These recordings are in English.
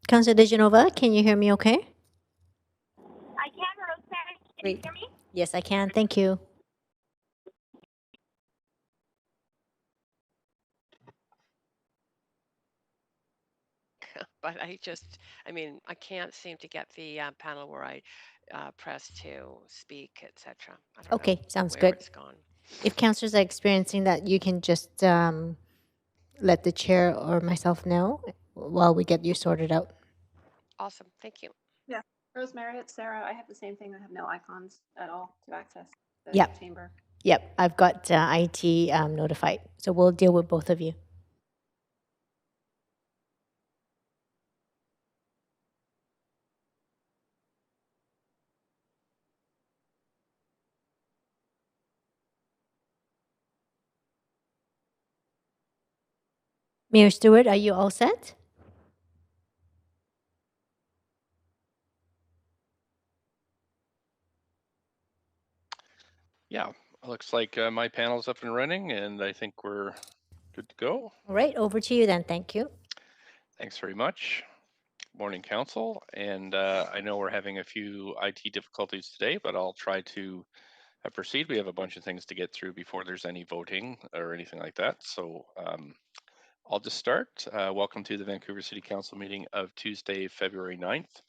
Councillor Dejanova, can you hear me okay? I can, Rosemary. Can Great. you hear me? Yes, I can. Thank you. But I mean, I can't seem to get the panel where I press to speak, etc. Okay, sounds where good. it's gone. If councillors are experiencing that, you can just let the chair or myself know while we get you sorted out. Awesome, thank you. Yeah, Rosemary, it's Sarah. I have the same thing. I have no icons at all to access the Yep. chamber. Yep, I've got IT notified. So we'll deal with both of you. Mayor Stewart, are you all set? Yeah, it looks like my panel's up and running, and I think we're good to go. All right, over to you then. Thank you. Thanks very much. Morning, Council. And I know we're having a few IT difficulties today, but I'll try to proceed. We have a bunch of things to get through before there's any voting or anything like that. So I'll just start. Welcome to the Vancouver City Council meeting of Tuesday, February 9th.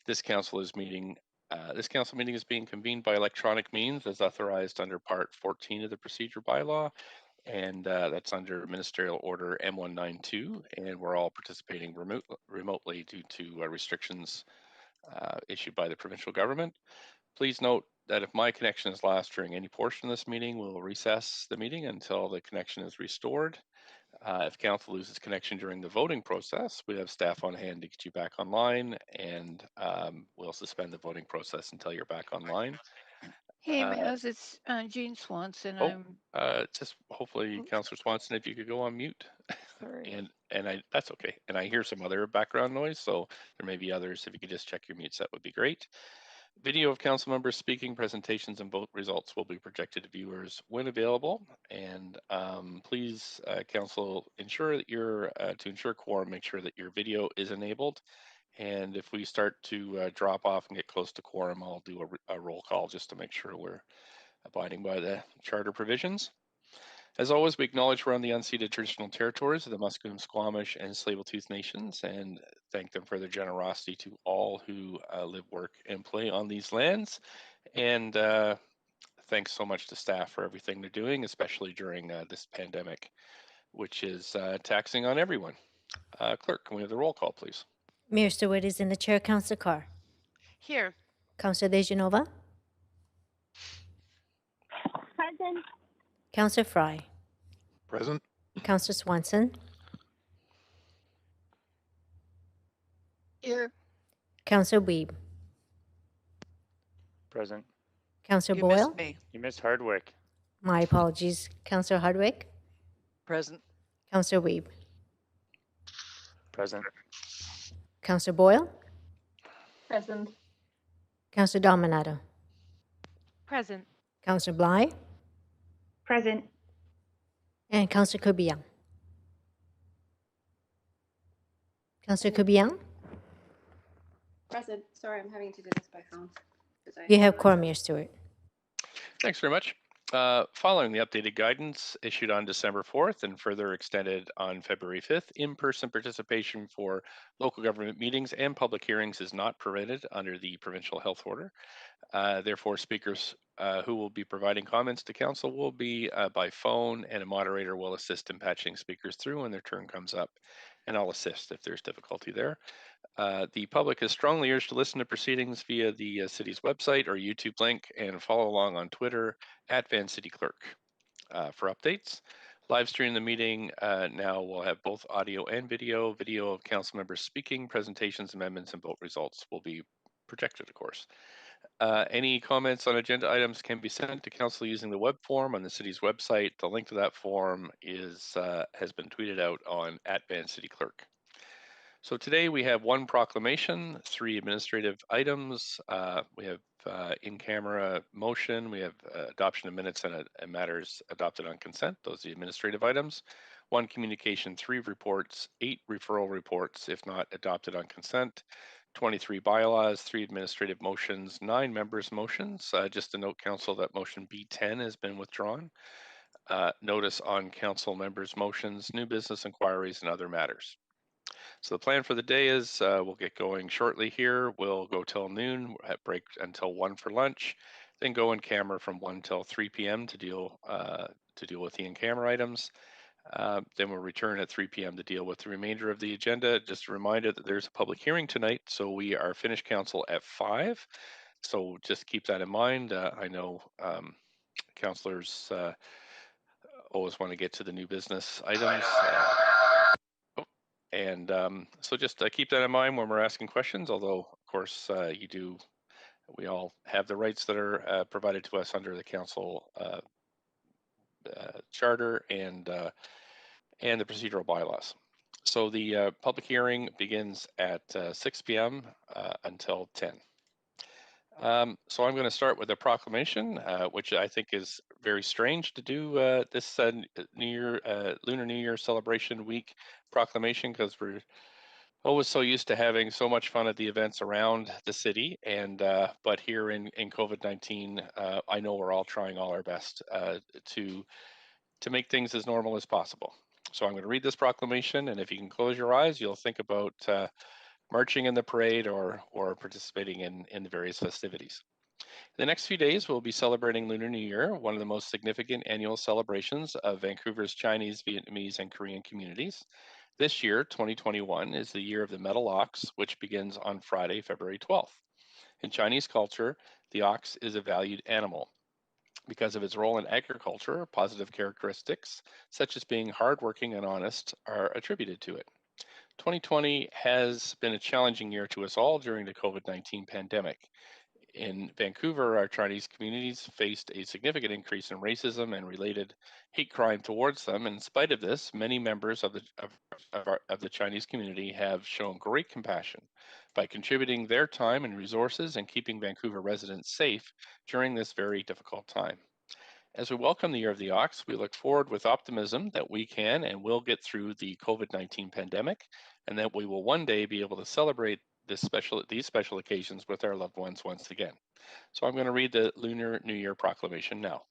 This council meeting is being convened by electronic means as authorized under Part 14 of the Procedure Bylaw, and that's under Ministerial Order M192, and we're all participating remotely due to restrictions issued by the provincial government. Please note that if my connection is lost during any portion of this meeting, we'll recess the meeting until the connection is restored. If council loses connection during the voting process, we have staff on hand to get you back online, and we'll suspend the voting process until you're back online. Hey, Maz, it's Jean Swanson. Just hopefully, Councillor Swanson, if you could go on mute. Sorry. and that's okay. And I hear some other background noise, so there may be others. If you could just check your mutes, that would be great. Video of council members speaking, presentations, and vote results will be projected to viewers when available. And please, council, ensure that to ensure quorum, make sure that your video is enabled. And if we start to drop off and get close to quorum, I'll do a roll call just to make sure we're abiding by the charter provisions. As always, we acknowledge we're on the unceded traditional territories of the Musqueam, Squamish, and Tsleil-Waututh nations, and thank them for their generosity to all who live, work, and play on these lands. And thanks so much to staff for everything they're doing, especially during this pandemic, which is taxing on everyone. Clerk, can we have the roll call, please? Mayor Stewart is in the chair. Councillor Carr. Here. Councillor Dejanova. Present. Councillor Fry. Present. Councillor Swanson. Here. Councillor Weeb. Present. Councillor You Boyle. missed me. You missed Hardwick. My apologies. Councillor Hardwick. Present. Councillor Weeb. Present. Councillor Boyle. Present. Councillor Dominato. Present. Councillor Bly. Present. And Councillor Kubiang. Councillor Kubiang. Present. Sorry, I'm having to do this by phone. You have quorum, Mayor Stewart. Thanks very much. Following the updated guidance issued on December 4th and further extended on February 5th, in-person participation for local government meetings and public hearings is not permitted under the provincial health order. Therefore, speakers who will be providing comments to council will be by phone, and a moderator will assist in patching speakers through when their turn comes up, and I'll assist if there's difficulty there. The public is strongly urged to listen to proceedings via the city's website or YouTube link, and follow along on Twitter at Van City Clerk for updates. Live stream the meeting now will have both audio and video. Video of council members speaking, presentations, amendments, and vote results will be projected, of course. Any comments on agenda items can be sent to council using the web form on the city's website. The link to that form has been tweeted out on at Van City Clerk. So today we have one proclamation, 3 administrative items. We have in-camera motion. We have adoption of minutes and matters adopted on consent. Those are the administrative items. 1 communication, 3 reports, 8 referral reports if not adopted on consent, 23 bylaws, 3 administrative motions, 9 members' motions. Just to note, Council, that motion B10 has been withdrawn. Notice on Council members' motions, new business inquiries, and other matters. So the plan for the day is we'll get going shortly here. We'll go till noon, break until 1 for lunch, then go in camera from 1 till 3 p.m. to deal with the in-camera items. Then we'll return at 3 p.m. to deal with the remainder of the agenda. Just a reminder that there's a public hearing tonight, so we are finished council at 5. So just keep that in mind. I know councillors always want to get to the new business items. And so just keep that in mind when we're asking questions, although, of course, we all have the rights that are provided to us under the council charter and the procedural bylaws. So the public hearing begins at 6 p.m. Until 10. So I'm going to start with a proclamation, which I think is very strange to do this Lunar New Year celebration week proclamation, because we're always so used to having so much fun at the events around the city, and but here in COVID-19, I know we're all trying all our best to make things as normal as possible. So I'm going to read this proclamation, and if you can close your eyes, you'll think about marching in the parade or participating in the various festivities. The next few days, we'll be celebrating Lunar New Year, one of the most significant annual celebrations of Vancouver's Chinese, Vietnamese, and Korean communities. This year, 2021, is the year of the metal ox, which begins on Friday, February 12th. In Chinese culture, the ox is a valued animal. Because of its role in agriculture, positive characteristics, such as being hardworking and honest, are attributed to it. 2020 has been a challenging year to us all during the COVID-19 pandemic. In Vancouver, our Chinese communities faced a significant increase in racism and related hate crime towards them. In spite of this, many members of the Chinese community have shown great compassion by contributing their time and resources and keeping Vancouver residents safe during this very difficult time. As we welcome the Year of the Ox, we look forward with optimism that we can and will get through the COVID-19 pandemic, and that we will one day be able to celebrate these special occasions with our loved ones once again. So I'm going to read the Lunar New Year proclamation now.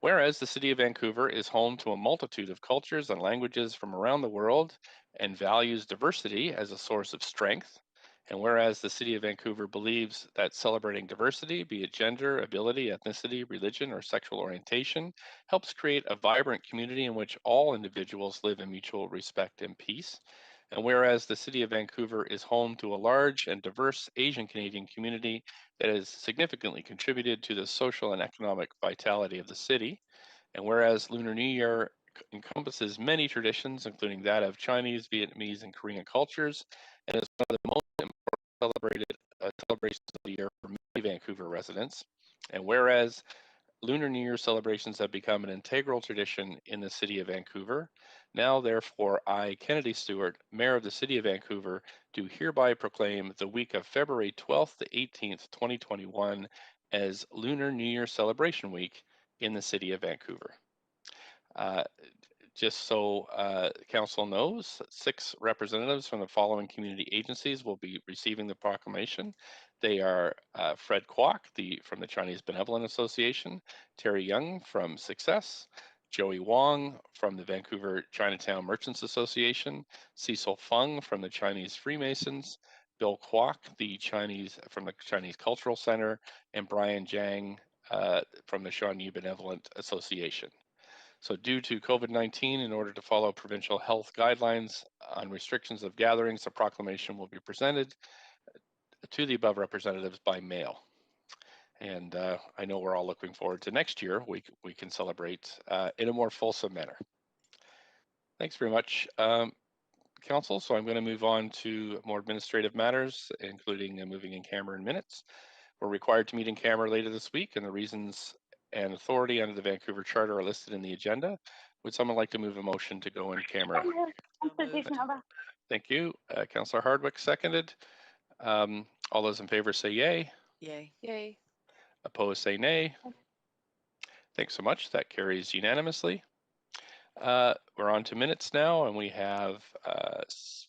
Whereas the City of Vancouver is home to a multitude of cultures and languages from around the world and values diversity as a source of strength, and whereas the City of Vancouver believes that celebrating diversity, be it gender, ability, ethnicity, religion, or sexual orientation, helps create a vibrant community in which all individuals live in mutual respect and peace, and whereas the City of Vancouver is home to a large and diverse Asian Canadian community that has significantly contributed to the social and economic vitality of the city, and whereas Lunar New Year encompasses many traditions, including that of Chinese, Vietnamese, and Korean cultures, and is one of the most celebrations of the year for many Vancouver residents, and whereas Lunar New Year celebrations have become an integral tradition in the City of Vancouver, now therefore I, Kennedy Stewart, Mayor of the City of Vancouver, do hereby proclaim the week of February 12th to 18th, 2021 as Lunar New Year Celebration Week in the City of Vancouver. Just so Council knows, 6 representatives from the following community agencies will be receiving the proclamation. They are Fred Kwok from the Chinese Benevolent Association, Terry Young from Success, Joey Wong from the Vancouver Chinatown Merchants Association, Cecil Fung from the Chinese Freemasons, Bill Kwok from the Chinese Cultural Center, and Brian Jiang from the Shawnee Benevolent Association. So due to COVID-19, in order to follow provincial health guidelines on restrictions of gatherings, a proclamation will be presented to the above representatives by mail. And I know we're all looking forward to next year. We can celebrate in a more fulsome manner. Thanks very much, Council. So I'm going to move on to more administrative matters, including moving in camera in minutes. We're required to meet in camera later this week, and the reasons and authority under the Vancouver Charter are listed in the agenda. Would someone like to move a motion to go in camera? Thank you. Councillor Hardwick seconded. All those in favor say yay. Yay. Yay. Opposed say nay. Thanks so much. That carries unanimously. We're on to minutes now, and we have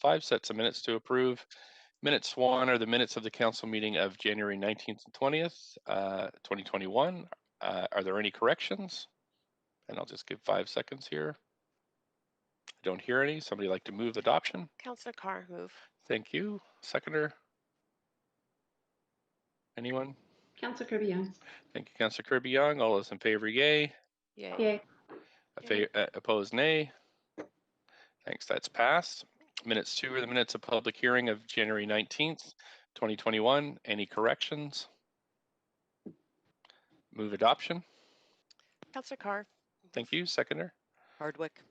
5 sets of minutes to approve. Minutes 1 are the minutes of the council meeting of January 19th and 20th, 2021. Are there any corrections? And I'll just give 5 seconds here. I don't hear any. Somebody like to move adoption? Councillor Carr, move. Thank you. Seconder? Anyone? Councillor Kirby-Young. Thank you, Councillor Kirby-Young. All those in favor, yay. Yay. Yay. Opposed, nay. Thanks, that's passed. Minutes 2 are the minutes of public hearing of January 19th, 2021. Any corrections? Move adoption. Councillor Carr. Thank you. Seconder. Hardwick.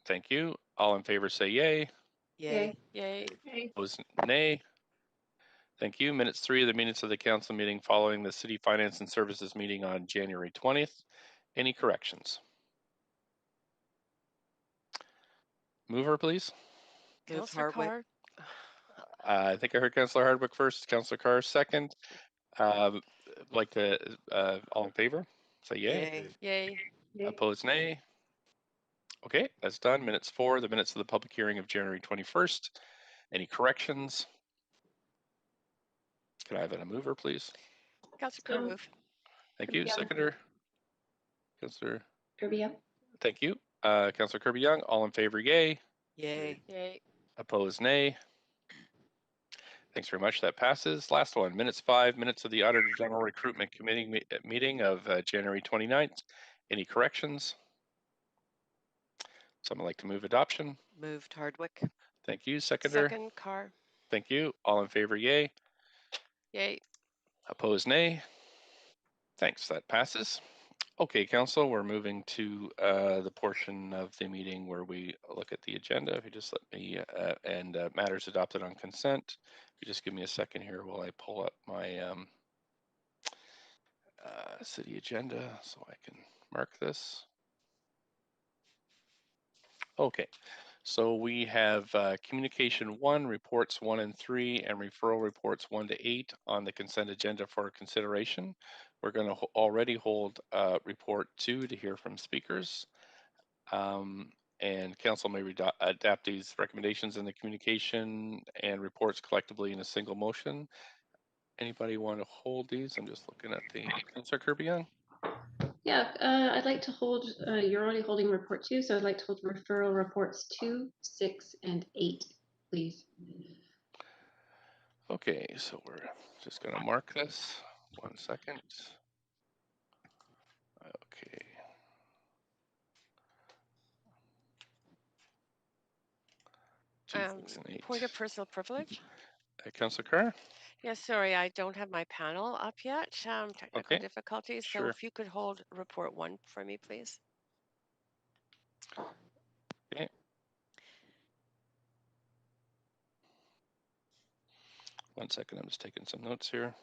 Thank you. All in favor say yay. Yay. Yay. Opposed, nay. Thank you. Minutes 3 are the minutes of the council meeting following the City Finance and Services meeting on January 20th. Any corrections? Mover, please. Move Councillor Hardwick. Carr. I think I heard Councillor Hardwick first, Councillor Carr second. Like to, all in favor? Say yay. Yay. Yay. Opposed, nay. Okay, that's done. Minutes 4, the minutes of the public hearing of January 21st. Any corrections? Can I have a mover, please? Councillor Carr, move. Thank you. Kirby-Young. Seconder. Councillor. Kirby-Young. Thank you. Councillor Kirby-Young, all in favor, yay. Yay. Yay. Opposed, nay. Thanks very much. That passes. Last one, minutes 5, minutes of the Auditor General Recruitment Committee meeting of January 29th. Any corrections? Someone like to move adoption? Moved Hardwick. Thank you. Seconder. Second Carr. Thank you. All in favor, yay. Yay. Opposed, nay. Thanks. That passes. Okay, Council, we're moving to the portion of the meeting where we look at the agenda. If you just let me, and matters adopted on consent. If you just give me a second here while I pull up my city agenda so I can mark this. Okay, so we have communication 1, reports 1 and 3, and referral reports 1 to 8 on the consent agenda for consideration. We're going to already hold report 2 to hear from speakers. And council may adapt these recommendations in the communication and reports collectively in a single motion. Anybody want to hold these? I'm just looking at the Councillor Kirby-Young. Yeah, I'd like to hold, you're already holding report 2, so I'd like to hold referral reports 2, 6, and 8, please. Okay, so we're just going to mark this. 1 second. Okay. 2, 6, and 8. Point of personal privilege. Councillor Carr? Yes, sorry, I don't have my panel up yet. Technical Okay, difficulties. So sure. if you could hold report 1 for me, please. Okay. One second, I'm just taking some notes here.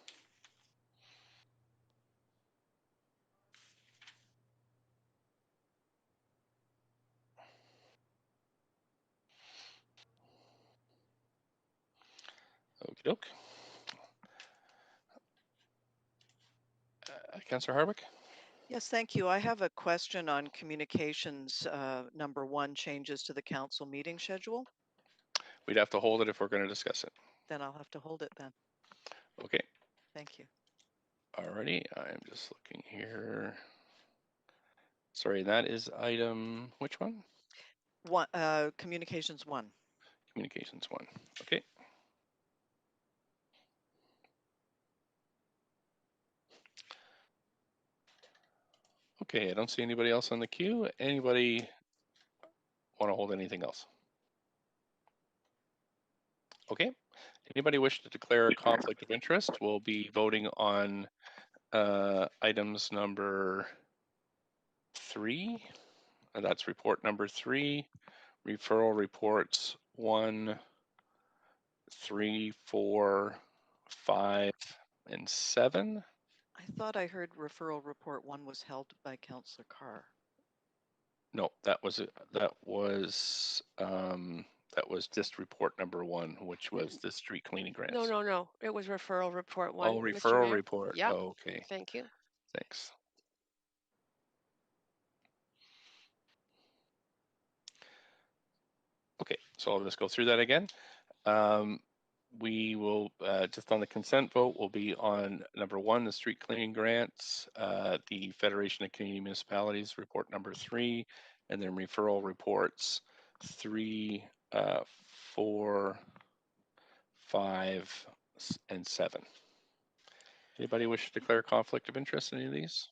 Okie doke. Councillor Hardwick? Yes, thank you. I have a question on communications number 1, changes to the council meeting schedule. We'd have to hold it if we're going to discuss it. Then I'll have to hold it then. Okay. Thank you. Alrighty, I'm just looking here. Sorry, that is item, which one? Communications 1. Communications 1, okay. Okay, I don't see anybody else on the queue. Anybody want to hold anything else? Okay, anybody wish to declare a conflict of interest? We'll be voting on items number 3. That's report number 3. Referral reports 1, 3, 4, 5, and 7. I thought I heard referral report 1 was held by Councillor Carr. No, that was just report number 1, which was the street cleaning grants. No. It was referral report 1. Oh, Mr. referral Mayor. report. Yeah. Oh, okay. Thank you. Thanks. So I'll just go through that again. We will, just on the consent vote, will be on number 1, the street cleaning grants, the Federation of Canadian Municipalities report number 3, and then referral reports 3, 4, 5, and 7. Anybody wish to declare conflict of interest in any of these?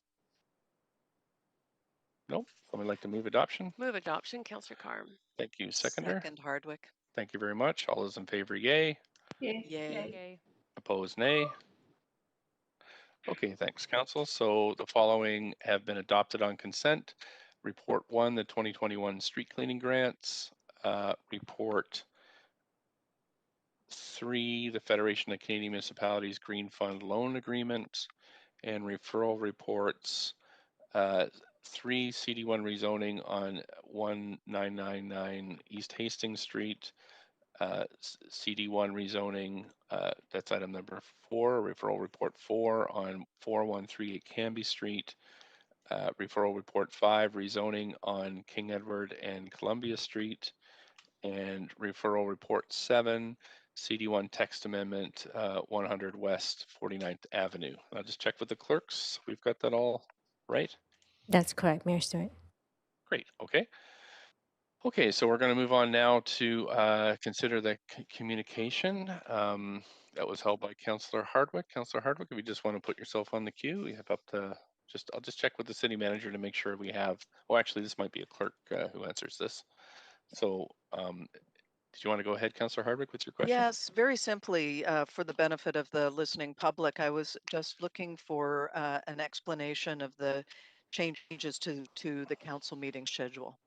Nope. Someone like to move adoption? Move adoption, Councillor Carr. Thank you. Seconder? Second Hardwick. Thank you very much. All those in favor, yay. Yay. Yay. Opposed, nay. Okay, thanks, Council. So the following have been adopted on consent. Report 1, the 2021 street cleaning grants. Report 3, the Federation of Canadian Municipalities Green Fund Loan Agreement. And referral reports 3, CD1 rezoning on 1999 East Hastings Street. CD1 rezoning, that's item number 4, referral report 4 on 4138 Canby Street, referral report 5, rezoning on King Edward and Columbia Street, and referral report 7, CD1 text amendment 100 West 49th Avenue. I'll just check with the clerks. We've got that all right? That's correct, Mayor Stewart. Great, okay. Okay, so we're going to move on now to consider the communication that was held by Councillor Hardwick. Councillor Hardwick, if you just want to put yourself on the queue, you have up to I'll just check with the city manager to make sure we have. Well, actually, this might be a clerk who answers this. So, did you want to go ahead, Councillor Hardwick, with your question? Yes, very simply, for the benefit of the listening public, I was just looking for an explanation of the changes to the council meeting schedule,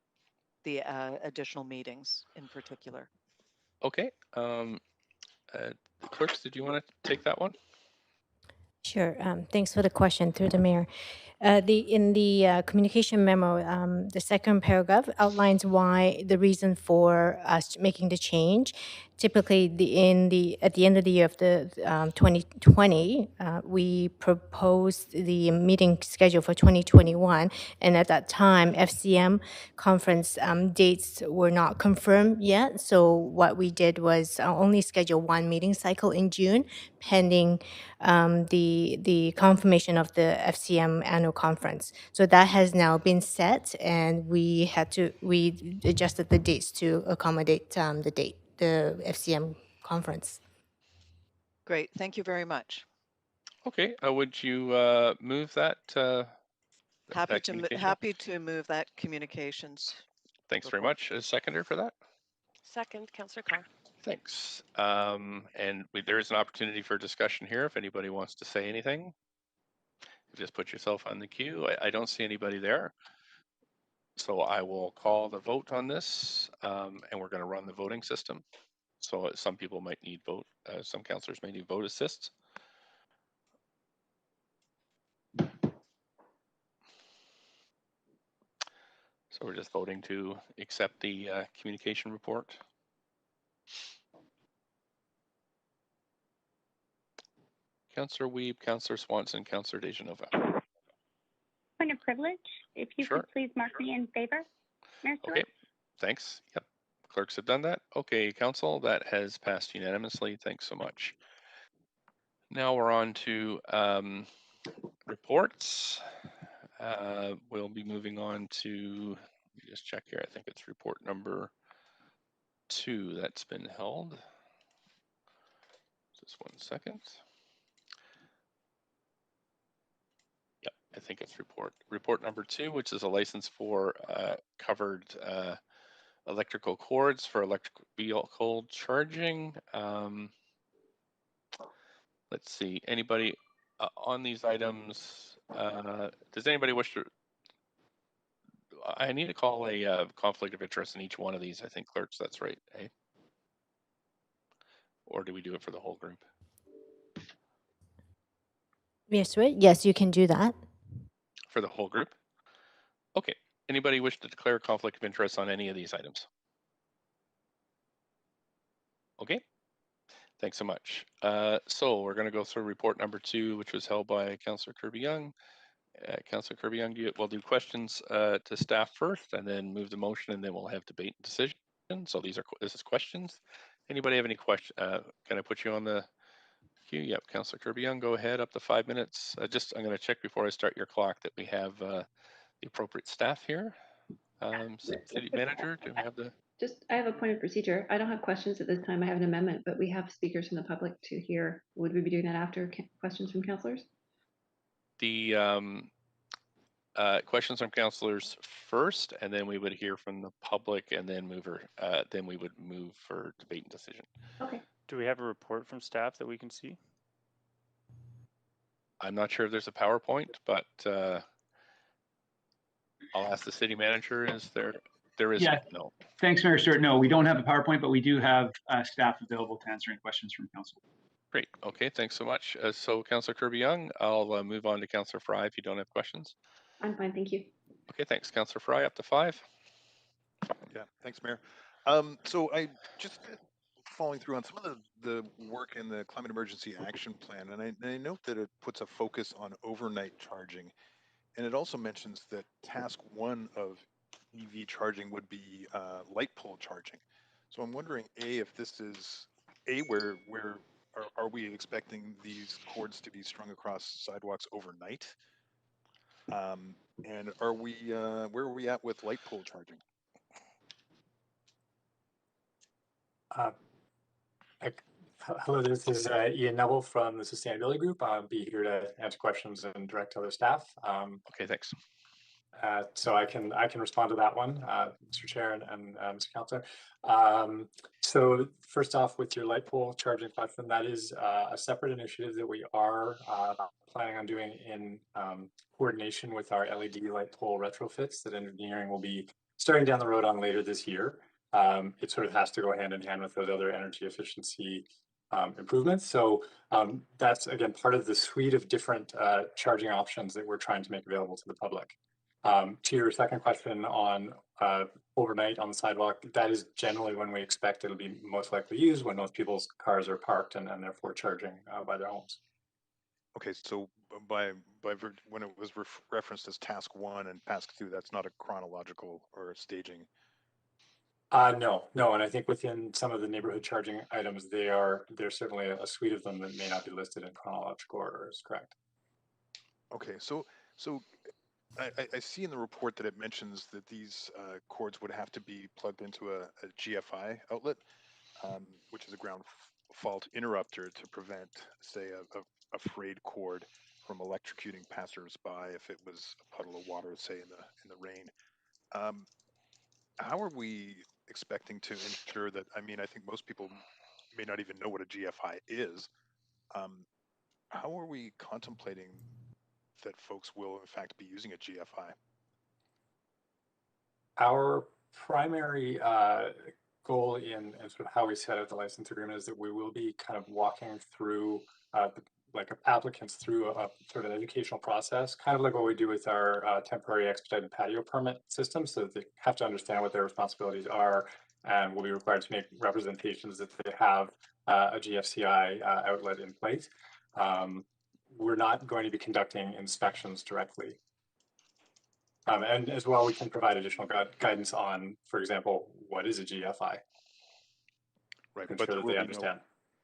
the additional meetings in particular. Okay. The clerks, did you want to take that one? Sure. Thanks for the question through the mayor. In the communication memo, the second paragraph outlines why the reason for us making the change. Typically, at the end of the year of the 2020, we proposed the meeting schedule for 2021, and at that time, FCM conference dates were not confirmed yet. So what we did was only schedule one meeting cycle in June, pending the confirmation of the FCM annual conference. So that has now been set, and we adjusted the dates to accommodate the FCM conference. Great, thank you very much. Okay, would you move that? Happy that to move that communications. Thanks very much. A seconder for that? Second, Councillor Carr. Thanks. And there is an opportunity for discussion here if anybody wants to say anything. Just put yourself on the queue. I don't see anybody there. So I will call the vote on this, and we're going to run the voting system. So some people might need some councillors may need vote assist. So we're just voting to accept the communication report. Councillor Weeb, Councillor Swanson, Councillor Dejanova. Point of privilege, if you Sure. could please mark me in favor, Mayor Stewart. Okay, thanks. Yep, clerks have done that. Okay, council, that has passed unanimously. Thanks so much. Now we're on to reports. We'll be moving on to, let me just check here. I think it's report number 2 that's been held. Just 1 second. Yep, I think it's report number 2, which is a license for covered electrical cords for electric vehicle charging. Let's see, anybody on these items? Does anybody wish to? I need to call a conflict of interest in each one of these. I think clerks, that's right, eh? Or do we do it for the whole group? Yes, right? Yes, you can do that. For the whole group? Okay. Anybody wish to declare a conflict of interest on any of these items? Okay. Thanks so much. So we're going to go through report number 2, which was held by Councillor Kirby-Yung. Councillor Kirby-Yung, we'll do questions to staff first, and then move the motion, and then we'll have debate and decision. So this is questions. Anybody have any question? Can I put you on the queue? Yep, Councillor Kirby-Young, go ahead, up to 5 minutes. I'm going to check before I start your clock that we have the appropriate staff here. City manager, do we have the? I have a point of procedure. I don't have questions at this time. I have an amendment, but we have speakers from the public to hear. Would we be doing that after questions from councillors? The questions from councillors first, and then we would hear from the public, and then then we would move for debate and decision. Okay. Do we have a report from staff that we can see? I'm not sure if there's a PowerPoint, but I'll ask the city manager. Is there? There is no. Thanks, Mayor Stewart. No, we don't have a PowerPoint, but we do have staff available to answer any questions from council. Great. Okay, thanks so much. So Councillor Kirby-Young, I'll move on to Councillor Fry if you don't have questions. I'm fine, thank you. Okay, thanks. Councillor Fry, up to 5. Yeah, thanks, Mayor. So I just following through on some of the work in the Climate Emergency Action Plan, and I note that it puts a focus on overnight charging, and it also mentions that task 1 of EV charging would be light pole charging. So I'm wondering, if this is where are we expecting these cords to be strung across sidewalks overnight? And are we where are we at with light pole charging? Hello, this is Ian Neville from the Sustainability Group. I'll be here to answer questions and direct other staff. Okay, thanks. So I can respond to that one, Mr. Chair and Mr. Councillor. So first off, with your light pole charging platform, that is a separate initiative that we are planning on doing in coordination with our LED light pole retrofits that engineering will be starting down the road on later this year. It sort of has to go hand in hand with those other energy efficiency improvements. So that's, again, part of the suite of different charging options that we're trying to make available to the public. To your second question on overnight on the sidewalk, that is generally when we expect it'll be most likely used, when most people's cars are parked and therefore charging by their homes. Okay, so when it was referenced as task 1 and task 2, that's not a chronological or a staging. No, and I think within some of the neighborhood charging items, there's certainly a suite of them that may not be listed in chronological order, is correct. Okay, so I see in the report that it mentions that these cords would have to be plugged into a GFI outlet, which is a ground fault interrupter to prevent, say, a frayed cord from electrocuting passers-by if it was a puddle of water, say, in the rain. How are we expecting to ensure that? I mean, I think most people may not even know what a GFI is. How are we contemplating that folks will in fact be using a GFI? Our primary goal in sort of how we set out the license agreement is that we will be kind of walking through applicants through a sort of educational process, kind of like what we do with our temporary expedited patio permit system, so that they have to understand what their responsibilities are and will be required to make representations that they have a GFCI outlet in place. We're not going to be conducting inspections directly. And as well, we can provide additional guidance on, for example, what is a GFI? Right, but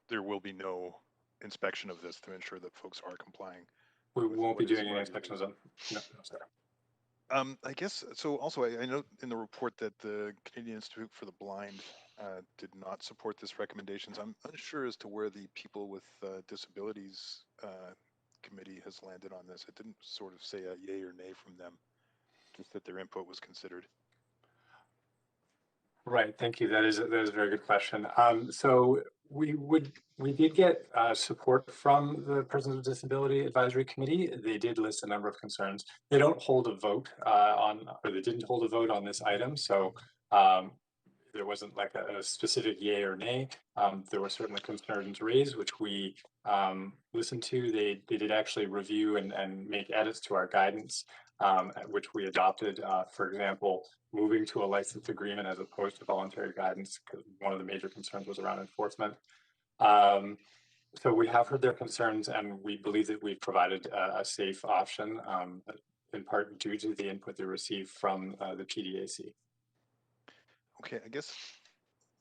there will be no inspection of this to ensure that folks are complying. We won't be doing any inspections of them. No, sir. I guess so. Also, I note in the report that the Canadian Institute for the Blind did not support this recommendations. I'm unsure as to where the People with Disabilities Committee has landed on this. It didn't sort of say a yay or nay from them, just that their input was considered. Right, thank you. That is a very good question. So we did get support from the Persons with Disability Advisory Committee. They did list a number of concerns. They don't hold a vote they didn't hold a vote on this item. So there wasn't like a specific yay or nay. There were certainly concerns raised, which we listened to. They did actually review and make edits to our guidance, which we adopted. For example, moving to a license agreement as opposed to voluntary guidance, because one of the major concerns was around enforcement. So we have heard their concerns, and we believe that we've provided a safe option, in part due to the input they received from the PDAC. Okay, I guess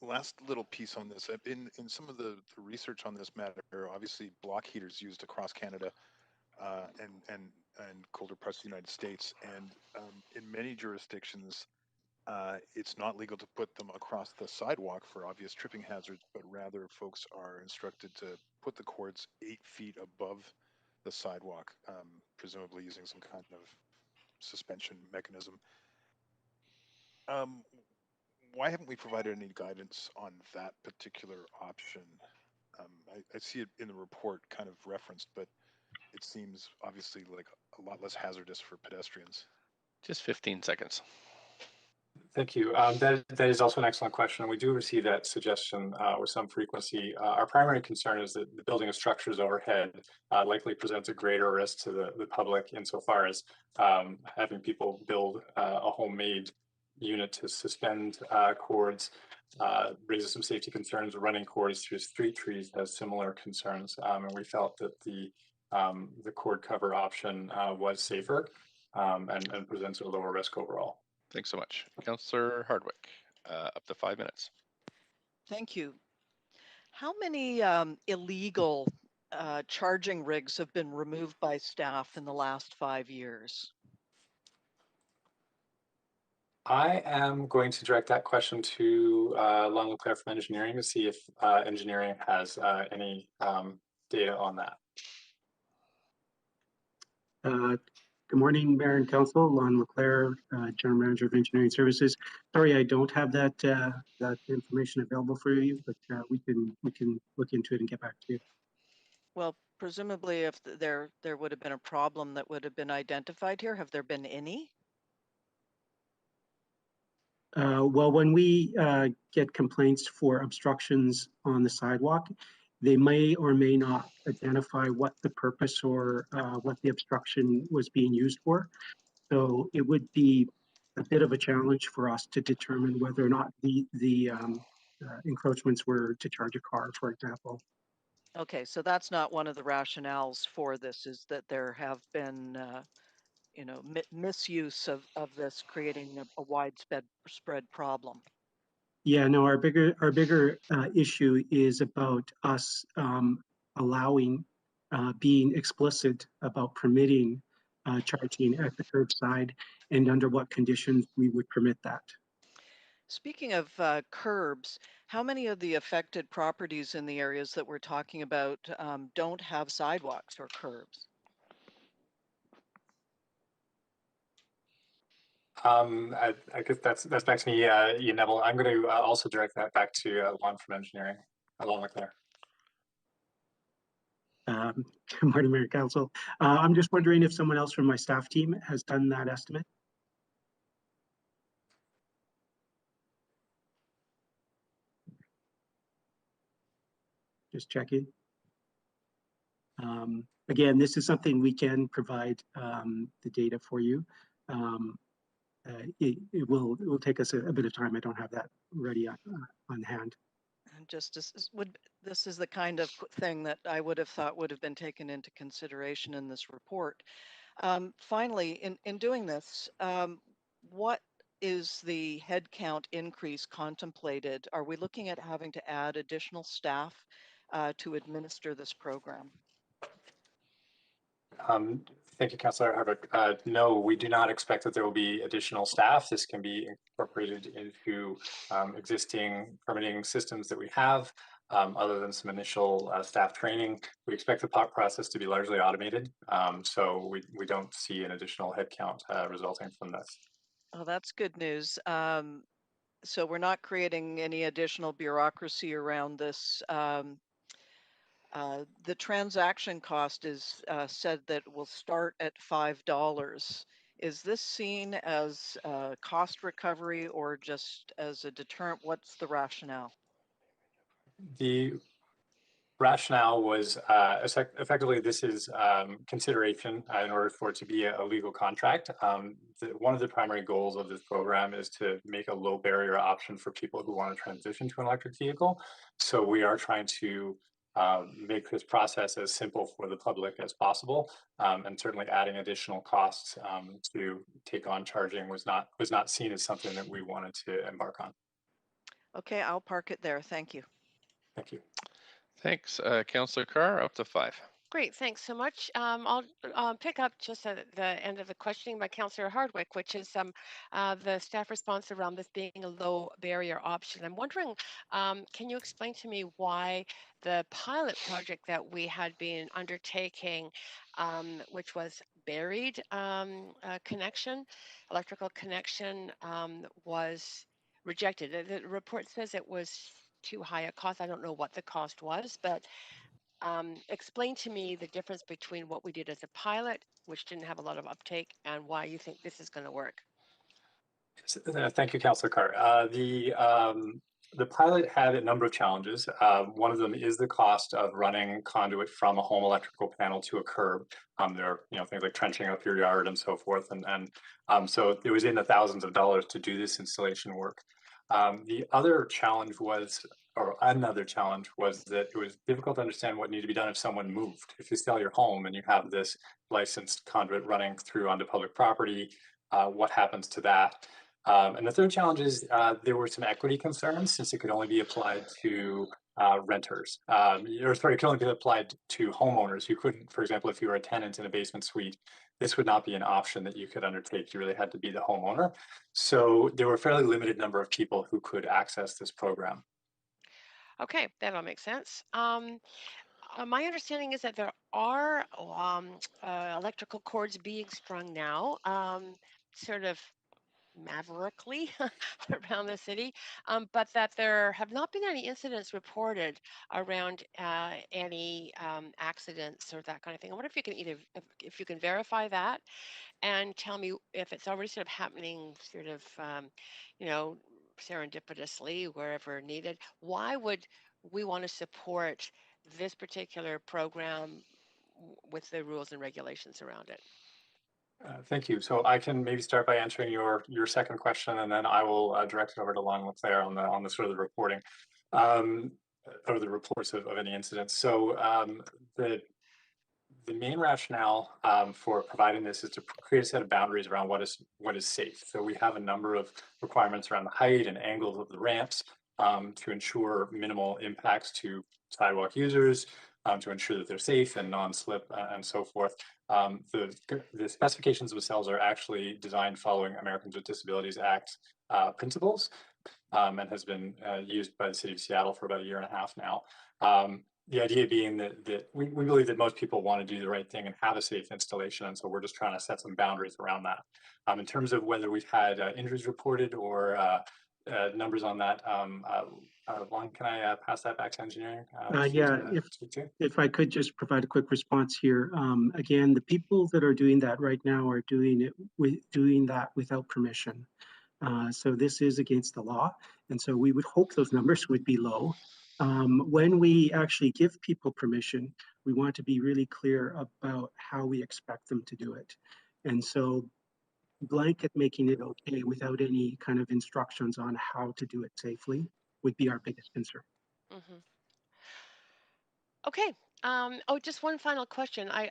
last little piece on this. In some of the research on this matter, obviously block heaters used across Canada and colder parts of the United States, and in many jurisdictions, it's not legal to put them across the sidewalk for obvious tripping hazards, but rather folks are instructed to put the cords 8 feet above the sidewalk, presumably using some kind of suspension mechanism. Why haven't we provided any guidance on that particular option? I see it in the report kind of referenced, but it seems obviously like a lot less hazardous for pedestrians. Just 15 seconds. Thank you. That is also an excellent question. We do receive that suggestion with some frequency. Our primary concern is that the building of structures overhead likely presents a greater risk to the public insofar as having people build a homemade unit to suspend cords raises some safety concerns. Running cords through street trees has similar concerns, and we felt that the cord cover option was safer and presents a lower risk overall. Thanks so much. Councillor Hardwick, up to 5 minutes. Thank you. How many illegal charging rigs have been removed by staff in the last 5 years? I am going to direct that question to Lon Leclerc from engineering to see if engineering has any data on that. Good morning, Mayor and Council. Lon Leclerc, General Manager of Engineering Services. Sorry, I don't have that that information available for you, but we can look into it and get back to you. Well, presumably, if there would have been a problem that would have been identified here, have there been any? Well, when we get complaints for obstructions on the sidewalk, they may or may not identify what the purpose or what the obstruction was being used for. So it would be a bit of a challenge for us to determine whether or not the encroachments were to charge a car, for example. Okay, so that's not one of the rationales for this, is that there have been you know, misuse of this, creating a widespread problem. Yeah, no, our bigger issue is about us allowing, being explicit about permitting charging at the curbside and under what conditions we would permit that. Speaking of curbs, how many of the affected properties in the areas that we're talking about don't have sidewalks or curbs? I guess that's back to me, Ian Neville. I'm going to also direct that back to Lon from engineering, Lon Leclerc. Good morning, Mayor Council. I'm just wondering if someone else from my staff team has done that estimate. Just checking. Again, this is something we can provide the data for you. It will take us a bit of time. I don't have that ready on hand. And just this is the kind of thing that I would have thought would have been taken into consideration in this report. Finally, in doing this, what is the headcount increase contemplated? Are we looking at having to add additional staff to administer this program? Thank you, Councillor Hardwick. No, we do not expect that there will be additional staff. This can be incorporated into existing permitting systems that we have, other than some initial staff training. We expect the process to be largely automated, so we don't see an additional headcount resulting from this. Oh, that's good news. So we're not creating any additional bureaucracy around this. The transaction cost is said that will start at $5. Is this seen as cost recovery or just as a deterrent? What's the rationale? The rationale was effectively this is consideration in order for it to be a legal contract. One of the primary goals of this program is to make a low barrier option for people who want to transition to an electric vehicle. So we are trying to make this process as simple for the public as possible, and certainly adding additional costs to take on charging was not seen as something that we wanted to embark on. Okay, I'll park it there. Thank you. Thank you. Thanks. Councillor Carr, up to 5. Great, thanks so much. I'll pick up just at the end of the questioning by Councillor Hardwick, which is the staff response around this being a low barrier option. I'm wondering, can you explain to me why the pilot project that we had been undertaking, which was buried connection, electrical connection, was rejected? The report says it was too high a cost. I don't know what the cost was, but explain to me the difference between what we did as a pilot, which didn't have a lot of uptake, and why you think this is going to work. Thank you, Councillor Carr. The pilot had a number of challenges. One of them is the cost of running conduit from a home electrical panel to a curb. There are things like trenching up your yard and so forth, and so it was in the thousands of dollars to do this installation work. The other challenge was, or another challenge was that it was difficult to understand what needed to be done if someone moved. If you sell your home and you have this licensed conduit running through onto public property, what happens to that? And the third challenge is there were some equity concerns since it could only be applied to renters. Or sorry, it could only be applied to homeowners who couldn't, for example, if you were a tenant in a basement suite, this would not be an option that you could undertake. You really had to be the homeowner. So there were a fairly limited number of people who could access this program. Okay, that all makes sense. My understanding is that there are electrical cords being strung now, sort of maverickly around the city, but that there have not been any incidents reported around any accidents or that kind of thing. I wonder if you can if you can verify that and tell me if it's already sort of happening, sort of, you know, serendipitously wherever needed. Why would we want to support this particular program with the rules and regulations around it? Thank you. So I can maybe start by answering your second question, and then I will direct it over to Lon LeClaire on the sort of the reporting or the reports of any incidents. So the main rationale for providing this is to create a set of boundaries around what is safe. So we have a number of requirements around the height and angles of the ramps to ensure minimal impacts to sidewalk users, to ensure that they're safe and non-slip and so forth. The specifications themselves are actually designed following Americans with Disabilities Act principles and has been used by the city of Seattle for about 1.5 years now. The idea being that we believe that most people want to do the right thing and have a safe installation, and so we're just trying to set some boundaries around that. In terms of whether we've had injuries reported or numbers on that, Lon, can I pass that back to engineering? Yeah, if I could just provide a quick response here. Again, the people that are doing that right now are doing that without permission. So this is against the law, and so we would hope those numbers would be low. When we actually give people permission, we want to be really clear about how we expect them to do it. And so blanket making it okay without any kind of instructions on how to do it safely would be our biggest concern. Mm-hmm. Okay. Oh, just one final question. I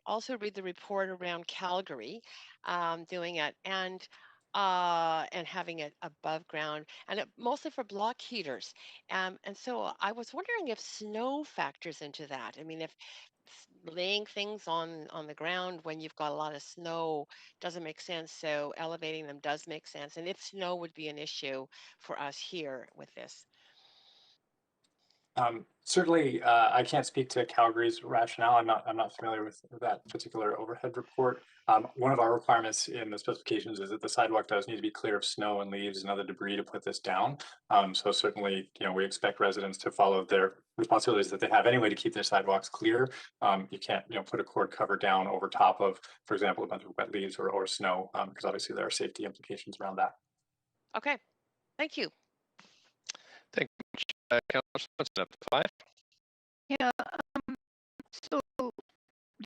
also read the report around Calgary doing it and having it above ground and mostly for block heaters. And so I was wondering if snow factors into that. I mean, if laying things on the ground when you've got a lot of snow doesn't make sense, so elevating them does make sense. And if snow would be an issue for us here with this. Certainly, I can't speak to Calgary's rationale. I'm not familiar with that particular overhead report. One of our requirements in the specifications is that the sidewalk does need to be clear of snow and leaves and other debris to put this down. So certainly, we expect residents to follow their responsibilities that they have anyway to keep their sidewalks clear. You can't, put a cord cover down over top of, for example, a bunch of wet leaves or snow, because obviously there are safety implications around that. Okay, thank you. Thank you. Councillor Swenson, up to 5. Yeah. So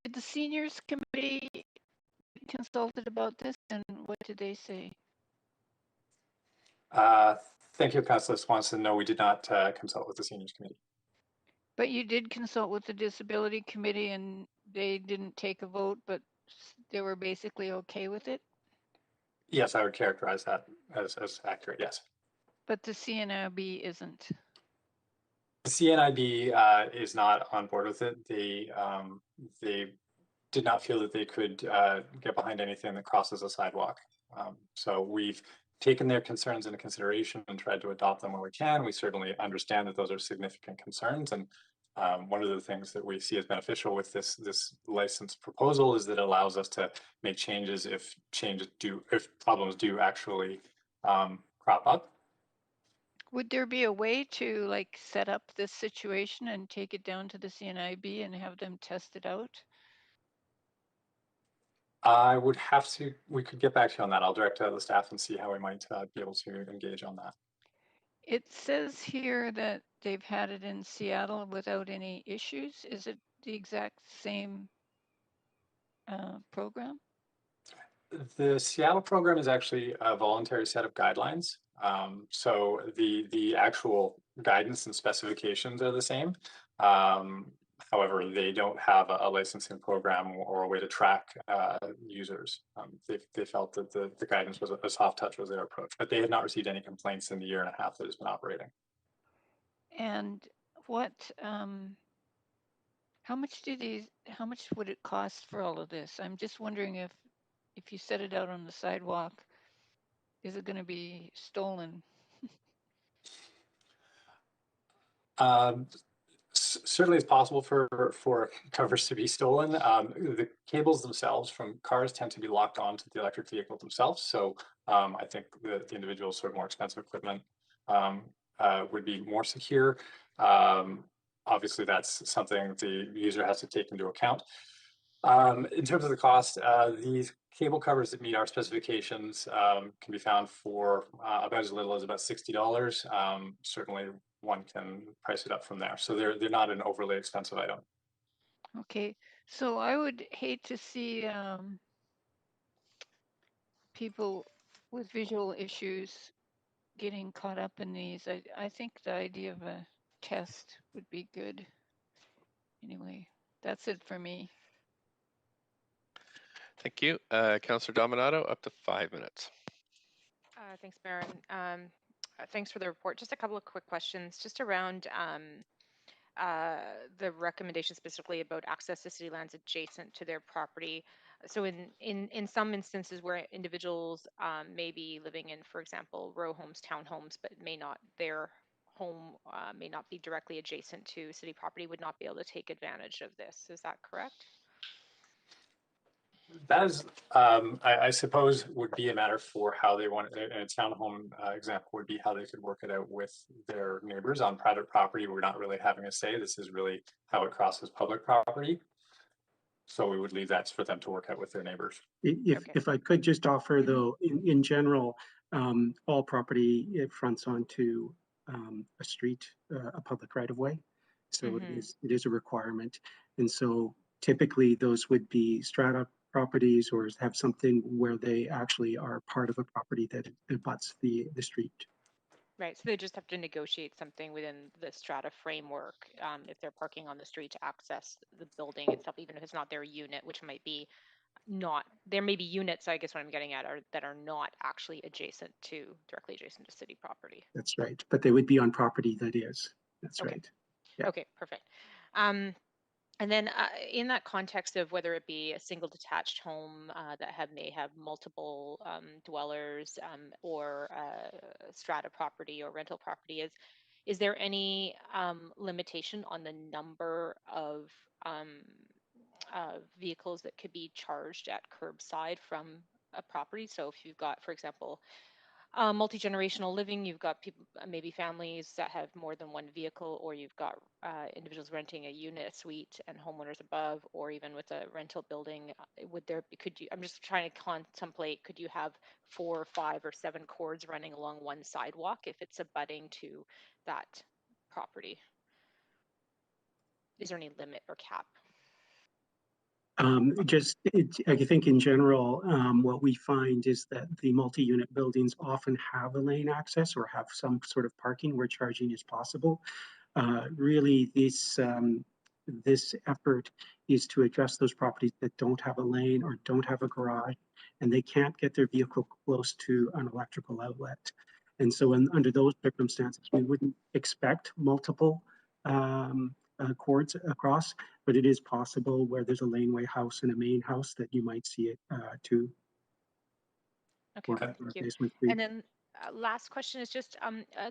did the seniors committee consulted about this, and what did they say? Thank you, Councillor Swanson. No, we did not consult with the seniors committee. But you did consult with the disability committee, and they didn't take a vote, but they were basically okay with it? Yes, I would characterize that as accurate, yes. But the CNIB isn't. The CNIB is not on board with it. They did not feel that they could get behind anything that crosses a sidewalk. So we've taken their concerns into consideration and tried to adopt them where we can. We certainly understand that those are significant concerns, and one of the things that we see as beneficial with this license proposal is that it allows us to make changes if problems do actually crop up. Would there be a way to like set up this situation and take it down to the CNIB and have them test it out? I would have to, we could get back to you on that. I'll direct the staff and see how we might be able to engage on that. It says here that they've had it in Seattle without any issues. Is it the exact same program? The Seattle program is actually a voluntary set of guidelines. So the actual guidance and specifications are the same. However, they don't have a licensing program or a way to track users. They felt that the guidance was a soft touch was their approach, but they had not received any complaints in the year and a half that it's been operating. And what, how much would it cost for all of this? I'm just wondering if you set it out on the sidewalk, is it going to be stolen? Certainly, it's possible for covers to be stolen. The cables themselves from cars tend to be locked onto the electric vehicle themselves. So I think the individual sort of more expensive equipment would be more secure. Obviously, that's something the user has to take into account. In terms of the cost, these cable covers that meet our specifications can be found for about as little as about $60. Certainly, one can price it up from there. So they're not an overly expensive item. Okay, so I would hate to see people with visual issues getting caught up in these. I think the idea of a test would be good. Anyway, that's it for me. Thank you. Councillor Dominato, up to 5 minutes. Thanks, Mayor. Thanks for the report. Just a couple of quick questions, just around the recommendation specifically about access to city lands adjacent to their property. So in some instances where individuals may be living in, for example, row homes, townhomes, but their home may not be directly adjacent to city property, would not be able to take advantage of this. Is that correct? That is, I suppose, would be a matter for how they want it. In a townhome example would be how they could work it out with their neighbors. On private property, we're not really having a say. This is really how it crosses public property. So we would leave that for them to work out with their neighbors. If I could just offer, though, in general, all property it fronts onto a street, a public right of way. So it is a requirement. And so typically those would be strata properties or have something where they actually are part of a property that abuts the street. Right, so they just have to negotiate something within the strata framework if they're parking on the street to access the building itself, even if it's not their unit, which might be not, there may be units, I guess what I'm getting at, are that are not actually directly adjacent to city property. That's right, but they would be on property that is. That's okay. right. Yeah. Okay, perfect. And then in that context of whether it be a single detached home that may have multiple dwellers or strata property or rental property, is there any limitation on the number of vehicles that could be charged at curbside from a property? So if you've got, for example, multi-generational living, you've got people, maybe families that have more than one vehicle, or you've got individuals renting a unit, a suite, and homeowners above, or even with a rental building, I'm just trying to contemplate, could you have 4, 5, or 7 cords running along one sidewalk if it's abutting to that property? Is there any limit or cap? I think in general, what we find is that the multi-unit buildings often have a lane access or have some sort of parking where charging is possible. Really, this effort is to address those properties that don't have a lane or don't have a garage, and they can't get their vehicle close to an electrical outlet. And so under those circumstances, we wouldn't expect multiple cords across, but it is possible where there's a laneway house and a main house that you might see it too. Okay, Or thank you. basement three. And then last question is just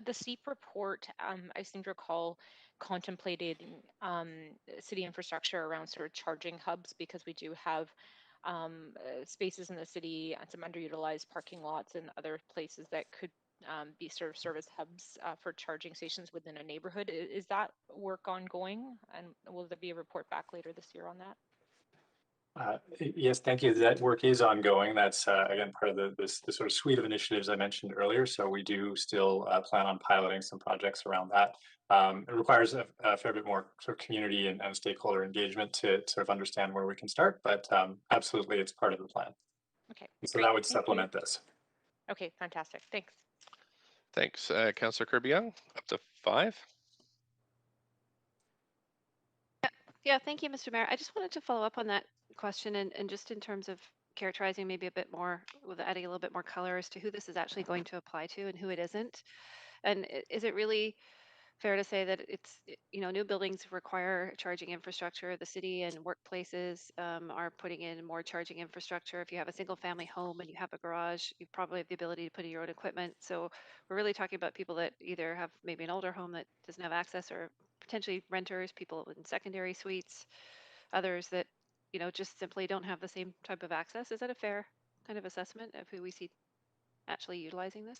the SEEP report, I seem to recall contemplated city infrastructure around sort of charging hubs, because we do have spaces in the city and some underutilized parking lots and other places that could be sort of service hubs for charging stations within a neighborhood. Is that work ongoing? And will there be a report back later this year on that? Yes, thank you. That work is ongoing. That's again part of the sort of suite of initiatives I mentioned earlier. So we do still plan on piloting some projects around that. It requires a fair bit more sort of community and stakeholder engagement to sort of understand where we can start, but absolutely it's part of the plan. Okay. So great. that would Thank supplement you. this. Okay, fantastic. Thanks. Thanks. Councillor Kirby-Young, up to 5. Yeah, thank you, Mr. Mayor. I just wanted to follow up on that question and just in terms of characterizing maybe a bit more, with adding a little bit more color as to who this is actually going to apply to and who it isn't. And is it really fair to say that it's, new buildings require charging infrastructure? The city and workplaces are putting in more charging infrastructure. If you have a single family home and you have a garage, you probably have the ability to put in your own equipment. So we're really talking about people that either have maybe an older home that doesn't have access, or potentially renters, people in secondary suites, others that, just simply don't have the same type of access. Is that a fair kind of assessment of who we see actually utilizing this?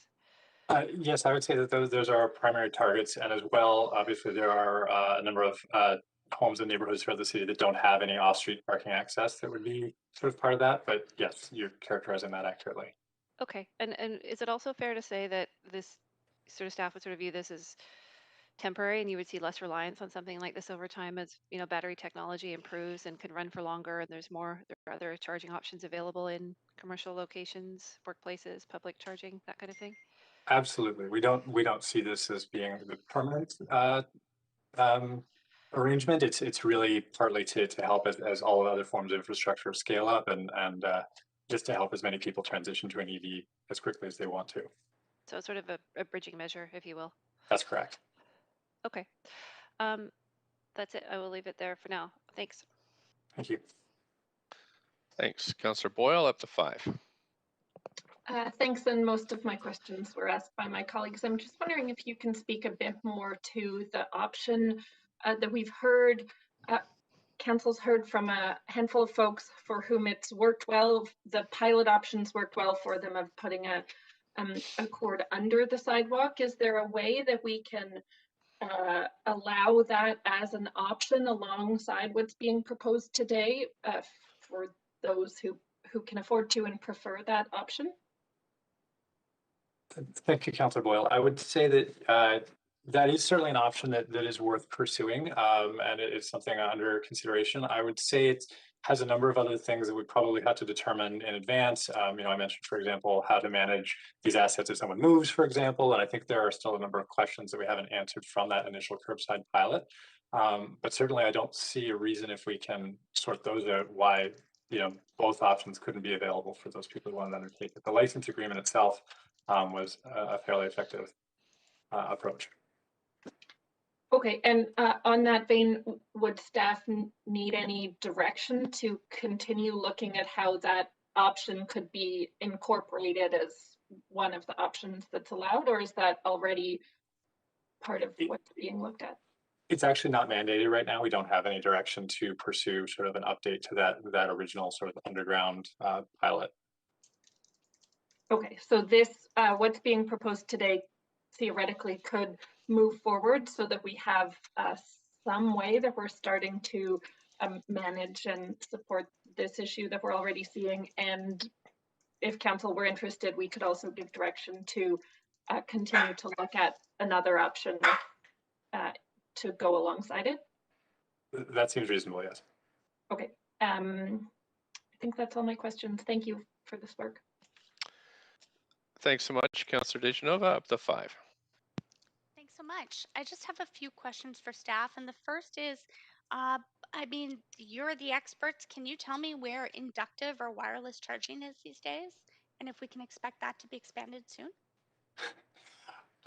Yes, I would say that those are our primary targets, and as well, obviously, there are a number of homes and neighborhoods throughout the city that don't have any off-street parking access that would be sort of part of that. But yes, you're characterizing that accurately. Okay, and is it also fair to say that this sort of staff would sort of view this as temporary, and you would see less reliance on something like this over time as battery technology improves and can run for longer, and there are other charging options available in commercial locations, workplaces, public charging, that kind of thing? Absolutely, we don't see this as being the permanent arrangement. It's really partly to help as all other forms of infrastructure scale up and just to help as many people transition to an EV as quickly as they want to. So it's sort of a bridging measure, if you will. That's correct. Okay. That's it. I will leave it there for now. Thanks. Thank you. Thanks. Councillor Boyle, up to 5. Thanks, and most of my questions were asked by my colleagues. I'm just wondering if you can speak a bit more to the option that we've heard. Council's heard from a handful of folks for whom it's worked well. The pilot options worked well for them, of putting a cord under the sidewalk. Is there a way that we can allow that as an option alongside what's being proposed today for those who can afford to and prefer that option? Thank you, Councillor Boyle. I would say that that is certainly an option that is worth pursuing, and it's something under consideration. I would say it has a number of other things that we probably have to determine in advance. I mentioned, for example, how to manage these assets if someone moves, for example, and I think there are still a number of questions that we haven't answered from that initial curbside pilot. But certainly, I don't see a reason, if we can sort those out, why both options couldn't be available for those people who want to undertake it. The license agreement itself was a fairly effective approach. Okay, and on that vein, would staff need any direction to continue looking at how that option could be incorporated as one of the options that's allowed, or is that already part of what's being looked at? It's actually not mandated right now. We don't have any direction to pursue sort of an update to that original sort of underground pilot. Okay, so this, what's being proposed today theoretically could move forward so that we have some way that we're starting to manage and support this issue that we're already seeing. And if council were interested, we could also give direction to continue to look at another option to go alongside it. That seems reasonable, yes. Okay, I think that's all my questions. Thank you for this work. Thanks so much, Councillor Dejanova, up to 5. Thanks so much. I just have a few questions for staff. And the first is, you're the experts. Can you tell me where inductive or wireless charging is these days? And if we can expect that to be expanded soon?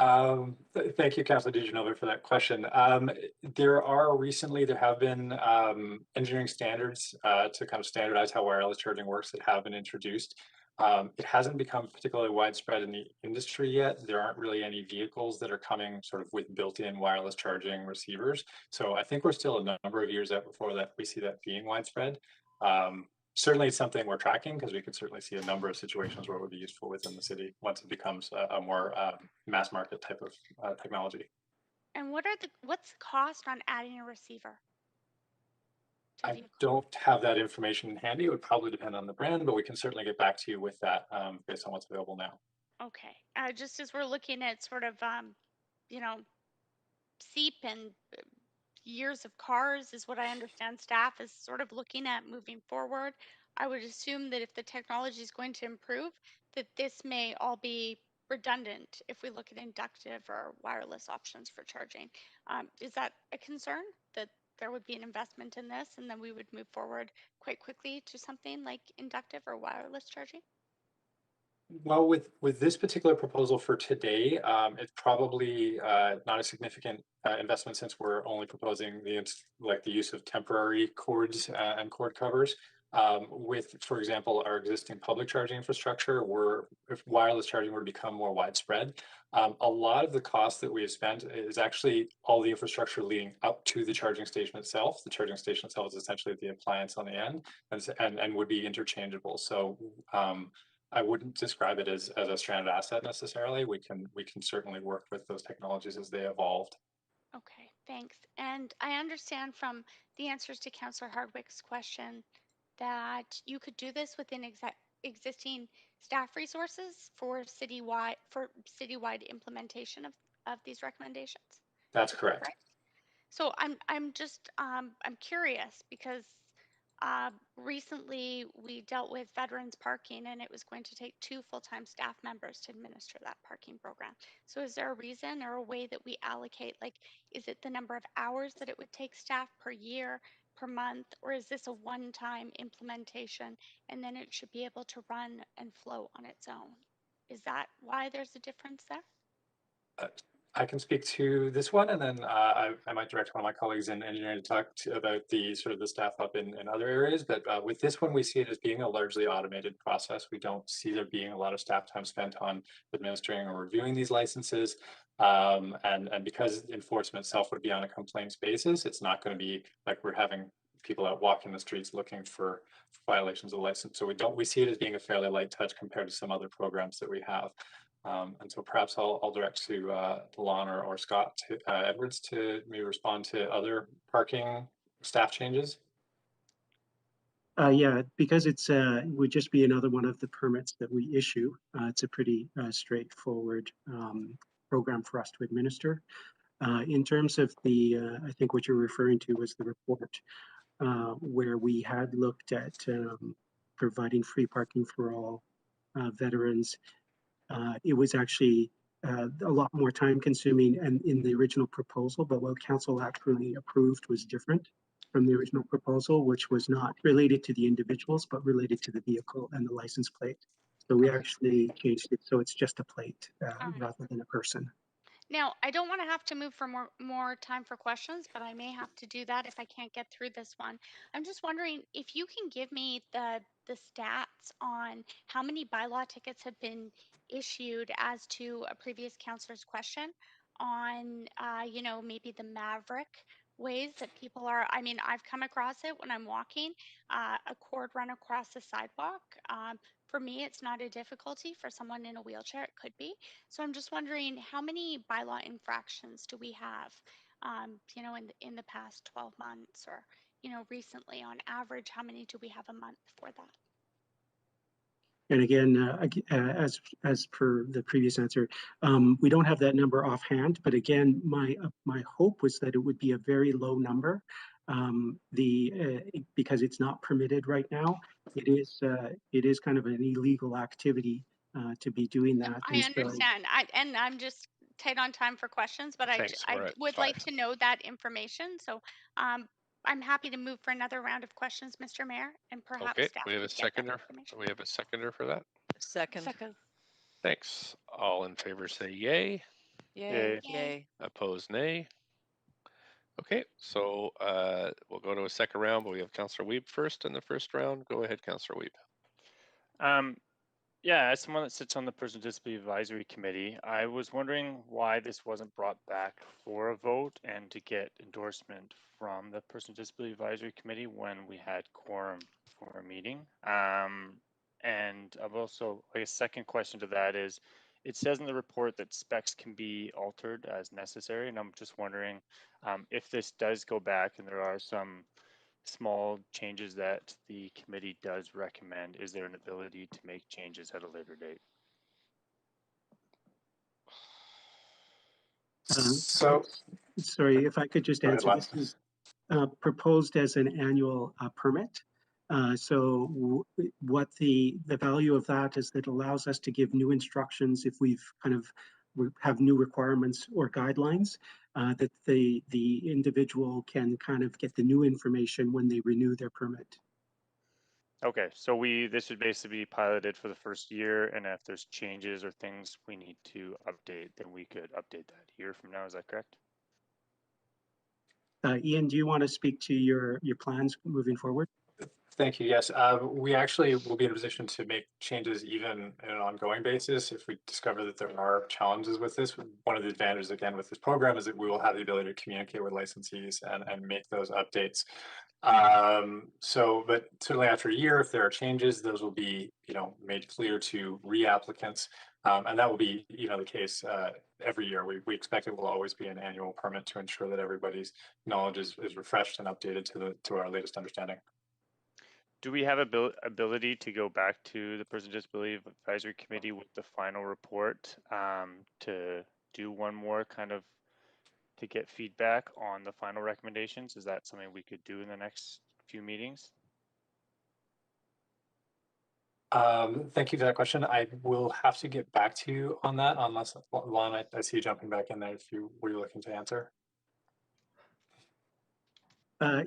Thank you, Councilor DeGenova, for that question. There have been engineering standards to kind of standardize how wireless charging works that have been introduced. It hasn't become particularly widespread in the industry yet. There aren't really any vehicles that are coming sort of with built-in wireless charging receivers. So I think we're still a number of years out before that we see that being widespread. Certainly it's something we're tracking because we could certainly see a number of situations where it would be useful within the city once it becomes a more mass market type of technology. And what's the cost on adding a receiver? I don't have that information handy. It would probably depend on the brand, but we can certainly get back to you with that based on what's available now. Okay. Just as we're looking at sort of, you know, SEEP and years of cars is what I understand staff is sort of looking at moving forward. I would assume that if the technology is going to improve, that this may all be redundant if we look at inductive or wireless options for charging. Is that a concern that there would be an investment in this and then we would move forward quite quickly to something like inductive or wireless charging? Well, with this particular proposal for today, it's probably not a significant investment since we're only proposing the use of temporary cords and cord covers. With, for example, our existing public charging infrastructure, if wireless charging were to become more widespread, a lot of the cost that we have spent is actually all the infrastructure leading up to the charging station itself. The charging station itself is essentially the appliance on the end and would be interchangeable. So I wouldn't describe it as a stranded asset necessarily. We can certainly work with those technologies as they evolved. Okay, thanks. And I understand from the answers to Councillor Hardwick's question that you could do this within existing staff resources for citywide implementation of these recommendations. That's correct. So I'm just I'm curious because recently we dealt with veterans parking and it was going to take 2 full-time staff members to administer that parking program. So is there a reason or a way that we allocate, like, is it the number of hours that it would take staff per year, per month, or is this a one-time implementation and then it should be able to run and flow on its own? Is that why there's a difference there? I can speak to this one, and then I might direct one of my colleagues in engineering to talk about the sort of the staff up in other areas. But with this one, we see it as being a largely automated process. We don't see there being a lot of staff time spent on administering or reviewing these licenses. And because enforcement itself would be on a complaints basis, it's not going to be like we're having people out walking the streets looking for violations of the license. So we see it as being a fairly light touch compared to some other programs that we have. And so perhaps I'll direct to Lon or Scott Edwards to maybe respond to other parking staff changes. Yeah, because it would just be another one of the permits that we issue. It's a pretty straightforward program for us to administer. In terms of I think what you're referring to was the report where we had looked at providing free parking for all veterans. It was actually a lot more time consuming and in the original proposal, but what council actually approved was different from the original proposal, which was not related to the individuals, but related to the vehicle and the license plate. So we actually changed it so it's just a plate rather than a person. Now, I don't want to have to move for more time for questions, but I may have to do that if I can't get through this one. I'm just wondering if you can give me the stats on how many bylaw tickets have been issued as to a previous counselor's question on, you know, maybe the maverick ways that people are. I mean, I've come across it when I'm walking, a cord run across the sidewalk. For me, it's not a difficulty. For someone in a wheelchair, it could be. So I'm just wondering how many bylaw infractions do we have, you know, in the past 12 months or, you know, recently on average, how many do we have a month for that? And again, as per the previous answer, we don't have that number offhand. But again, my hope was that it would be a very low number, because it's not permitted right now. It is kind of an illegal activity to be doing that. I understand. And I'm just tight on time for questions, but I would like to know that information. So I'm happy to move for another round of questions, Mr. Mayor, and perhaps staff we have a could get that seconder. information. We have a seconder for that. Second. Thanks. All in favor say yay. Yay. Yay. Opposed, nay. Okay, so we'll go to a second round, but we have Councillor Weeb first in the first round. Go ahead, Councillor Weeb. Yeah, as someone that sits on the Person with Disability Advisory Committee, I was wondering why this wasn't brought back for a vote and to get endorsement from the Person with Disability Advisory Committee when we had quorum for a meeting. And I've also, a second question to that is, it says in the report that specs can be altered as necessary, and I'm just wondering if this does go back and there are some small changes that the committee does recommend, is there an ability to make changes at a later date? So, Sorry, if I could just answer, this is proposed as an annual permit. So what the value of that is that allows us to give new instructions if we've kind of have new requirements or guidelines, that the individual can kind of get the new information when they renew their permit. Okay, so this would basically be piloted for the first year, and if there's changes or things we need to update, then we could update that a year from now. Is that correct? Ian, do you want to speak to your plans moving forward? Thank you. Yes, we actually will be in a position to make changes even on an ongoing basis if we discover that there are challenges with this. One of the advantages, again, with this program is that we will have the ability to communicate with licensees and make those updates. But certainly after a year, if there are changes, those will be, made clear to re-applicants. And that will be, the case every year. We expect it will always be an annual permit to ensure that everybody's knowledge is refreshed and updated to our latest understanding. Do we have ability to go back to the Person with Disability Advisory Committee with the final report to do one more kind of to get feedback on the final recommendations? Is that something we could do in the next few meetings? Thank you for that question. I will have to get back to you on that, unless Lon, I see you jumping back in there if you were looking to answer.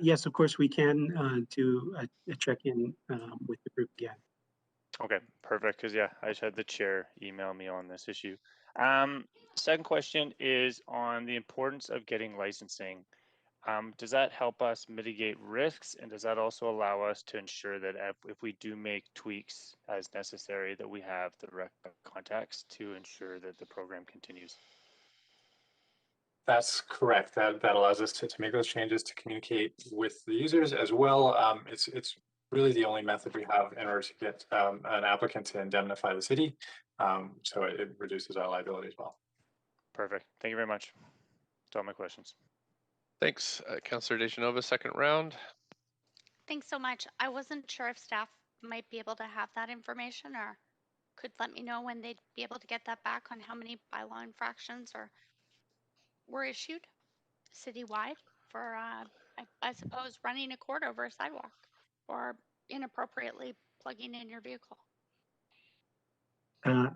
Yes, of course, we can do a check-in with the group again. Okay, perfect. Because yeah, I just had the chair email me on this issue. Second question is on the importance of getting licensing. Does that help us mitigate risks, and does that also allow us to ensure that if we do make tweaks as necessary, that we have the correct contacts to ensure that the program continues? That's correct. That allows us to make those changes to communicate with the users as well. It's really the only method we have in order to get an applicant to indemnify the city. So it reduces our liability as well. Perfect. Thank you very much. That's all my questions. Thanks, Councillor Deschanova, second round. Thanks so much. I wasn't sure if staff might be able to have that information or could let me know when they'd be able to get that back on how many bylaw infractions were issued citywide for, I suppose, running a cord over a sidewalk or inappropriately plugging in your vehicle.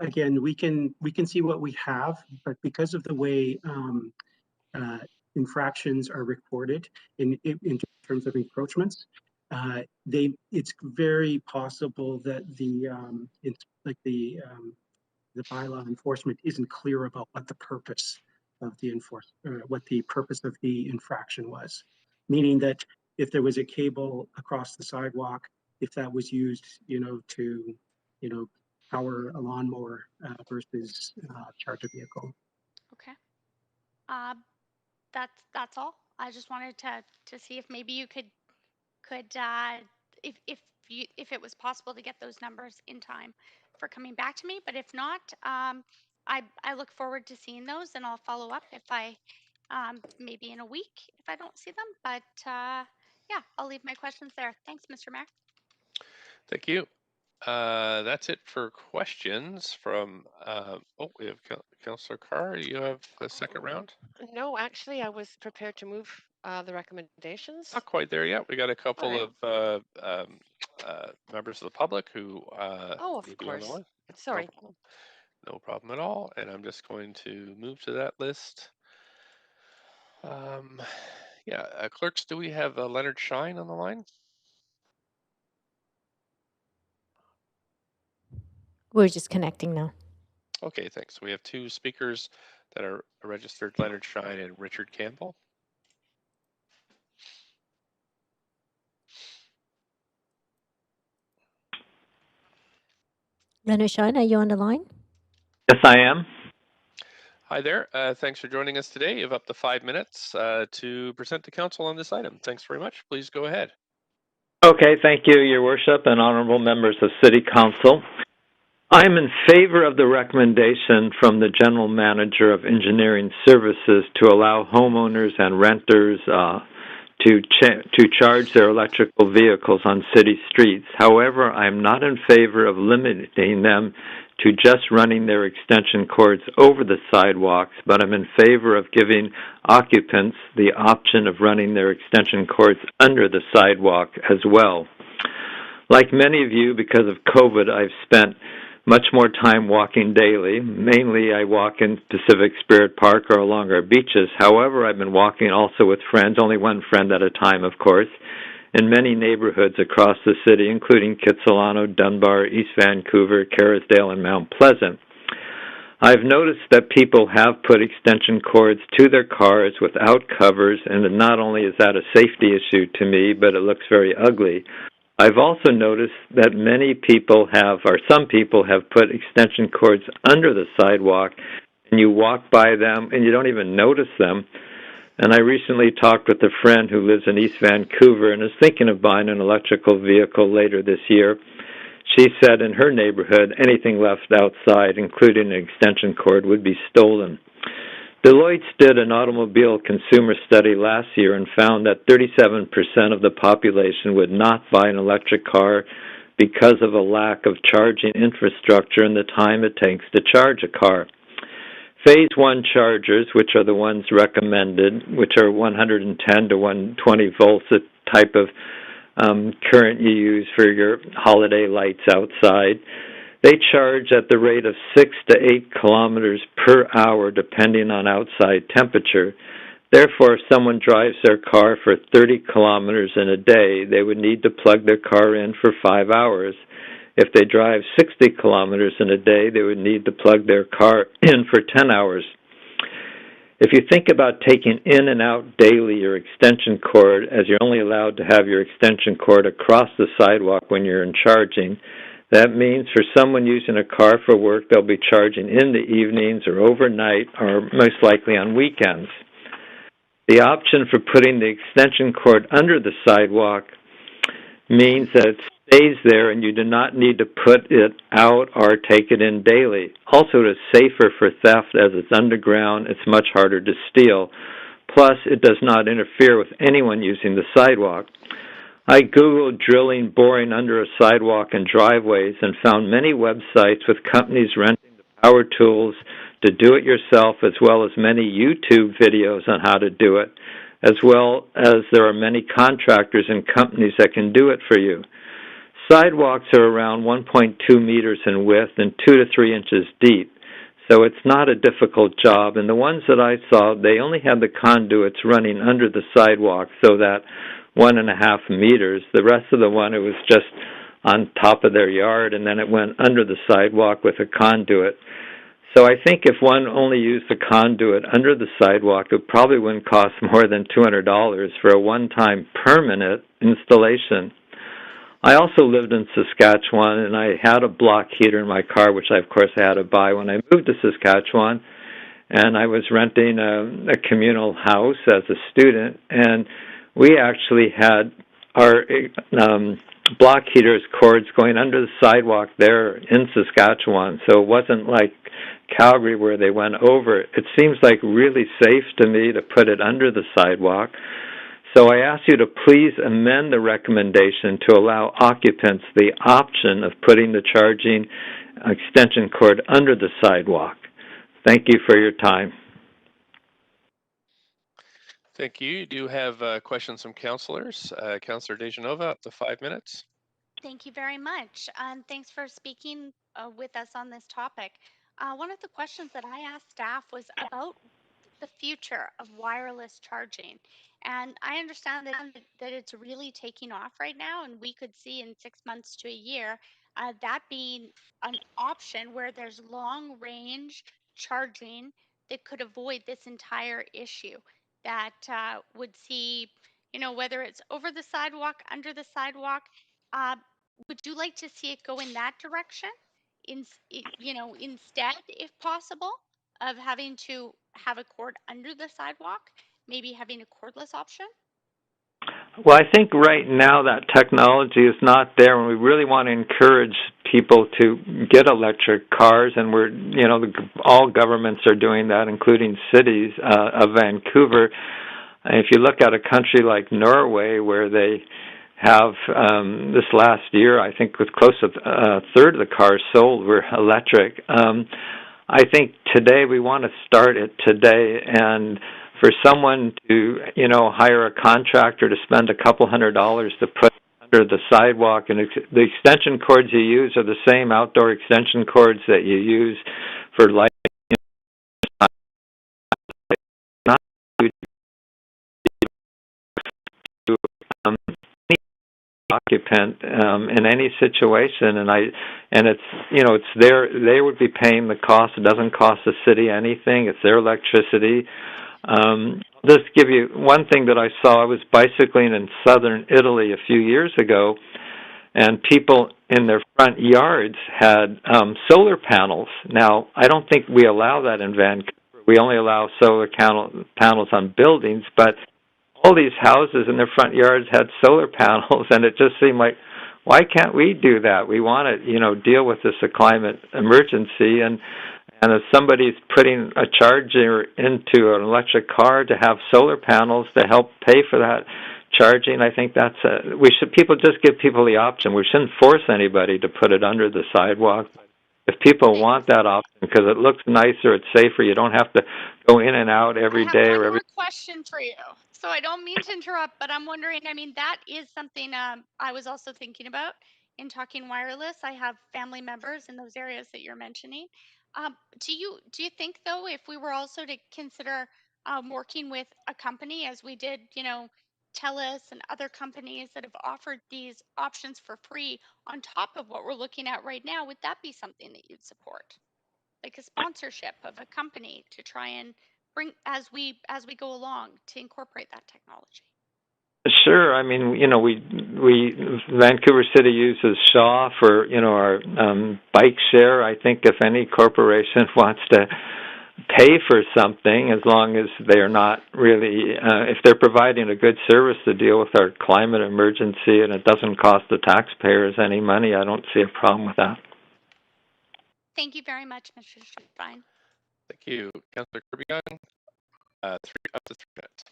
Again, we can see what we have, but because of the way infractions are recorded in terms of encroachments, it's very possible that the bylaw enforcement isn't clear about what the purpose of the what the purpose of the infraction was. Meaning that if there was a cable across the sidewalk, if that was used, to, power a lawnmower versus charge a vehicle. Okay. That's all. I just wanted to see if maybe you could if it was possible to get those numbers in time for coming back to me. But if not, I look forward to seeing those, and I'll follow up if I maybe in a week if I don't see them. But yeah, I'll leave my questions there. Thanks, Mr. Mayor. Thank you. That's it for questions from, we have Councillor Carr. You have a second round? No, actually, I was prepared to move the recommendations. Not quite there yet. We got a couple right. of members of the public who of may be on the course. line. Sorry. No problem at all. And I'm just going to move to that list. Yeah, clerks, do we have Leonard Shine on the line? We're just connecting now. Okay, thanks. We have two speakers that are registered, Leonard Shine and Richard Campbell. Leonard Shine, are you on the line? Yes, I am. Hi there. Thanks for joining us today. You have up to 5 minutes to present to council on this item. Thanks very much. Please go ahead. Okay, thank you, Your Worship and honorable members of City Council. I'm in favor of the recommendation from the General Manager of Engineering Services to allow homeowners and renters to charge their electrical vehicles on city streets. However, I'm not in favor of limiting them to just running their extension cords over the sidewalks, but I'm in favor of giving occupants the option of running their extension cords under the sidewalk as well. Like many of you, because of COVID, I've spent much more time walking daily. Mainly, I walk in Pacific Spirit Park or along our beaches. However, I've been walking also with friends, only one friend at a time, of course, in many neighborhoods across the city, including Kitsilano, Dunbar, East Vancouver, Kerrisdale, and Mount Pleasant. I've noticed that people have put extension cords to their cars without covers, and not only is that a safety issue to me, but it looks very ugly. I've also noticed that many people have, or some people have put extension cords under the sidewalk, and you walk by them and you don't even notice them. And I recently talked with a friend who lives in East Vancouver and is thinking of buying an electrical vehicle later this year. She said in her neighborhood, anything left outside, including an extension cord, would be stolen. Deloitte did an automobile consumer study last year and found that 37% of the population would not buy an electric car because of a lack of charging infrastructure and the time it takes to charge a car. Phase 1 chargers, which are the ones recommended, which are 110 to 120 volts, the type of current you use for your holiday lights outside, they charge at the rate of 6 to 8 kilometers per hour, depending on outside temperature. Therefore, if someone drives their car for 30 kilometers in a day, they would need to plug their car in for 5 hours. If they drive 60 kilometers in a day, they would need to plug their car in for 10 hours. If you think about taking in and out daily your extension cord, as you're only allowed to have your extension cord across the sidewalk when you're in charging, that means for someone using a car for work, they'll be charging in the evenings or overnight or most likely on weekends. The option for putting the extension cord under the sidewalk means that it stays there and you do not need to put it out or take it in daily. Also, it is safer for theft as it's underground. It's much harder to steal. Plus, it does not interfere with anyone using the sidewalk. I Googled drilling, boring under a sidewalk and driveways and found many websites with companies renting the power tools to do it yourself, as well as many YouTube videos on how to do it, as well as there are many contractors and companies that can do it for you. Sidewalks are around 1.2 meters in width and 2 to 3 inches deep, so it's not a difficult job. And the ones that I saw, they only had the conduits running under the sidewalk, so that 1.5 meters. The rest of the one, it was just on top of their yard, and then it went under the sidewalk with a conduit. So I think if one only used the conduit under the sidewalk, it probably wouldn't cost more than $200 for a one-time permanent installation. I also lived in Saskatchewan, and I had a block heater in my car, which I, of course, had to buy when I moved to Saskatchewan. And I was renting a communal house as a student, and we actually had our block heaters cords going under the sidewalk there in Saskatchewan. So it wasn't like Calgary where they went over. It seems like really safe to me to put it under the sidewalk. So I ask you to please amend the recommendation to allow occupants the option of putting the charging extension cord under the sidewalk. Thank you for your time. Thank you. You do have questions from councilors. Councilor Dejanova, up to 5 minutes. Thank you very much. And thanks for speaking with us on this topic. One of the questions that I asked staff was about the future of wireless charging. And I understand that it's really taking off right now, and we could see in 6 months to a year that being an option where there's long range charging that could avoid this entire issue, that would see, whether it's over the sidewalk, under the sidewalk. Uh, would you like to see it go in that direction? Instead, if possible, of having to have a cord under the sidewalk, maybe having a cordless option? Well, I think right now that technology is not there, and we really want to encourage people to get electric cars, and all governments are doing that, including cities of Vancouver. If you look at a country like Norway, where they have this last year, I think, with close to a third of the cars sold were electric. I think today we want to start it today, and for someone to hire a contractor to spend a couple $100 to put under the sidewalk, and the extension cords you use are the same outdoor extension cords that you use for light. Occupant in any situation, and it's they would be paying the cost. It doesn't cost the city anything. It's their electricity. Just give you one thing that I saw. I was bicycling in southern Italy a few years ago, and people in their front yards had solar panels. Now, I don't think we allow that in Vancouver. We only allow solar panels on buildings, but all these houses in their front yards had solar panels, and it just seemed like, why can't we do that? We want to, deal with this climate emergency, and if somebody's putting a charger into an electric car to have solar panels to help pay for that charging, I think people just give people the option. We shouldn't force anybody to put it under the sidewalk. If people want that option because it looks nicer, it's safer, you don't have to go in and out every day or every. Question for you. So I don't mean to interrupt, but I'm wondering, that is something I was also thinking about in talking wireless. I have family members in those areas that you're mentioning. Do you think, though, if we were also to consider working with a company, as we did, TELUS and other companies that have offered these options for free on top of what we're looking at right now, would that be something that you'd support? Like a sponsorship of a company to try and bring as we go along to incorporate that technology? Sure. I mean, we Vancouver City uses Shaw for our bike share. I think if any corporation wants to pay for something, as long as they're not really, if they're providing a good service to deal with our climate emergency and it doesn't cost the taxpayers any money, I don't see a problem with that. Thank you very much, Mr. Shine. Thank you. Councillor Kirby-Young, up to 3 minutes.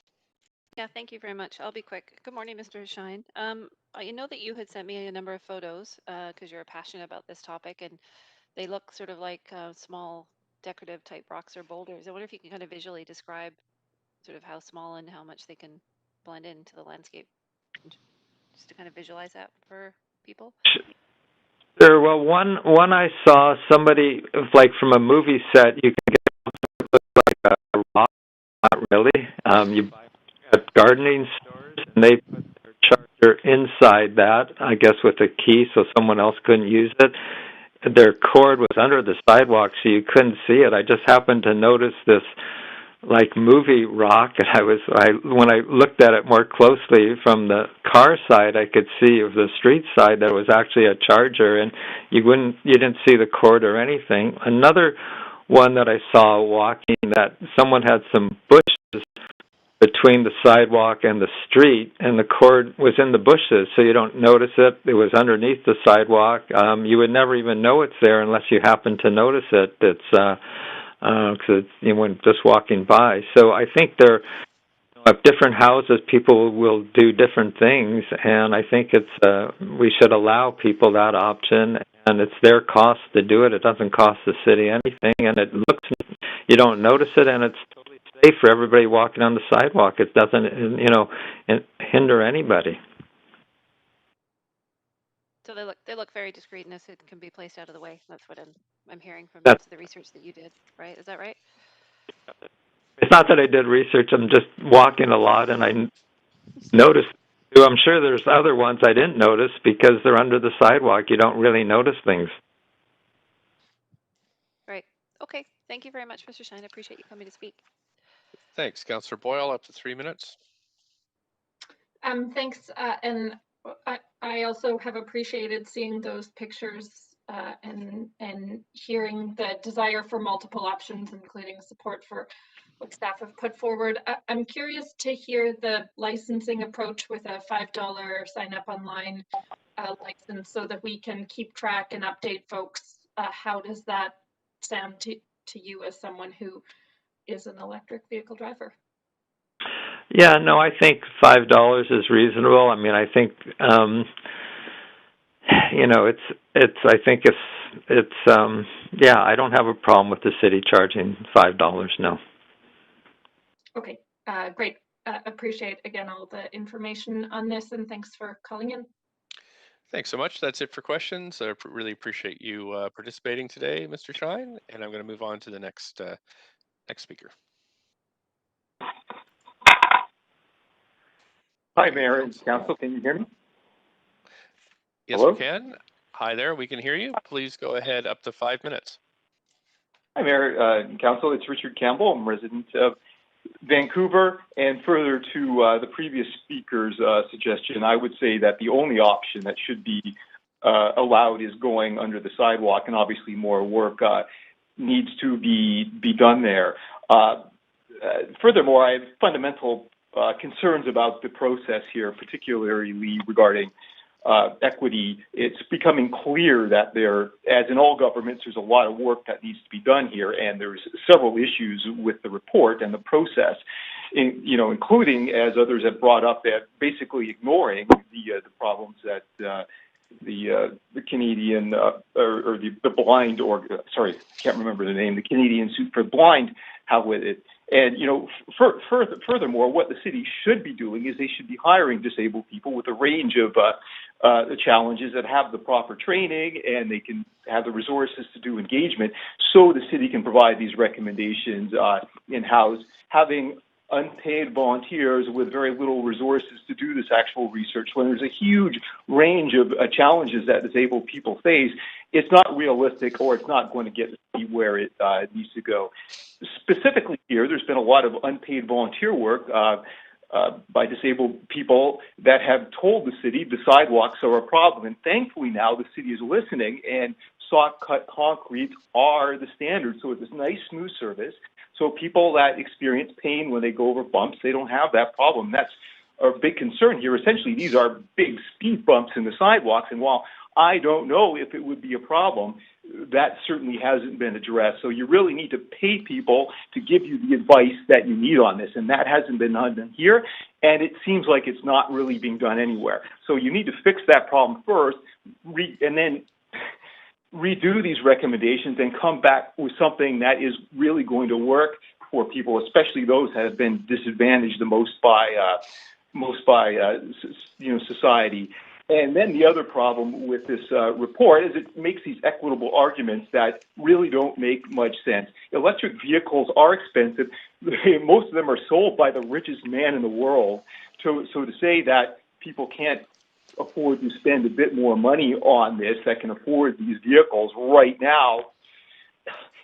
Yeah, thank you very much. I'll be quick. Good morning, Mr. Shine. I know that you had sent me a number of photos because you're passionate about this topic, and they look sort of like small decorative type rocks or boulders. I wonder if you can kind of visually describe sort of how small and how much they can blend into the landscape, just to kind of visualize that for people. Sure. Well, one I saw, somebody like from a movie set, you can get like a rock. Not really. You buy at gardening stores, and they put their charger inside that, I guess with a key, so someone else couldn't use it. Their cord was under the sidewalk, so you couldn't see it. I just happened to notice this like movie rock, and when I looked at it more closely from the car side, I could see of the street side that it was actually a charger, and you didn't see the cord or anything. Another one that I saw walking, that someone had some bushes between the sidewalk and the street, and the cord was in the bushes, so you don't notice it. It was underneath the sidewalk. You would never even know it's there unless you happen to notice it. It's because when just walking by. So I think at different houses, people will do different things, and I think we should allow people that option, and it's their cost to do it. It doesn't cost the city anything, and you don't notice it, and it's totally safe for everybody walking on the sidewalk. It doesn't, hinder anybody. So they look very discreet, and it can be placed out of the way. That's what I'm hearing from the research that you did, right? Is that right? It's not that I did research. I'm just walking a lot, and I noticed. I'm sure there's other ones I didn't notice because they're under the sidewalk. You don't really notice things. Right. Okay. Thank you very much, Mr. Shine. I appreciate you coming to speak. Thanks. Councillor Boyle, up to 3 minutes. Thanks, and I also have appreciated seeing those pictures and hearing the desire for multiple options, including support for what staff have put forward. I'm curious to hear the licensing approach with a $5 sign up online license so that we can keep track and update folks. How does that sound to you as someone who is an electric vehicle driver? Yeah, no, I think $5 is reasonable. I mean, I think I think yeah, I don't have a problem with the city charging $5. No. Okay, great. Appreciate again all the information on this, and thanks for calling in. Thanks so much. That's it for questions. I really appreciate you participating today, Mr. Shine, and I'm going to move on to the next speaker. Hi, Mayor and Council. Can you hear me? Yes, Hello? we can. Hi there. We can hear you. Please go ahead. Up to 5 minutes. Hi, Mayor and Council. It's Richard Campbell. I'm a resident of Vancouver. And further to the previous speaker's suggestion, I would say that the only option that should be allowed is going under the sidewalk, and obviously more work needs to be done there. Furthermore, I have fundamental concerns about the process here, particularly regarding equity. It's becoming clear that there, as in all governments, there's a lot of work that needs to be done here, and there's several issues with the report and the process, including, as others have brought up, that basically ignoring the problems that the Canadian or the blind, or sorry, I can't remember the name, the Canadian Suit for Blind have with it. And, furthermore, what the city should be doing is they should be hiring disabled people with a range of the challenges that have the proper training, and they can have the resources to do engagement, so the city can provide these recommendations in-house. Having unpaid volunteers with very little resources to do this actual research when there's a huge range of challenges that disabled people face, it's not realistic, or it's not going to get where it needs to go. Specifically here, there's been a lot of unpaid volunteer work by disabled people that have told the city the sidewalks are a problem. And thankfully now the city is listening, and soft-cut concrete are the standard. So it's this nice, smooth service. So people that experience pain when they go over bumps, they don't have that problem. That's a big concern here. Essentially, these are big speed bumps in the sidewalks. And while I don't know if it would be a problem, that certainly hasn't been addressed. So you really need to pay people to give you the advice that you need on this, and that hasn't been done here, and it seems like it's not really being done anywhere. So you need to fix that problem first, and then redo these recommendations and come back with something that is really going to work for people, especially those that have been disadvantaged the most by society. And then the other problem with this report is it makes these equitable arguments that really don't make much sense. Electric vehicles are expensive. Most of them are sold by the richest man in the world. So to say that people can't afford to spend a bit more money on this, that can afford these vehicles right now,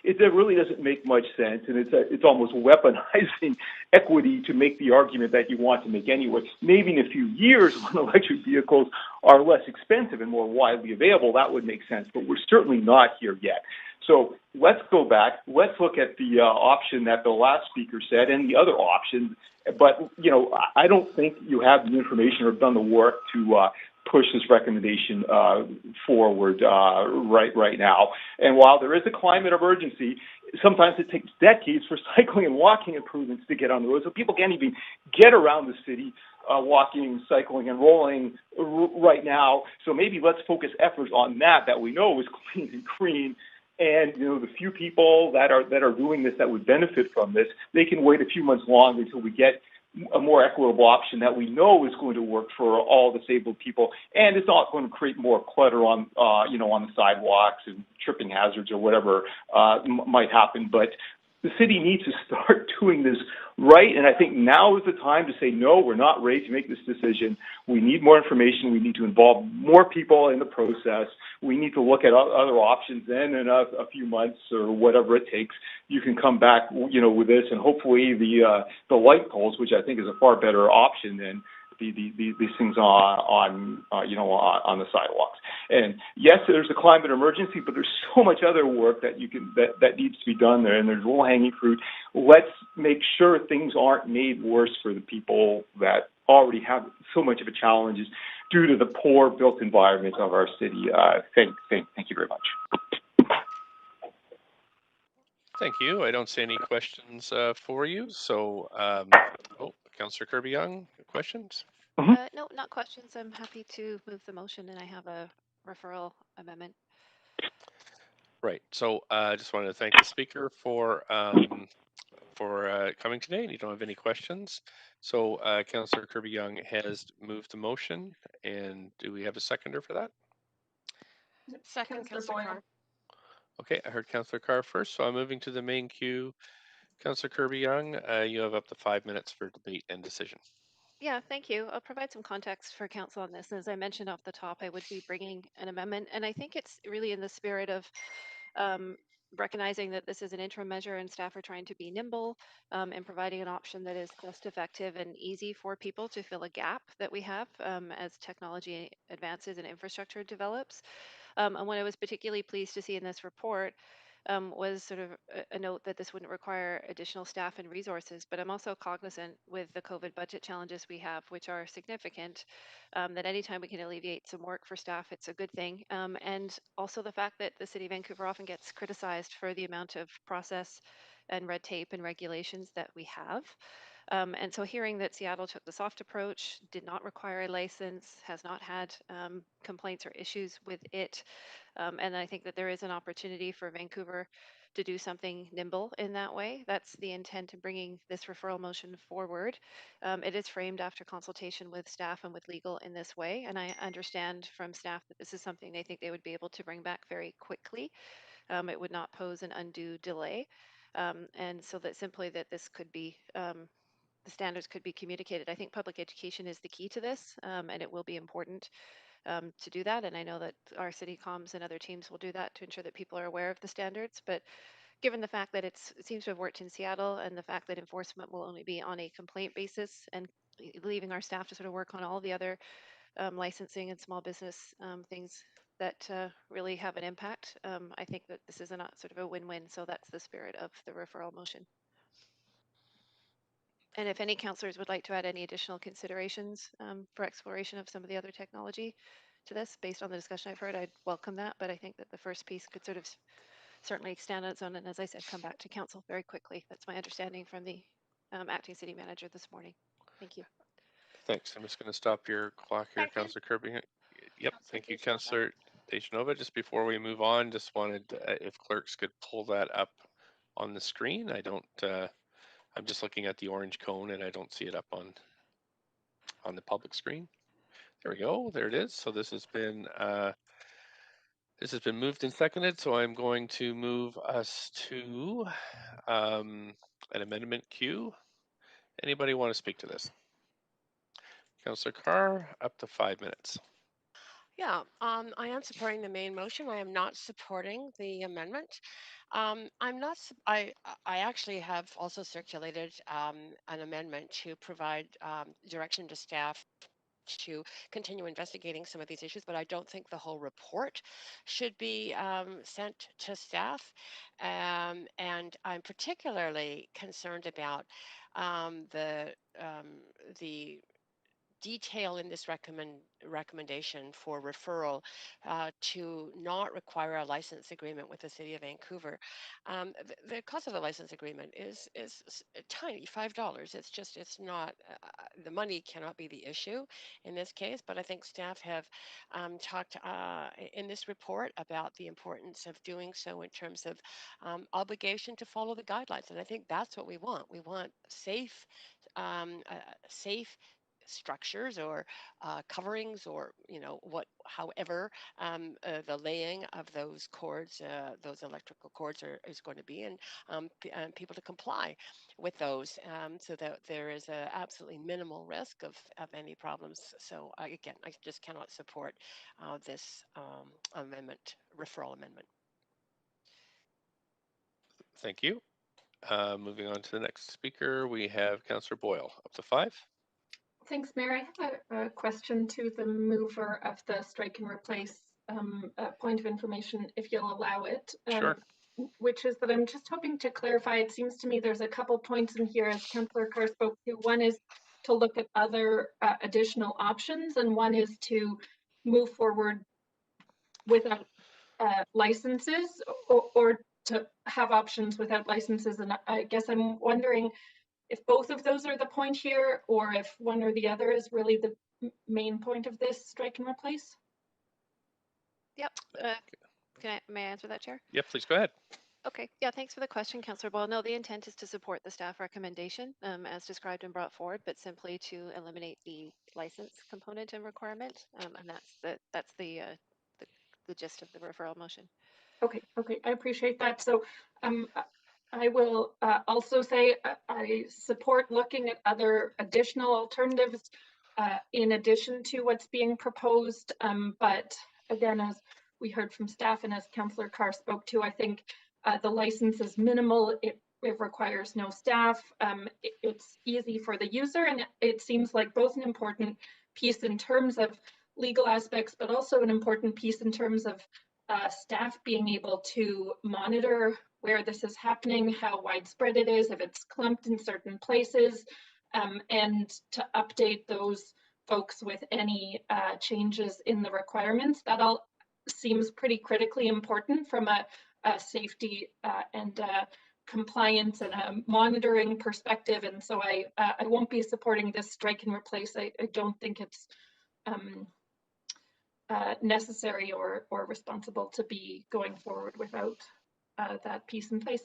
it really doesn't make much sense, and it's almost weaponizing equity to make the argument that you want to make anyway. Maybe in a few years, when electric vehicles are less expensive and more widely available, that would make sense, but we're certainly not here yet. So let's go back. Let's look at the option that the last speaker said and the other options. But, I don't think you have the information or done the work to push this recommendation forward right now. And while there is a climate emergency, sometimes it takes decades for cycling and walking improvements to get on the road. So people can't even get around the city walking, cycling, and rolling right now. So maybe let's focus efforts on that we know is clean and green. And the few people that are doing this that would benefit from this, they can wait a few months longer until we get a more equitable option that we know is going to work for all disabled people, and it's not going to create more clutter on the sidewalks and tripping hazards or whatever might happen. But the city needs to start doing this right. And I think now is the time to say, no, we're not ready to make this decision. We need more information. We need to involve more people in the process. We need to look at other options. Then in a few months or whatever it takes, you can come back, with this, and hopefully the light poles, which I think is a far better option than these things on the sidewalks. And yes, there's a climate emergency, but there's so much other work that that needs to be done there, and there's low hanging fruit. Let's make sure things aren't made worse for the people that already have so much of a challenge due to the poor built environment of our city. Thank you very much. Thank you. I don't see any questions for you. So, Councillor Kirby-Young, questions? No, not questions. I'm happy to move the motion, and I have a referral amendment. Right. So I just wanted to thank the speaker for coming today. And you don't have any questions. So Councillor Kirby-Young has moved the motion. And do we have a seconder for that? Second, Councillor Carr. Okay, I heard Councillor Carr first, so I'm moving to the main queue. Councillor Kirby-Young, you have up to 5 minutes for debate and decision. Yeah, thank you. I'll provide some context for council on this. As I mentioned off the top, I would be bringing an amendment, and I think it's really in the spirit of recognizing that this is an interim measure and staff are trying to be nimble and providing an option that is cost effective and easy for people to fill a gap that we have as technology advances and infrastructure develops. And what I was particularly pleased to see in this report was sort of a note that this wouldn't require additional staff and resources, but I'm also cognizant with the COVID budget challenges we have, which are significant, that anytime we can alleviate some work for staff, it's a good thing. And also the fact that the City of Vancouver often gets criticized for the amount of process and red tape and regulations that we have. And so hearing that Seattle took the soft approach, did not require a license, has not had complaints or issues with it, and I think that there is an opportunity for Vancouver to do something nimble in that way. That's the intent of bringing this referral motion forward. It is framed after consultation with staff and with legal in this way, and I understand from staff that this is something they think they would be able to bring back very quickly. It would not pose an undue delay. And so that simply that this could be the standards could be communicated. I think public education is the key to this, and it will be important to do that. And I know that our city comms and other teams will do that to ensure that people are aware of the standards. But given the fact that it seems to have worked in Seattle and the fact that enforcement will only be on a complaint basis and leaving our staff to sort of work on all the other licensing and small business things that really have an impact, I think that this is a sort of a win-win. So that's the spirit of the referral motion. And if any councillors would like to add any additional considerations for exploration of some of the other technology to this, based on the discussion I've heard, I'd welcome that. But I think that the first piece could sort of certainly stand on its own. And as I said, come back to council very quickly. That's my understanding from the acting city manager this morning. Thank you. Thanks. I'm just going to stop your clock here, Councillor Kirby. Yep. Thank you, Councillor Dejanova. Just before we move on, just wanted if clerks could pull that up on the screen. I don't. I'm just looking at the orange cone and I don't see it up on the public screen. There we go. There it is. So this has been moved and seconded. So I'm going to move us to an amendment queue. Anybody want to speak to this? Councillor Carr, up to 5 minutes. Yeah, I am supporting the main motion. I am not supporting the amendment. I'm not. I actually have also circulated an amendment to provide direction to staff to continue investigating some of these issues, but I don't think the whole report should be sent to staff. And I'm particularly concerned about the detail in this recommendation for referral to not require a license agreement with the City of Vancouver. The cost of a license agreement is tiny, $5. It's not, the money cannot be the issue in this case, but I think staff have talked in this report about the importance of doing so in terms of obligation to follow the guidelines. And I think that's what we want. We want safe, safe structures or coverings, or however the laying of those cords, those electrical cords is going to be, and people to comply with those, so that there is a absolutely minimal risk of any problems. So again, I just cannot support this referral amendment. Thank you. Moving on to the next speaker, we have Councillor Boyle, up to 5. Thanks, Mayor. I have a question to the mover of the strike and replace point of information, if you'll allow it. Sure. Which is that I'm just hoping to clarify. It seems to me there's a couple points in here, as Councillor Carr spoke to. One is to look at other additional options, and one is to move forward without licenses, or to have options without licenses. And I guess I'm wondering if both of those are the point here, or if one or the other is really the main point of this strike and replace. Yep. May I answer that, Chair? Yeah, please go ahead. Okay. Yeah, thanks for the question, Councillor Ball. No, the intent is to support the staff recommendation as described and brought forward, but simply to eliminate the license component and requirement, and that's the gist of the referral motion. Okay, I appreciate that. So I will also say I support looking at other additional alternatives in addition to what's being proposed. But again, as we heard from staff and as Councillor Carr spoke to, I think the license is minimal. It requires no staff. It's easy for the user, and it seems like both an important piece in terms of legal aspects, but also an important piece in terms of staff being able to monitor where this is happening, how widespread it is, if it's clumped in certain places, and to update those folks with any changes in the requirements. That all seems pretty critically important from a safety and compliance and a monitoring perspective. And so I won't be supporting this strike and replace. I don't think it's necessary or responsible to be going forward without that piece in place.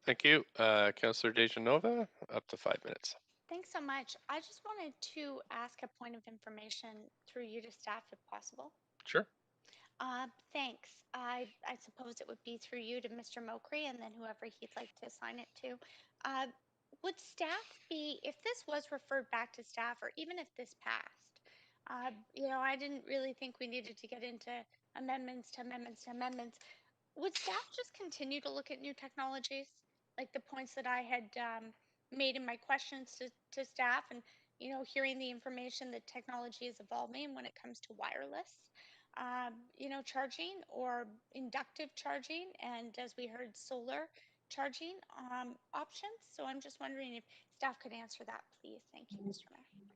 Thank you. Councillor Dejanova, up to 5 minutes. Thanks so much. I just wanted to ask a point of information through you to staff, if possible. Sure. Thanks. I suppose it would be through you to Mr. Mokry, and then whoever he'd like to assign it to. Would staff be, if this was referred back to staff, or even if this passed, I didn't really think we needed to get into amendments to amendments to amendments. Would staff just continue to look at new technologies, like the points that I had made in my questions to staff, and hearing the information that technology is evolving when it comes to wireless, charging or inductive charging, and as we heard, solar charging options. So I'm just wondering if staff could answer that, please. Thank you, Mr. Mayor.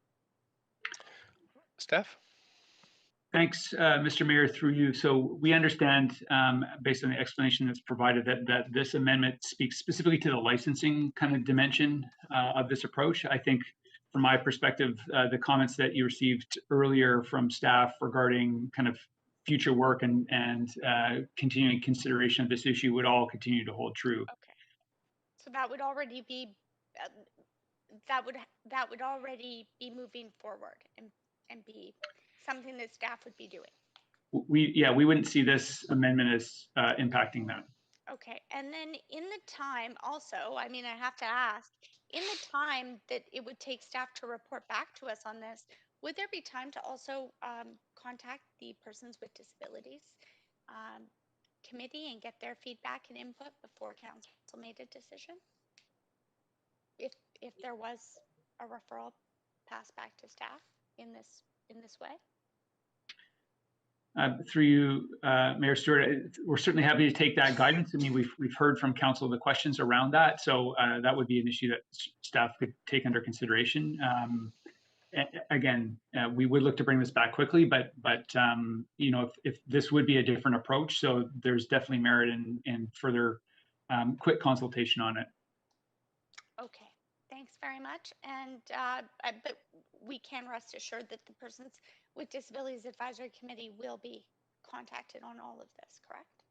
Staff? Thanks, Mr. Mayor, through you. So we understand, based on the explanation that's provided, that this amendment speaks specifically to the licensing kind of dimension of this approach. I think from my perspective, the comments that you received earlier from staff regarding kind of future work and continuing consideration of this issue would all continue to hold true. Okay. So that would already be, that would already be moving forward and be something that staff would be doing. We wouldn't see this amendment as impacting that. Okay, and then in the time also, I mean, I have to ask, in the time that it would take staff to report back to us on this, would there be time to also contact the Persons with Disabilities Committee and get their feedback and input before council made a decision? If there was a referral passed back to staff in this way? Through you, Mayor Stewart, we're certainly happy to take that guidance. I mean, we've heard from council the questions around that, so that would be an issue that staff could take under consideration. Again, we would look to bring this back quickly, but if this would be a different approach, so there's definitely merit in further quick consultation on it. Okay, thanks very much. And but we can rest assured that the Persons with Disabilities Advisory Committee will be contacted on all of this, correct?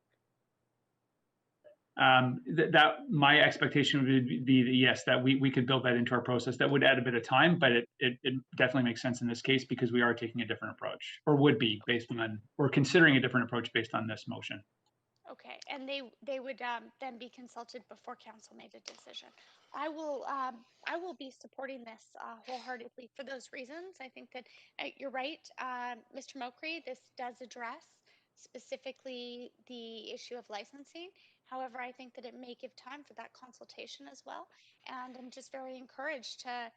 that my expectation would be that yes, that we could build that into our process. That would add a bit of time, but it definitely makes sense in this case because we are taking a different approach, or would be based on, or considering a different approach based on this motion. Okay, and they would then be consulted before council made a decision. I will be supporting this wholeheartedly for those reasons. I think that you're right, Mr. Mokri. This does address specifically the issue of licensing. However, I think that it may give time for that consultation as well. And I'm just very encouraged to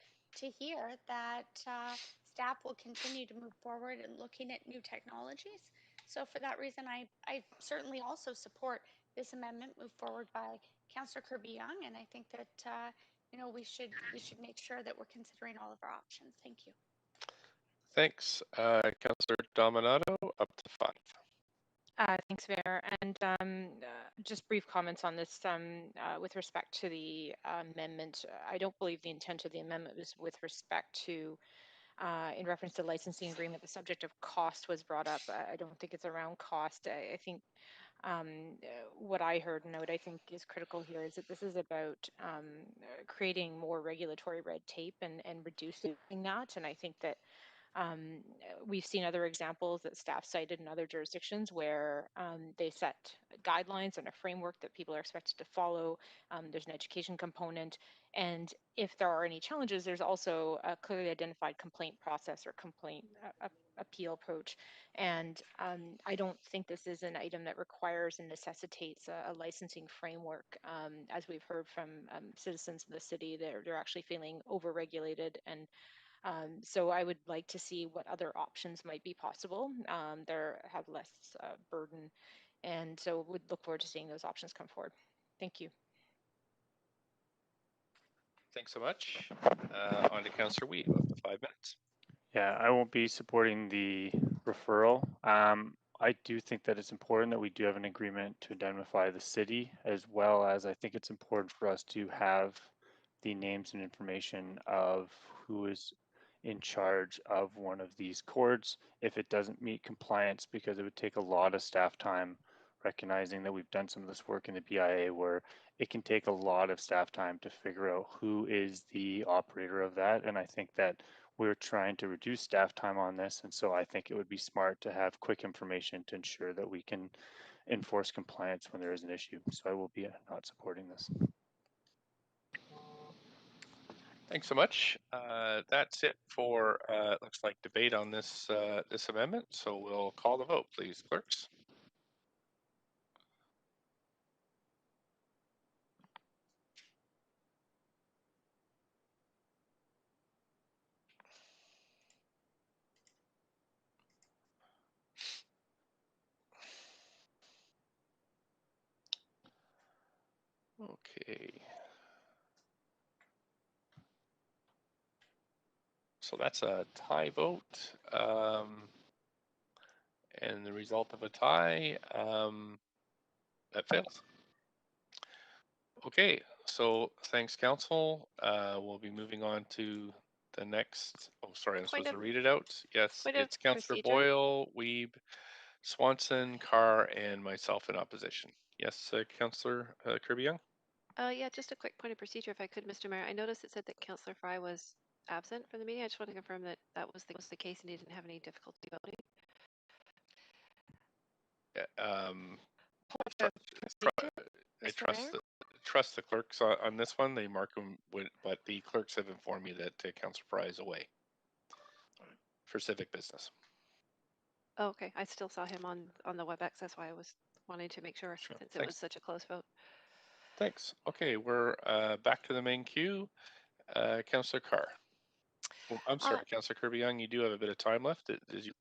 hear that staff will continue to move forward in looking at new technologies. So for that reason, I certainly also support this amendment moved forward by Councillor Kirby-Young, and I think that we should make sure that we're considering all of our options. Thank you. Thanks, Councillor Dominato. Up to 5. Thanks, Mayor. And just brief comments on this with respect to the amendment. I don't believe the intent of the amendment was with respect to in reference to licensing agreement. The subject of cost was brought up. I don't think it's around cost. I think what I heard and what I think is critical here is that this is about creating more regulatory red tape and reducing that. And I think that we've seen other examples that staff cited in other jurisdictions where they set guidelines and a framework that people are expected to follow. There's an education component. And if there are any challenges, there's also a clearly identified complaint process or complaint appeal approach. And I don't think this is an item that requires and necessitates a licensing framework. As we've heard from citizens in the city, they're actually feeling overregulated, and so I would like to see what other options might be possible. There have less burden, and so would look forward to seeing those options come forward. Thank you. Thanks so much. On to Councillor Weed, up to 5 minutes. Yeah, I won't be supporting the referral. I do think that it's important that we do have an agreement to indemnify the city, as well as I think it's important for us to have the names and information of who is in charge of one of these cords if it doesn't meet compliance, because it would take a lot of staff time, recognizing that we've done some of this work in the BIA where it can take a lot of staff time to figure out who is the operator of that. And I think that we're trying to reduce staff time on this. And so I think it would be smart to have quick information to ensure that we can enforce compliance when there is an issue. So I will be not supporting this. Thanks so much. That's it for looks like debate on this this amendment. So we'll call the vote, please, clerks. Okay. So that's a tie vote. And the result of a tie, that fails. Okay, so thanks, Council. We'll be moving on to the next. Oh, sorry, I'm supposed to read it out. Yes, it's Councillor Boyle, Weeb, Swanson, Carr, and myself in opposition. Yes, Councillor Kirby-Young? Yeah, just a quick point of procedure, if I could, Mr. Mayor. I noticed it said that Councillor Fry was absent from the meeting. I just want to confirm that that was the case and he didn't have any difficulty voting. I trust the clerks on this one. They mark them, but the clerks have informed me that Councillor Fry is away for civic business. Oh, okay, I still saw him on the WebEx. That's why I was wanting to make sure, since it was such a close vote. Thanks. Okay, we're back to the main queue. Councillor Carr. Well, I'm sorry, Councillor Kirby-Young, you do have a bit of time left. Do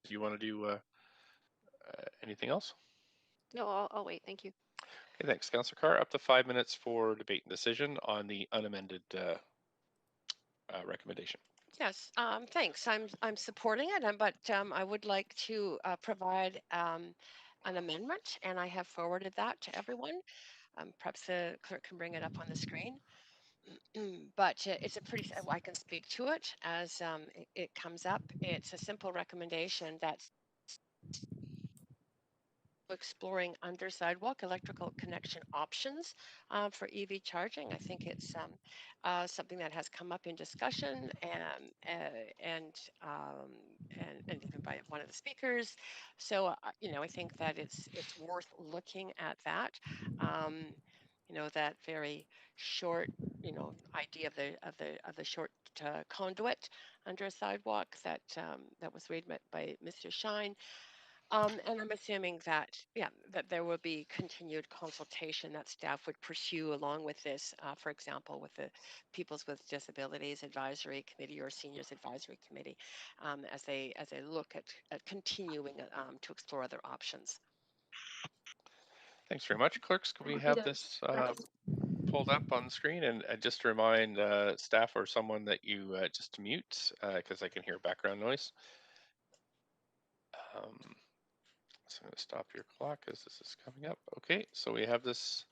you want to do anything else? No, I'll wait. Thank you. Okay, thanks, Councillor Carr. Up to 5 minutes for debate and decision on the unamended recommendation. Yes, thanks. I'm supporting it, but I would like to provide an amendment, and I have forwarded that to everyone. Perhaps the clerk can bring it up on the screen. But it's a pretty, I can speak to it as it comes up. It's a simple recommendation that exploring under sidewalk electrical connection options for EV charging. I think it's something that has come up in discussion and even by one of the speakers. So I think that it's worth looking at that. That very short idea of the short conduit under a sidewalk that was raised by Mr. Shine. And I'm assuming that there will be continued consultation that staff would pursue along with this, for example, with the Peoples with Disabilities Advisory Committee or Seniors Advisory Committee, as they look at continuing to explore other options. Thanks very much. Clerks, can we Happy have to- this pulled up on the screen? And just to remind staff or someone that you just to mute, because I can hear background noise. So I'm going to stop your clock as this is coming up. Okay, so we have this.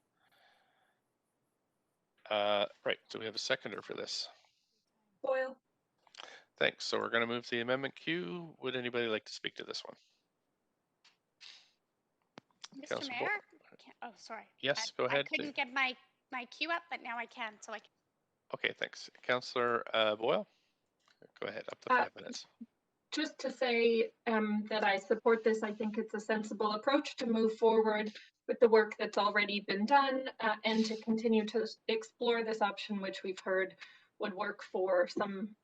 Right, so we have a seconder for this. Boyle. Thanks. So we're going to move to the amendment queue. Would anybody like to speak to this one? Mr. Councilor Mayor? Oh, sorry. Yes, go ahead. I couldn't get my queue up, but now I can. So I can. Okay, thanks. Councillor Boyle, go ahead, up to 5 minutes. Just to say that I support this. I think it's a sensible approach to move forward with the work that's already been done and to continue to explore this option, which we've heard would work for some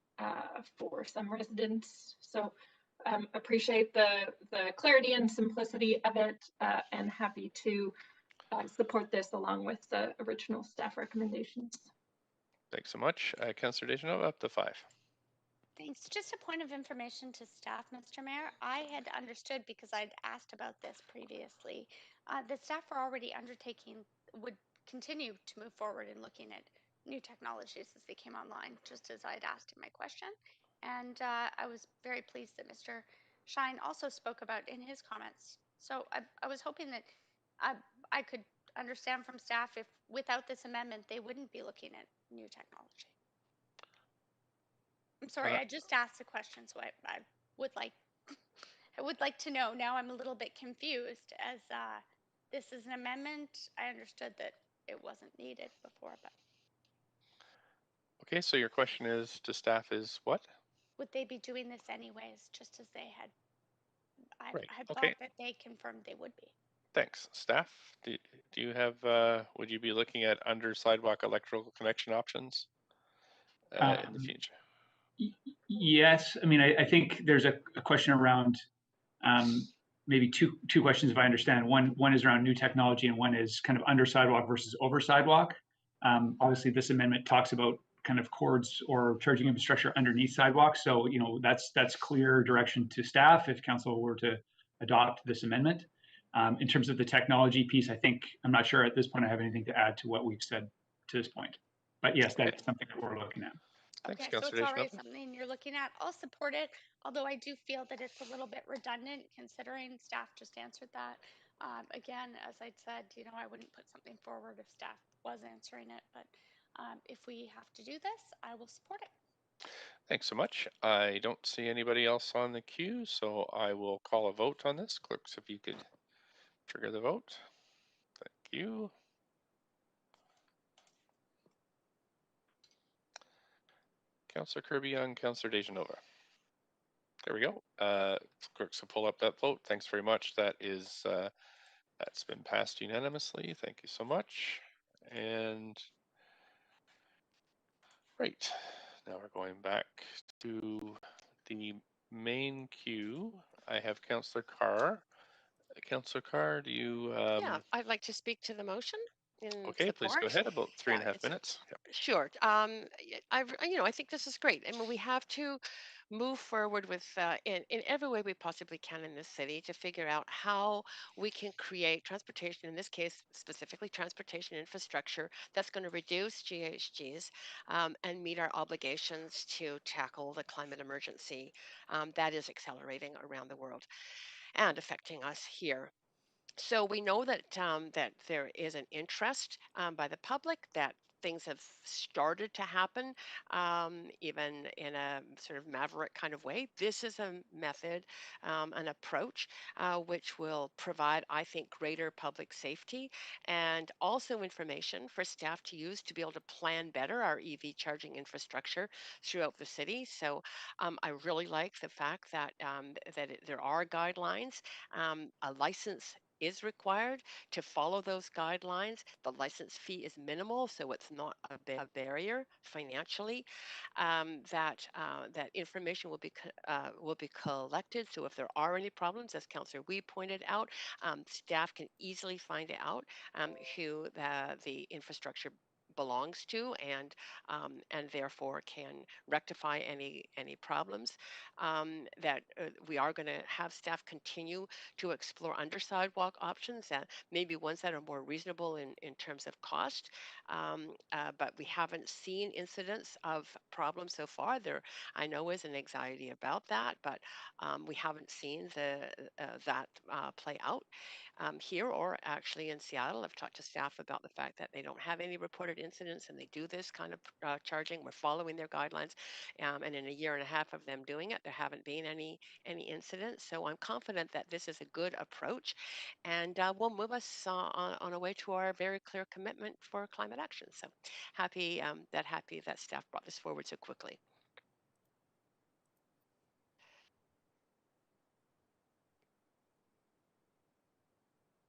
residents. So appreciate the clarity and simplicity of it and happy to support this along with the original staff recommendations. Thanks so much. Councillor Deschanel, up to 5. Thanks. Just a point of information to staff, Mr. Mayor. I had understood because I'd asked about this previously. The staff were already would continue to move forward in looking at new technologies as they came online, just as I'd asked in my question. And I was very pleased that Mr. Shine also spoke about in his comments. So I was hoping that I could understand from staff if without this amendment, they wouldn't be looking at new technology. I'm sorry, I just asked a question, so I would like I would like to know. Now I'm a little bit confused as this is an amendment. I understood that it wasn't needed before, but Okay, so your question is to staff is what? would they be doing this anyways, just as they had? I had Okay. thought that they confirmed they would be. Thanks. Staff, do you have, would you be looking at under sidewalk electrical connection options in the future? Yes, I mean, I think there's a question around maybe two questions if I understand. One is around new technology and one is kind of under sidewalk versus over sidewalk. Obviously, this amendment talks about kind of cords or charging infrastructure underneath sidewalks. So, that's clear direction to staff if council were to adopt this amendment. In terms of the technology piece, I'm not sure at this point I have anything to add to what we've said to this point. But yes, that is something that we're looking at. Thanks, Okay, so it's already something you're looking at. I'll support it, although I do feel that it's a little bit redundant considering staff just answered that. Again, as I'd said, I wouldn't put something forward if staff was answering it, but if we have to do this, I will support it. Thanks so much. I don't see anybody else on the queue, so I will call a vote on this. Clerks, if you could trigger the vote. Thank you. Councillor Kirby-Young, Councillor Dejanova. There we go. Clerks will pull up that vote. Thanks very much. That is, that's been passed unanimously. Thank you so much. And right, now we're going back to the main queue. I have Councillor Carr. Councillor Carr, do you? Yeah, I'd like to speak to the motion. Okay, please go ahead. About 3.5 minutes. Yep. Sure. I think this is great. I mean, we have to move forward with in every way we possibly can in this city to figure out how we can create transportation, in this case specifically transportation infrastructure that's going to reduce GHGs and meet our obligations to tackle the climate emergency that is accelerating around the world and affecting us here. So we know that that there is an interest by the public that things have started to happen, even in a sort of maverick kind of way. This is a method, an approach, which will provide, I think, greater public safety and also information for staff to use to be able to plan better our EV charging infrastructure throughout the city. So I really like the fact that there are guidelines. A license is required to follow those guidelines. The license fee is minimal, so it's not a barrier financially. That information will be collected. So if there are any problems, as Councillor Wee pointed out, staff can easily find out who the infrastructure belongs to, and therefore can rectify any problems. That we are going to have staff continue to explore under sidewalk options, that maybe ones that are more reasonable in terms of cost. But we haven't seen incidents of problems so far. There, I know, is an anxiety about that, but we haven't seen that play out here or actually in Seattle. I've talked to staff about the fact that they don't have any reported incidents and they do this kind of charging. We're following their guidelines. And in a year and a half of them doing it, there haven't been any incidents. So I'm confident that this is a good approach and will move us on a way to our very clear commitment for climate action. So happy that staff brought this forward so quickly.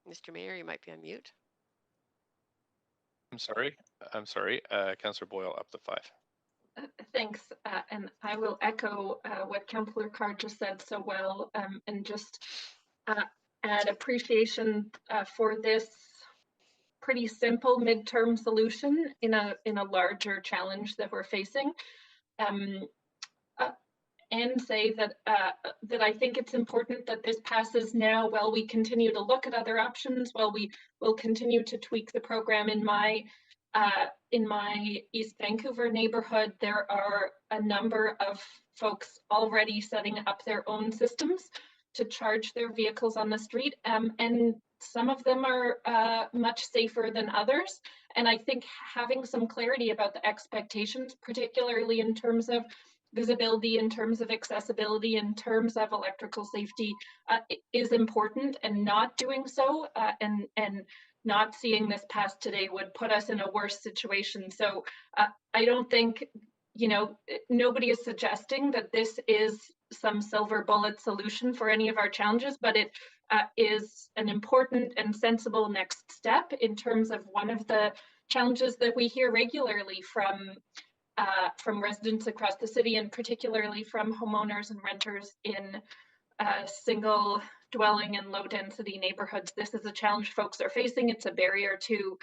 Mr. Mayor, you might be on mute. I'm sorry. Councillor Boyle, up to 5. Thanks, and I will echo what Councillor Carr just said so well, and just add appreciation for this pretty simple midterm solution in a larger challenge that we're facing. And say that that I think it's important that this passes now while we continue to look at other options, while we will continue to tweak the program. In my East Vancouver neighborhood, there are a number of folks already setting up their own systems to charge their vehicles on the street, and some of them are much safer than others. And I think having some clarity about the expectations, particularly in terms of visibility, in terms of accessibility, in terms of electrical safety, is important, and not doing so and not seeing this pass today would put us in a worse situation. So I don't think, nobody is suggesting that this is some silver bullet solution for any of our challenges, but it is an important and sensible next step in terms of one of the challenges that we hear regularly from residents across the city, and particularly from homeowners and renters in single dwelling and low density neighborhoods. This is a challenge folks are facing. It's a barrier to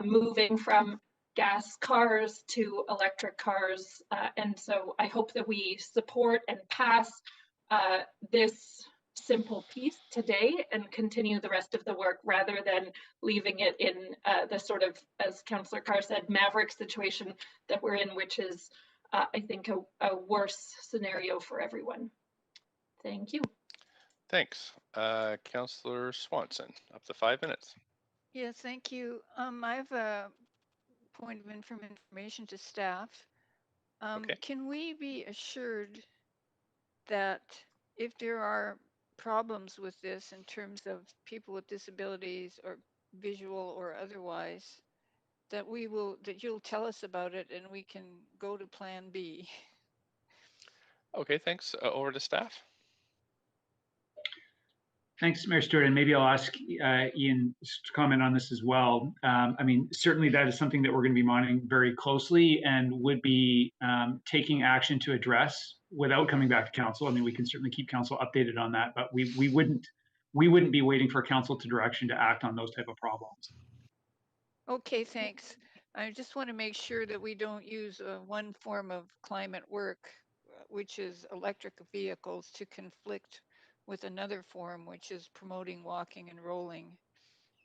moving from gas cars to electric cars. And so I hope that we support and pass this simple piece today and continue the rest of the work, rather than leaving it in the sort of, as Councillor Carr said, maverick situation that we're in, which is, I think, a worse scenario for everyone. Thank you. Thanks. Councillor Swanson, up to 5 minutes. Yes, thank you. I have a point of information to staff. Okay. Can we be assured that if there are problems with this in terms of people with disabilities or visual or otherwise, that you'll tell us about it and we can go to plan B? Okay, thanks. Over to staff. Thanks, Mayor Stewart, and maybe I'll ask Ian to comment on this as well. I mean, certainly that is something that we're going to be monitoring very closely and would be taking action to address without coming back to council. I mean, we can certainly keep council updated on that, but we wouldn't be waiting for council to direction to act on those type of problems. Okay, thanks. I just want to make sure that we don't use one form of climate work, which is electric vehicles, to conflict with another form, which is promoting walking and rolling.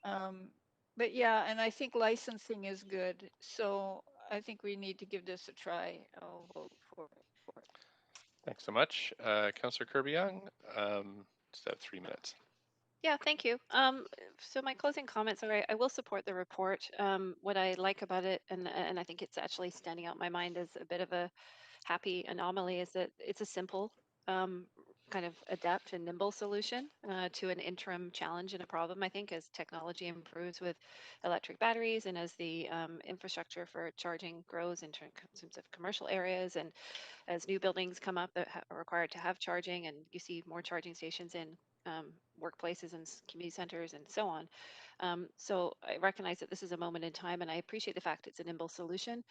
But yeah, and I think licensing is good. So I think we need to give this a try. I'll vote for it. Thanks so much. Councillor Kirby-Young, just have 3 minutes. Yeah, thank you. So my closing comments are I will support the report. What I like about it, and I think it's actually standing out in my mind as a bit of a happy anomaly, is that it's a simple, um, kind of adept and nimble solution to an interim challenge and a problem. I think as technology improves with electric batteries and as the infrastructure for charging grows in terms of commercial areas, and as new buildings come up that are required to have charging, and you see more charging stations in workplaces and community centers and so on. So I recognize that this is a moment in time, and I appreciate the fact it's a nimble solution.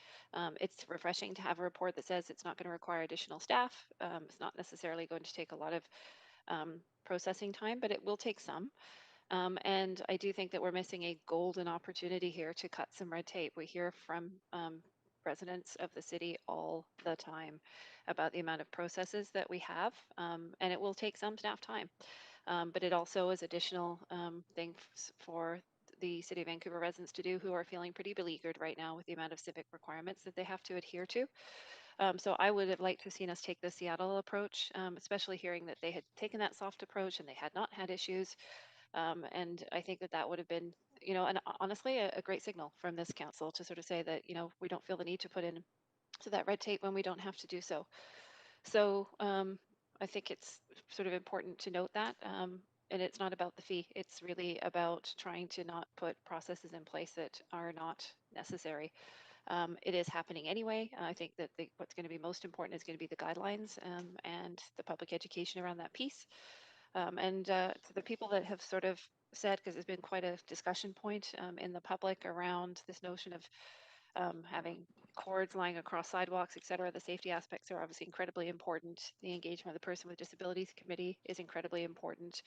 It's refreshing to have a report that says it's not going to require additional staff. It's not necessarily going to take a lot of processing time, but it will take some. And I do think that we're missing a golden opportunity here to cut some red tape. We hear from residents of the city all the time about the amount of processes that we have, and it will take some staff time. But it also is additional things for the City of Vancouver residents to do who are feeling pretty beleaguered right now with the amount of civic requirements that they have to adhere to. So I would have liked to have seen us take the Seattle approach, especially hearing that they had taken that soft approach and they had not had issues. And I think that that would have been, and honestly, a great signal from this council to sort of say that, we don't feel the need to put in to that red tape when we don't have to do so. So I think it's sort of important to note that. And it's not about the fee. It's really about trying to not put processes in place that are not necessary. It is happening anyway. I think that what's going to be most important is going to be the guidelines and the public education around that piece. And to the people that have sort of said, because there's been quite a discussion point in the public around this notion of having cords lying across sidewalks, et cetera. The safety aspects are obviously incredibly important. The engagement of the Person with Disabilities Committee is incredibly important.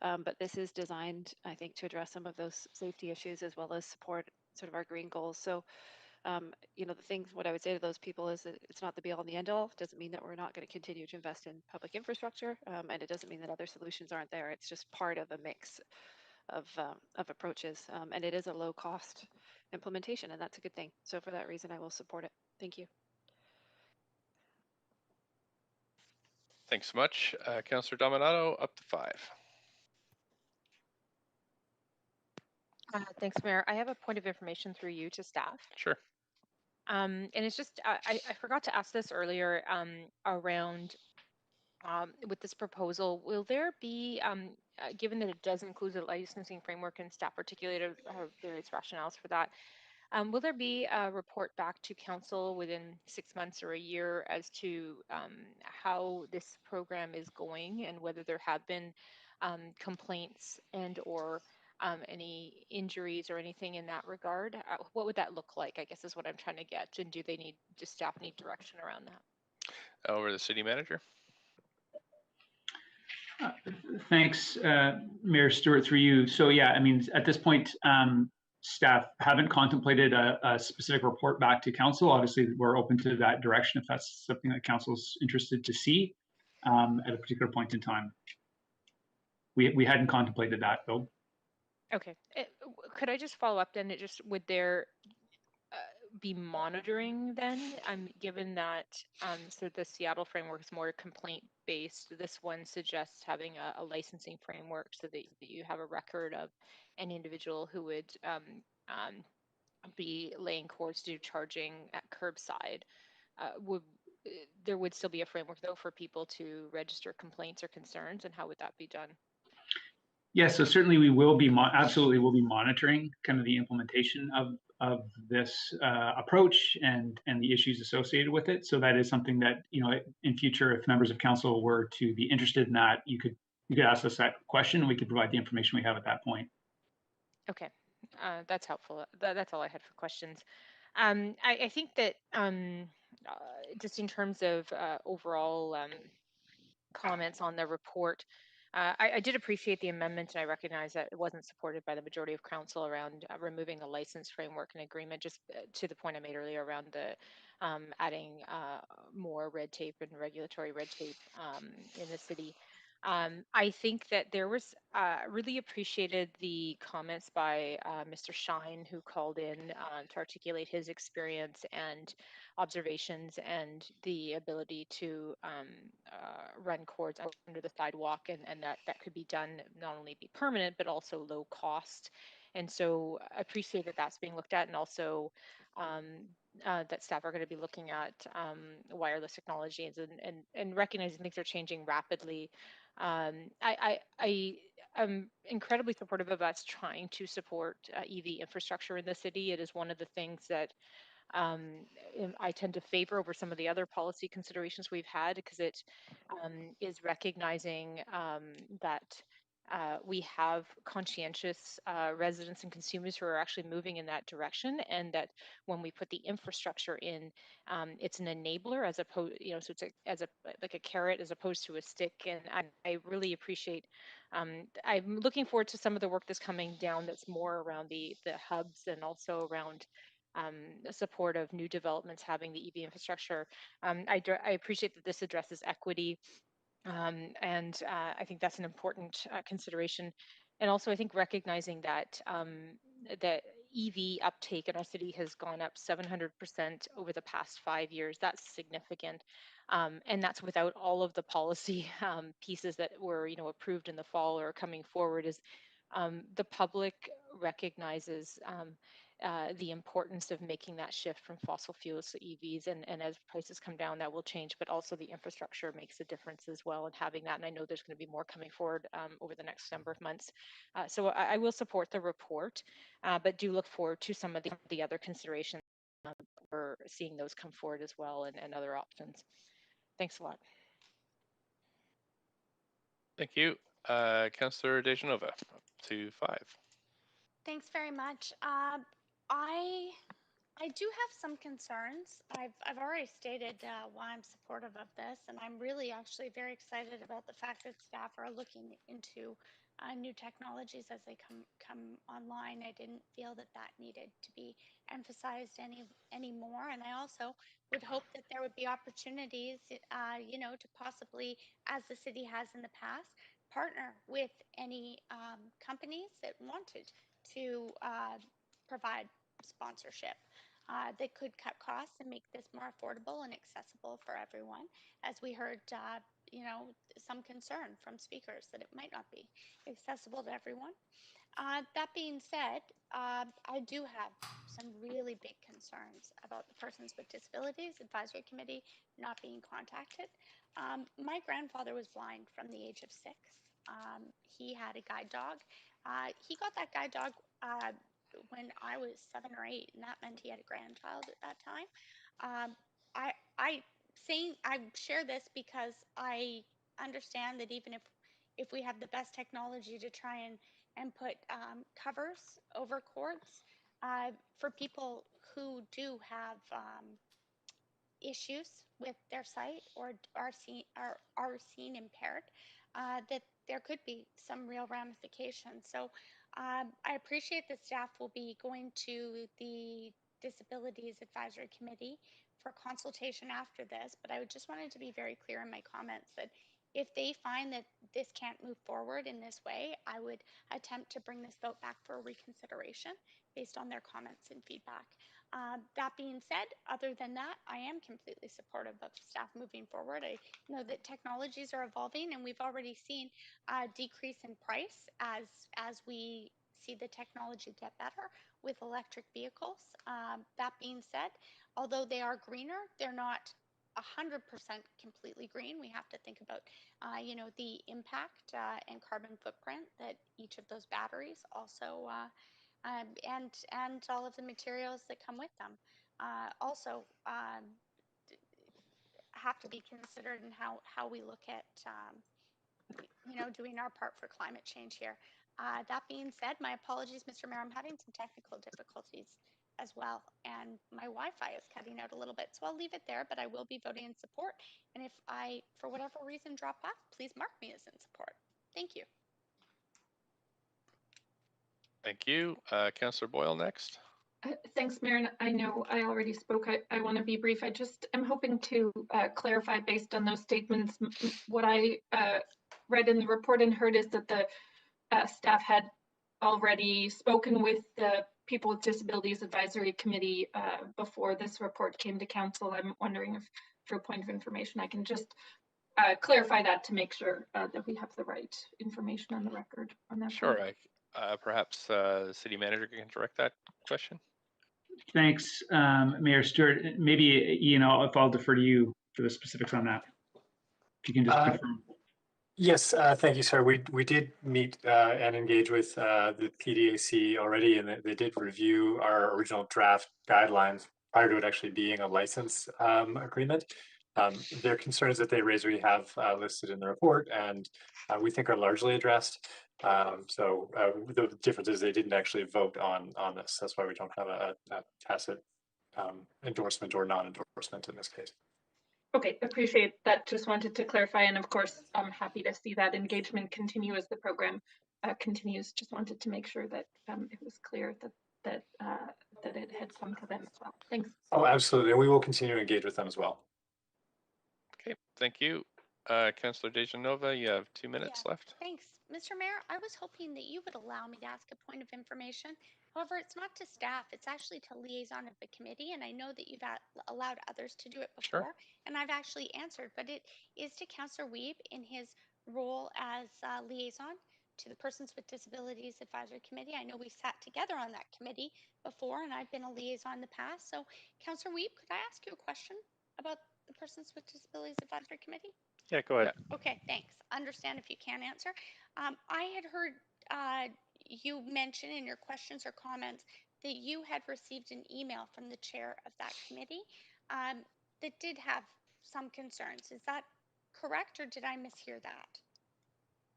But this is designed, I think, to address some of those safety issues as well as support sort of our green goals. So, what I would say to those people is that it's not the be all and the end all. It doesn't mean that we're not going to continue to invest in public infrastructure. And it doesn't mean that other solutions aren't there. It's just part of a mix of approaches. And it is a low cost implementation, and that's a good thing. So for that reason, I will support it. Thank you. Thanks so much. Councillor Dominato, up to 5. Thanks, Mayor. I have a point of information through you to staff. Sure. And it's just, I forgot to ask this earlier around with this proposal, will there be, given that it does include a licensing framework and staff articulated various rationales for that, will there be a report back to council within 6 months or a year as to how this program is going and whether there have been complaints and or any injuries or anything in that regard? What would that look like, I guess is what I'm trying to get. And does staff need direction around that? Over to the city manager. Thanks, Mayor Stewart, through you. So yeah, I mean, at this point, staff haven't contemplated a specific report back to council. Obviously, we're open to that direction if that's something that council's interested to see at a particular point in time. We hadn't contemplated that though. Okay. Could I just follow up then? Would there be monitoring then, given that so the Seattle framework is more complaint based, this one suggests having a licensing framework so that you have a record of any individual who would be laying cords to do charging at curbside. There would still be a framework though for people to register complaints or concerns, and how would that be done? Yeah, so certainly we will be absolutely will be monitoring kind of the implementation of this approach and the issues associated with it. So that is something that, in future, if members of council were to be interested in that, you could ask us that question and we could provide the information we have at that point. Okay, that's helpful. That's all I had for questions. I think that just in terms of overall comments on the report, I did appreciate the amendment, and I recognize that it wasn't supported by the majority of council around removing the license framework and agreement, just to the point I made earlier around the adding more red tape and regulatory red tape in the city. I think that there was really appreciated the comments by Mr. Shine, who called in to articulate his experience and observations and the ability to run cords under the sidewalk, and that could be done, not only be permanent but also low cost. And so I appreciate that that's being looked at, and also um, that staff are going to be looking at wireless technologies and recognizing things are changing rapidly. I am incredibly supportive of us trying to support EV infrastructure in the city. It is one of the things that um, I tend to favor over some of the other policy considerations we've had, because it is recognizing that we have conscientious residents and consumers who are actually moving in that direction, and that when we put the infrastructure in, it's an enabler as opposed, so it's as a like a carrot as opposed to a stick. And I really appreciate. I'm looking forward to some of the work that's coming down that's more around the hubs, and also around support of new developments having the EV infrastructure. I appreciate that this addresses equity, and I think that's an important consideration. And also, I think recognizing that that EV uptake in our city has gone up 700% over the past 5 years. That's significant, and that's without all of the policy pieces that were, approved in the fall or coming forward. Is the public recognizes the importance of making that shift from fossil fuels to EVs, and as prices come down, that will change. But also the infrastructure makes a difference as well, and having that. And I know there's going to be more coming forward over the next number of months. So I will support the report, but do look forward to some of the other considerations. We're seeing those come forward as well, and other options. Thanks a lot. Thank you. Councillor Dejanova, to 5. Thanks very much. I do have some concerns. I've already stated why I'm supportive of this, and I'm really actually very excited about the fact that staff are looking into new technologies as they come online. I didn't feel that needed to be emphasized anymore, and I also would hope that there would be opportunities, to possibly, as the city has in the past, partner with any companies that wanted to provide sponsorship that could cut costs and make this more affordable and accessible for everyone. As we heard, some concern from speakers that it might not be accessible to everyone. That being said, I do have some really big concerns about the Persons with Disabilities Advisory Committee not being contacted. My grandfather was blind from the age of 6. He had a guide dog. He got that guide dog when I was 7 or 8, and that meant he had a grandchild at that time. I share this because I understand that even if we have the best technology to try and put covers over cords for people who do have issues with their sight or are seen impaired, that there could be some real ramifications. So I appreciate that staff will be going to the Disabilities Advisory Committee for consultation after this, but I just wanted to be very clear in my comments that if they find that this can't move forward in this way, I would attempt to bring this vote back for reconsideration based on their comments and feedback. That being said, other than that, I am completely supportive of staff moving forward. I know that technologies are evolving, and we've already seen a decrease in price as we see the technology get better with electric vehicles. That being said, although they are greener, they're not 100% completely green. We have to think about, the impact and carbon footprint that each of those batteries also and all of the materials that come with them. Also, have to be considered in how we look at, doing our part for climate change here. That being said, my apologies, Mr. Mayor, I'm having some technical difficulties as well, and my Wi-Fi is cutting out a little bit, so I'll leave it there, but I will be voting in support. And if I, for whatever reason, drop off, please mark me as in support. Thank you. Thank you. Councillor Boyle next. Thanks, Mayor. And I know I already spoke. I want to be brief. I just am hoping to clarify based on those statements what I read in the report and heard is that the staff had already spoken with the People with Disabilities Advisory Committee before this report came to council. I'm wondering if, for a point of information, I can just clarify that to make sure that we have the right information on the record on that. Sure. Perhaps the city manager can direct that question. Thanks, Mayor Stewart. Maybe, Ian, if I'll defer to you for the specifics on that. If you can just confirm. Yes, thank you, sir. We did meet and engage with the PDAC already, and they did review our original draft guidelines prior to it actually being a license agreement. Their concerns that they raised we have listed in the report, and we think are largely addressed. So the difference is they didn't actually vote on this. That's why we don't have a tacit endorsement or non-endorsement in this case. Okay, appreciate that. Just wanted to clarify, and of course, I'm happy to see that engagement continue as the program continues. Just wanted to make sure that it was clear that it had come to them as well. Thanks. Oh, absolutely. We will continue to engage with them as well. Okay, thank you. Councillor Dejanova, you have 2 minutes left. Thanks. Mr. Mayor, I was hoping that you would allow me to ask a point of information. However, it's not to staff, it's actually to liaison of the committee. And I know that you've allowed others to do it before, and I've actually answered, but it is to Councillor Weeb in his role as liaison to the Persons with Disabilities Advisory Committee. I know we sat together on that committee before, and I've been a liaison in the past. So, Councillor Weeb, could I ask you a question about the Persons with Disabilities Advisory Committee? Yeah, go ahead. Okay, thanks. Understand if you can't answer. I had heard you mention in your questions or comments that you had received an email from the chair of that committee that did have some concerns. Is that correct, or did I mishear that?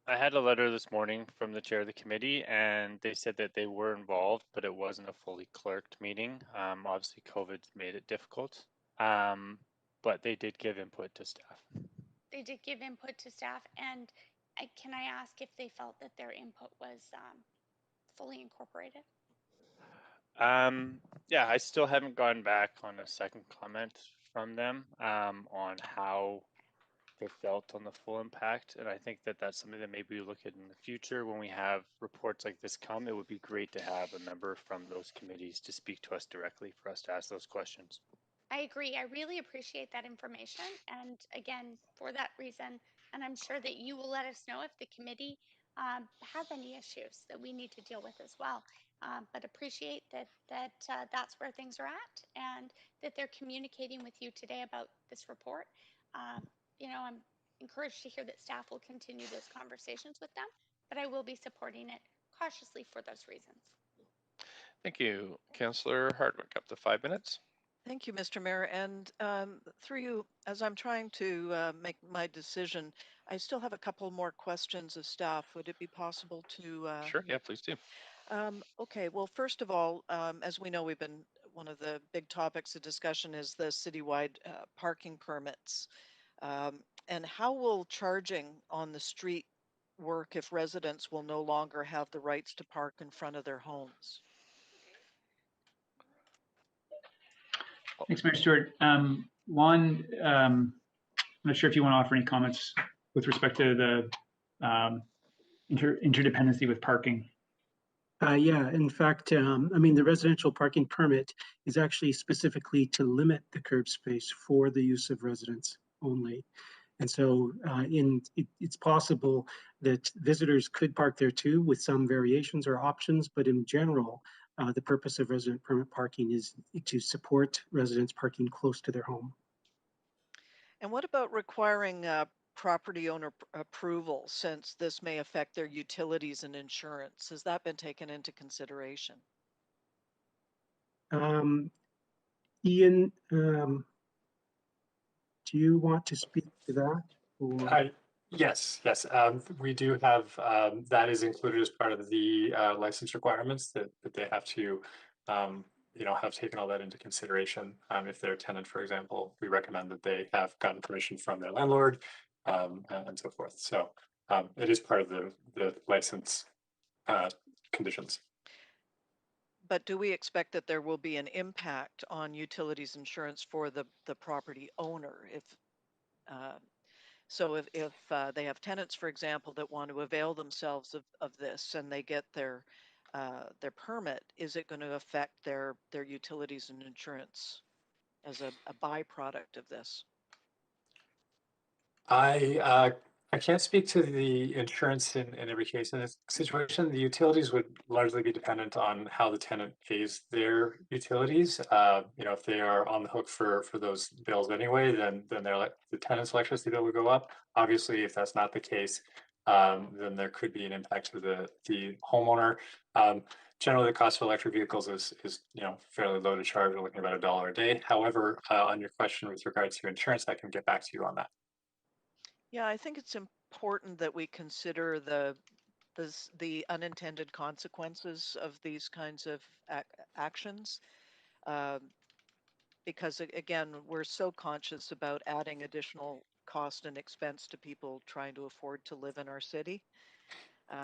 I had a letter this morning from the chair of the committee, and they said that they were involved, but it wasn't a fully clerked meeting. Obviously, COVID made it difficult, but they did give input to staff. They did give input to staff, and can I ask if they felt that their input was fully incorporated? Yeah, I still haven't gone back on a second comment from them on how they felt on the full impact, and I think that that's something that maybe we look at in the future when we have reports like this come. It would be great to have a member from those committees to speak to us directly for us to ask those questions. I agree. I really appreciate that information. And again, for that reason, and I'm sure that you will let us know if the committee has any issues that we need to deal with as well. But appreciate that's where things are at, and that they're communicating with you today about this report. I'm encouraged to hear that staff will continue those conversations with them, but I will be supporting it cautiously for those reasons. Thank you. Councillor Hardwick, up to 5 minutes. Thank you, Mr. Mayor. And through you, as I'm trying to make my decision, I still have a couple more questions of staff. Would it be possible to? Sure, yeah, please do. Okay, well, first of all, as we know, one of the big topics of discussion is the citywide parking permits. And how will charging on the street work if residents will no longer have the rights to park in front of their homes? Thanks, Mayor Stewart. One, I'm not sure if you want to offer any comments with respect to the interdependency with parking. Yeah, in fact, the residential parking permit is actually specifically to limit the curb space for the use of residents only. And so it's possible that visitors could park there too with some variations or options, but in general, the purpose of resident permit parking is to support residents parking close to their home. And what about requiring property owner approval, since this may affect their utilities and insurance? Has that been taken into consideration? Ian, do you want to speak to that? Or? Yes. We do have that is included as part of the license requirements that they have to, have taken all that into consideration. If they're a tenant, for example, we recommend that they have gotten permission from their landlord and so forth. So it is part of the license conditions. But do we expect that there will be an impact on utilities insurance for the property owner if So if they have tenants, for example, that want to avail themselves of this and they get their permit, is it going to affect their utilities and insurance as a byproduct of this? I can't speak to the insurance in every case. In this situation, the utilities would largely be dependent on how the tenant pays their utilities. If they are on the hook for those bills anyway, then the tenant's electricity bill would go up. Obviously, if that's not the case, then there could be an impact to the homeowner. Generally, the cost of electric vehicles is fairly low to charge. We're looking at about $1 a day. However, on your question with regards to insurance, I can get back to you on that. Yeah, I think it's important that we consider the unintended consequences of these kinds of actions, because again, we're so conscious about adding additional cost and expense to people trying to afford to live in our city.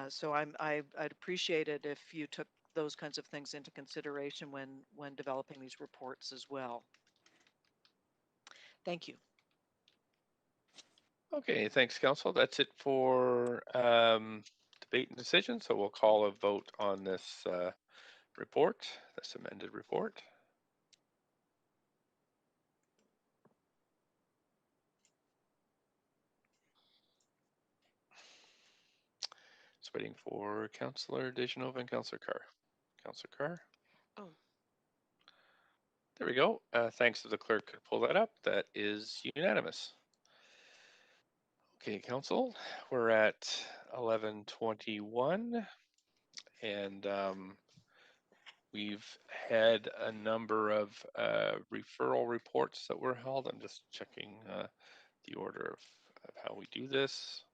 So I'd appreciate it if you took those kinds of things into consideration when developing these reports as well. Thank you. Okay, thanks, Council. That's it for debate and decision. So we'll call a vote on this report, this amended report. Just waiting for Councillor Dejanova and Councillor Carr. Councillor Carr. Oh. There we go. Thanks to the clerk could pull that up. That is unanimous. Okay, Council, we're at 11:21, and we've had a number of referral reports that were held. I'm just checking the order of how we do this.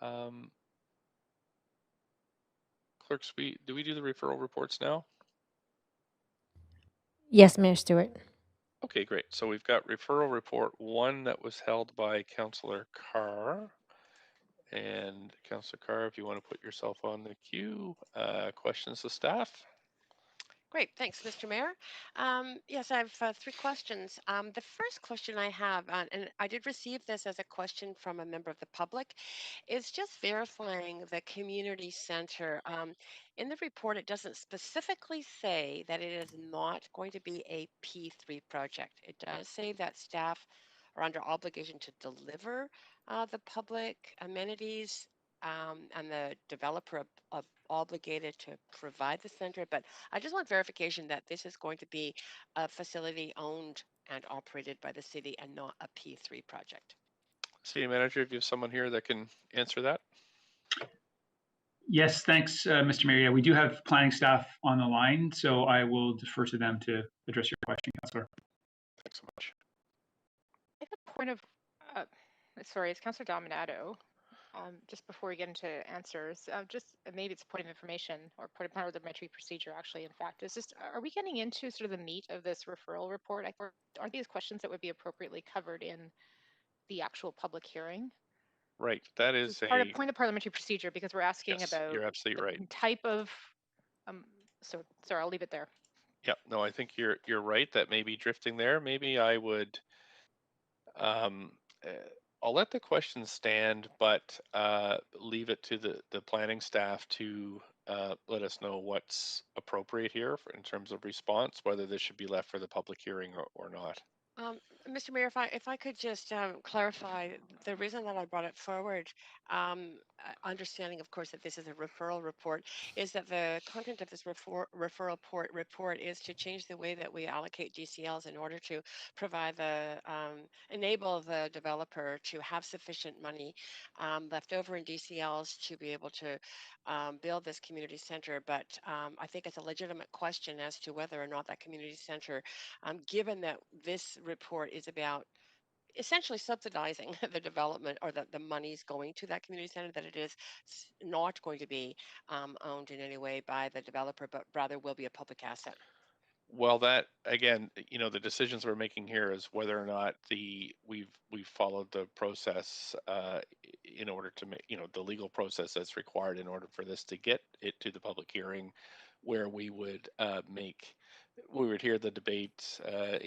Clerks, do we do the referral reports now? Yes, Mayor Stewart. Okay, great. So we've got referral report 1 that was held by Councillor Carr. And Councillor Carr, if you want to put yourself on the queue, questions to staff? Great, thanks, Mr. Mayor. Yes, I have 3 questions. The first question I have, and I did receive this as a question from a member of the public, is just verifying the community center. In the report, it doesn't specifically say that it is not going to be a P3 project. It does say that staff are under obligation to deliver the public amenities and the developer obligated to provide the center. But I just want verification that this is going to be a facility owned and operated by the city and not a P3 project. City Manager, if you have someone here that can answer that. Yes, thanks, Mr. Mayor. Yeah, we do have planning staff on the line, so I will defer to them to address your question, Councillor. Thanks so much. I have a point of, sorry, it's Councillor Dominato. Just before we get into answers, just maybe it's a point of information or point of parliamentary procedure, actually, in fact, is just, are we getting into sort of the meat of this referral report? Aren't these questions that would be appropriately covered in the actual public hearing? Right, that is part of point of parliamentary procedure, because we're asking yes, about you're absolutely right. Type of, so sorry, I'll leave it there. Yeah, no, I think you're right. That may be drifting there. Maybe I would, I'll let the question stand, but leave it to the planning staff to let us know what's appropriate here in terms of response, whether this should be left for the public hearing or not. Mr. Mayor, if I could just clarify, the reason that I brought it forward, understanding, of course, that this is a referral report, is that the content of this referral report is to change the way that we allocate DCLs in order to provide enable the developer to have sufficient money left over in DCLs to be able to build this community center. But I think it's a legitimate question as to whether or not that community center, given that this report is about essentially subsidizing the development or the monies going to that community center, that it is not going to be owned in any way by the developer, but rather will be a public asset. Well, that again, the decisions we're making here is whether or not we've followed the process in order to make the legal process that's required in order for this to get it to the public hearing, where we would make we would hear the debate,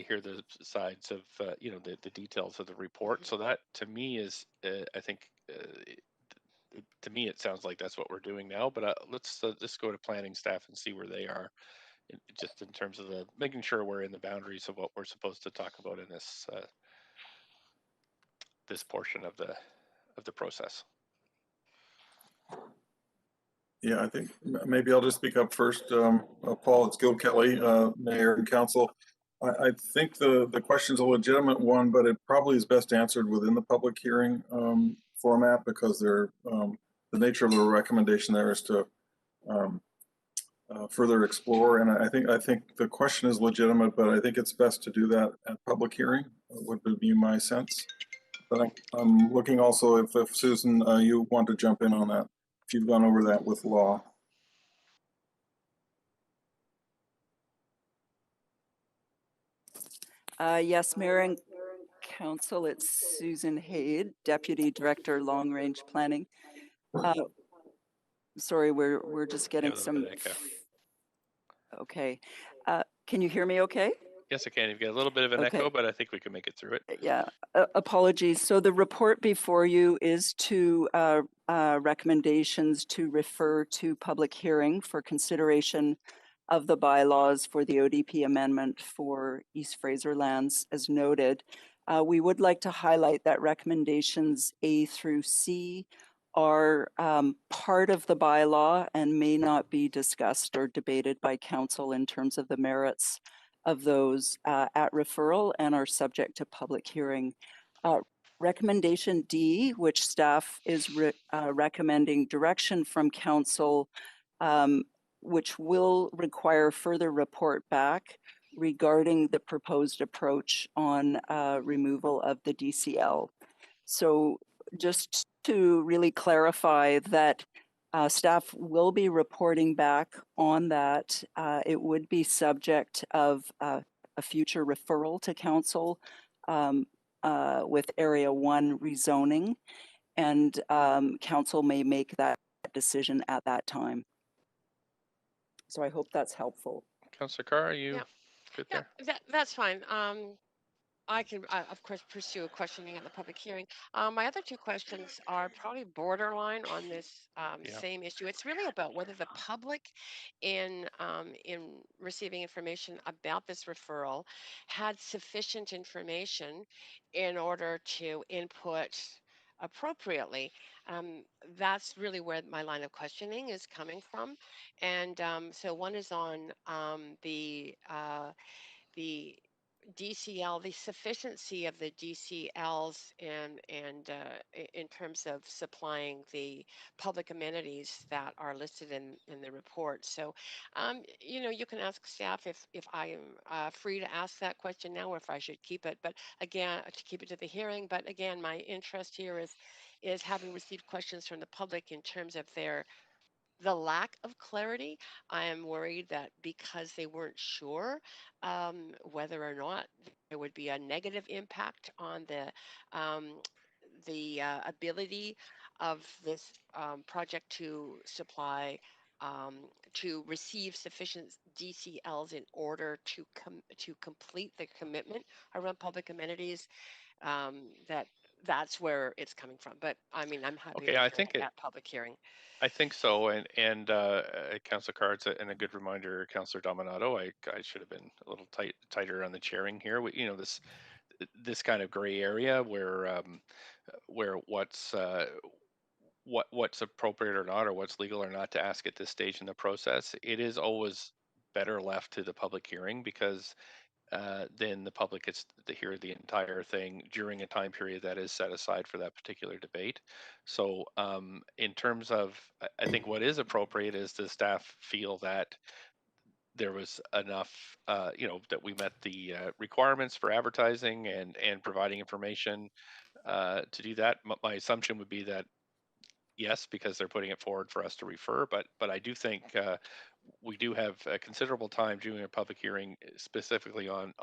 hear the sides of the details of the report. So that to me is, I think, to me it sounds like that's what we're doing now. But let's just go to planning staff and see where they are, just in terms of the making sure we're in the boundaries of what we're supposed to talk about in this portion of the process. Yeah, I think maybe I'll just speak up first. Paul, it's Gil Kelly, Mayor and Council. I think the question is a legitimate one, but it probably is best answered within the public hearing format, because the nature of the recommendation there is to further explore. And I think the question is legitimate, but I think it's best to do that at public hearing, would be my sense. But I'm looking also if Susan, you want to jump in on that, if you've gone over that with law. Yes, Mayor and Council, it's Susan Haid, Deputy Director, Long Range Planning. Sorry, we're just getting some. Okay, can you hear me? Okay. Yes, I can. You've got a little bit of an echo, but I think we can make it through it. Yeah, apologies. So the report before you is to recommendations to refer to public hearing for consideration of the bylaws for the ODP amendment for East Fraser lands, as noted. We would like to highlight that recommendations A through C are part of the bylaw and may not be discussed or debated by council in terms of the merits of those at referral and are subject to public hearing. Recommendation D, which staff is recommending direction from council, which will require further report back regarding the proposed approach on removal of the DCL. So just to really clarify that staff will be reporting back on that. It would be subject of a future referral to council with Area 1 rezoning, and council may make that decision at that time. So I hope that's helpful. Councillor Carr, are you good there? That's fine. I can, of course, pursue a questioning at the public hearing. My other two questions are probably borderline on this same issue. It's really about whether the public, in receiving information about this referral, had sufficient information in order to input appropriately. That's really where my line of questioning is coming from. And so one is on the DCL, the sufficiency of the DCLs and in terms of supplying the public amenities that are listed in the report. So, you can ask staff if I am free to ask that question now, or if I should keep it. But again, to keep it to the hearing. But again, my interest here is having received questions from the public in terms of the lack of clarity. I am worried that because they weren't sure whether or not there would be a negative impact on the ability of this project to supply to receive sufficient DCLs in order to complete the commitment around public amenities. That's where it's coming from. But I mean, I'm happy to hear it at public hearing. I think so, and Councillor Carr, and a good reminder, Councillor Dominato. I should have been a little tighter on the chairing here. This kind of gray area where what's appropriate or not, or what's legal or not to ask at this stage in the process. It is always better left to the public hearing, because then the public gets to hear the entire thing during a time period that is set aside for that particular debate. So in terms of, I think what is appropriate is the staff feel that there was enough, that we met the requirements for advertising and providing information to do that. My assumption would be that yes, because they're putting it forward for us to refer, but I do think we do have a considerable time during a public hearing, specifically on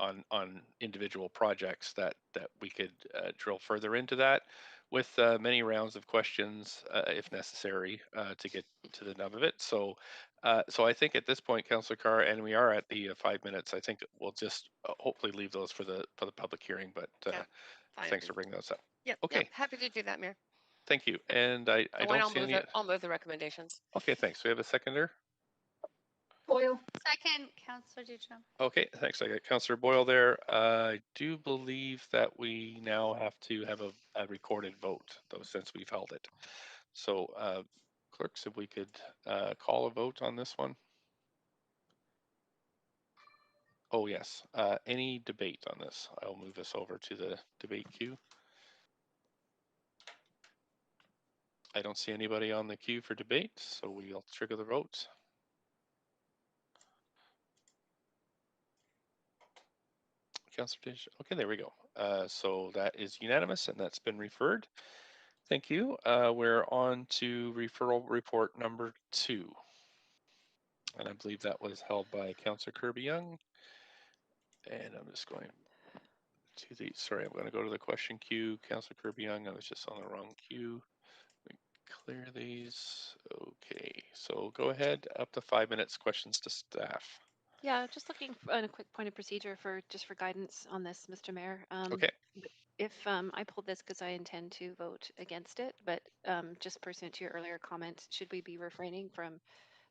individual projects, that we could drill further into that with many rounds of questions if necessary to get to the nub of it. So So I think at this point, Councillor Carr, and we are at the 5 minutes. I think we'll just hopefully leave those for the public hearing. But Fine. thanks for bringing those up. Yep. Okay. Yep. Happy to do that, Mayor. Thank you. And I So don't see any. I'll move the recommendations. Okay, thanks. We have a seconder. Boyle. Second, Councillor Duchamp. Okay, thanks. I got Councillor Boyle there. I do believe that we now have to have a recorded vote, though, since we've held it. So, clerks, if we could call a vote on this one. Oh, yes. Any debate on this? I'll move this over to the debate queue. I don't see anybody on the queue for debate, so we'll trigger the vote. Councillor Dish. Okay, there we go. So that is unanimous, and that's been referred. Thank you. We're on to referral report number 2. And I believe that was held by Councillor Kirby-Young. And I'm just going to the, sorry, I'm going to go to the question queue. Councillor Kirby-Young, I was just on the wrong queue. Clear these. Okay, so go ahead, up to 5 minutes, questions to staff. Yeah, just looking for a quick point of procedure for guidance on this, Mr. Mayor. Okay. If I pulled this because I intend to vote against it, but just pursuant to your earlier comment, should we be refraining from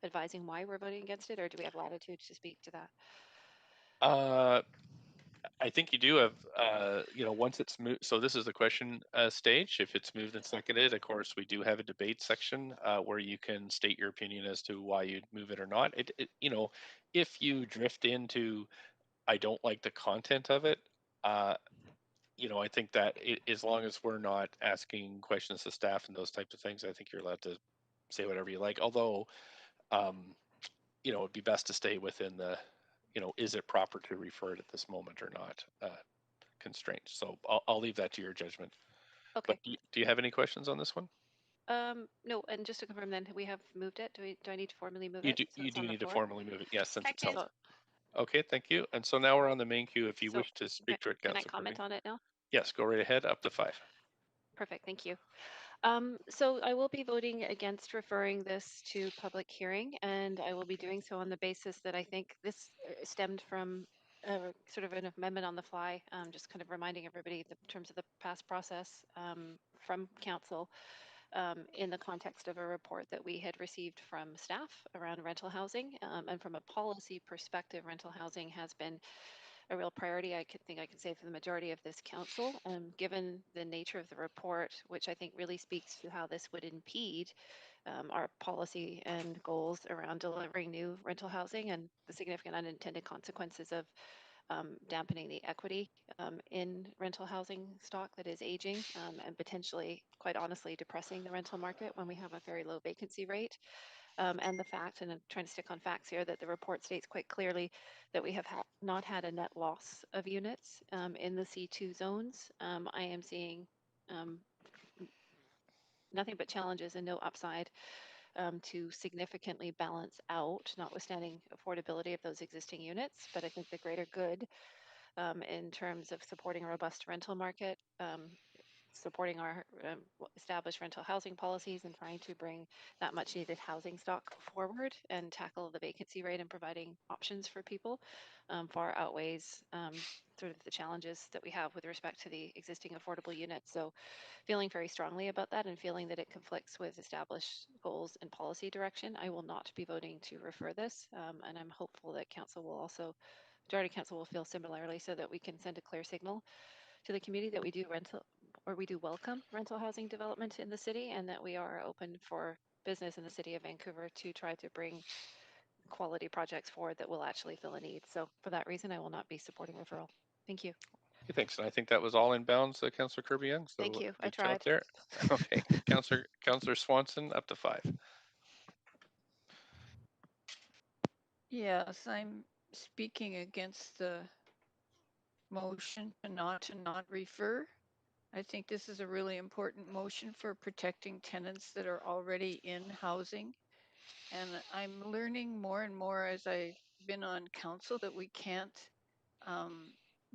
advising why we're voting against it, or do we have latitude to speak to that? I think you do have, once it's moved, so this is the question stage. If it's moved and seconded, of course, we do have a debate section where you can state your opinion as to why you'd move it or not. If you drift into, I don't like the content of it, I think that as long as we're not asking questions to staff and those types of things, I think you're allowed to say whatever you like. Although, it'd be best to stay within the, is it proper to refer it at this moment or not constraint. So I'll leave that to your judgment. Okay. But do you have any questions on this one? No, and just to confirm then, we have moved it. Do I need to formally move You it? do, So you it's do on the need to floor? formally move it, yes, since it's held. So, Okay, thank you. And so now we're on the main queue. If you wish to speak to it, can I Councillor comment Kirby. on it now? Yes, go right ahead, up to 5. Perfect, thank you. So I will be voting against referring this to public hearing, and I will be doing so on the basis that I think this stemmed from sort of an amendment on the fly, just kind of reminding everybody in terms of the past process from council in the context of a report that we had received from staff around rental housing. And from a policy perspective, rental housing has been a real priority. I think I can say for the majority of this council, given the nature of the report, which I think really speaks to how this would impede our policy and goals around delivering new rental housing and the significant unintended consequences of dampening the equity in rental housing stock that is aging and potentially, quite honestly, depressing the rental market when we have a very low vacancy rate. And the fact, and I'm trying to stick on facts here, that the report states quite clearly that we have not had a net loss of units in the C2 zones. I am seeing nothing but challenges and no upside to significantly balance out, notwithstanding affordability of those existing units. But I think the greater good in terms of supporting a robust rental market, supporting our established rental housing policies and trying to bring that much needed housing stock forward and tackle the vacancy rate and providing options for people far outweighs sort of the challenges that we have with respect to the existing affordable units. So feeling very strongly about that and feeling that it conflicts with established goals and policy direction, I will not be voting to refer this. And I'm hopeful that council will also, majority council will feel similarly so that we can send a clear signal to the community that we do welcome rental housing development in the city and that we are open for business in the city of Vancouver to try to bring quality projects forward that will actually fill a need. So for that reason, I will not be supporting referral. Thank you. Okay, thanks. And I think that was all in bounds, Councillor Kirby-Young. So Thank you. I good job tried. there. Okay, Councillor Swanson, up to 5. Yes, I'm speaking against the motion to not refer. I think this is a really important motion for protecting tenants that are already in housing. And I'm learning more and more as I've been on council that we can't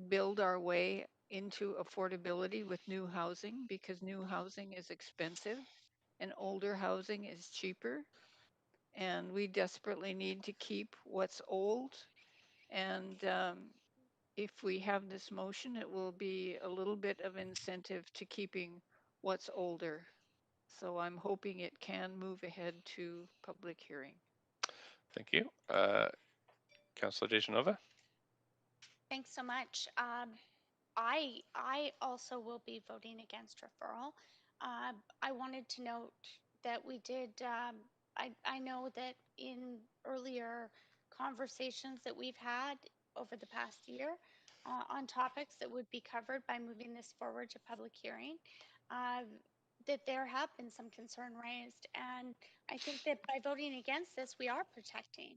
build our way into affordability with new housing because new housing is expensive and older housing is cheaper. and we desperately need to keep what's old. And if we have this motion, it will be a little bit of incentive to keeping what's older. So I'm hoping it can move ahead to public hearing. Thank you. Councillor Dejanova? Thanks so much. I also will be voting against referral. I wanted to note that we did. I know that in earlier conversations that we've had over the past year on topics that would be covered by moving this forward to public hearing, uh, that there have been some concern raised, and I think that by voting against this, we are protecting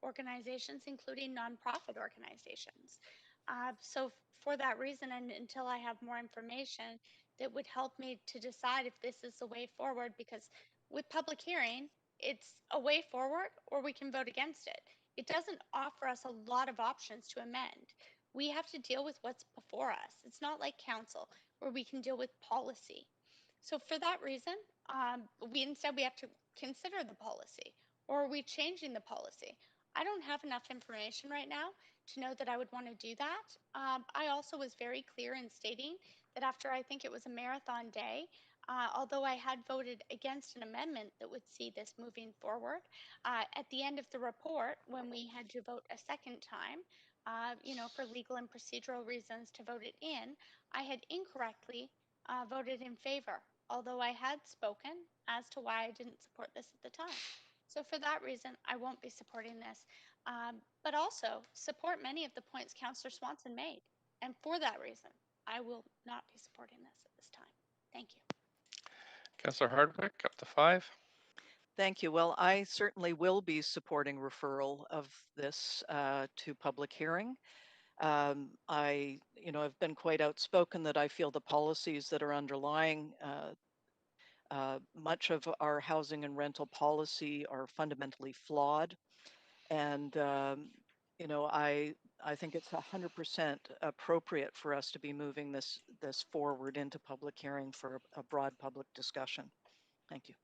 organizations, including nonprofit organizations. So for that reason, and until I have more information that would help me to decide if this is the way forward, because with public hearing, it's a way forward or we can vote against it. It doesn't offer us a lot of options to amend. We have to deal with what's before us. It's not like council where we can deal with policy. So for that reason, we have to consider the policy, or are we changing the policy? I don't have enough information right now to know that I would want to do that. I also was very clear in stating that after I think it was a marathon day, although I had voted against an amendment that would see this moving forward, at the end of the report, when we had to vote a second time, for legal and procedural reasons to vote it in, I had incorrectly voted in favor, although I had spoken as to why I didn't support this at the time. So for that reason, I won't be supporting this, but also support many of the points Councillor Swanson made. And for that reason, I will not be supporting this at this time. Thank you. Councillor Hardwick, up to 5. Thank you. Well, I certainly will be supporting referral of this to public hearing. I, have been quite outspoken that I feel the policies that are underlying much of our housing and rental policy are fundamentally flawed. And, I think it's 100% appropriate for us to be moving this forward into public hearing for a broad public discussion. Thank you.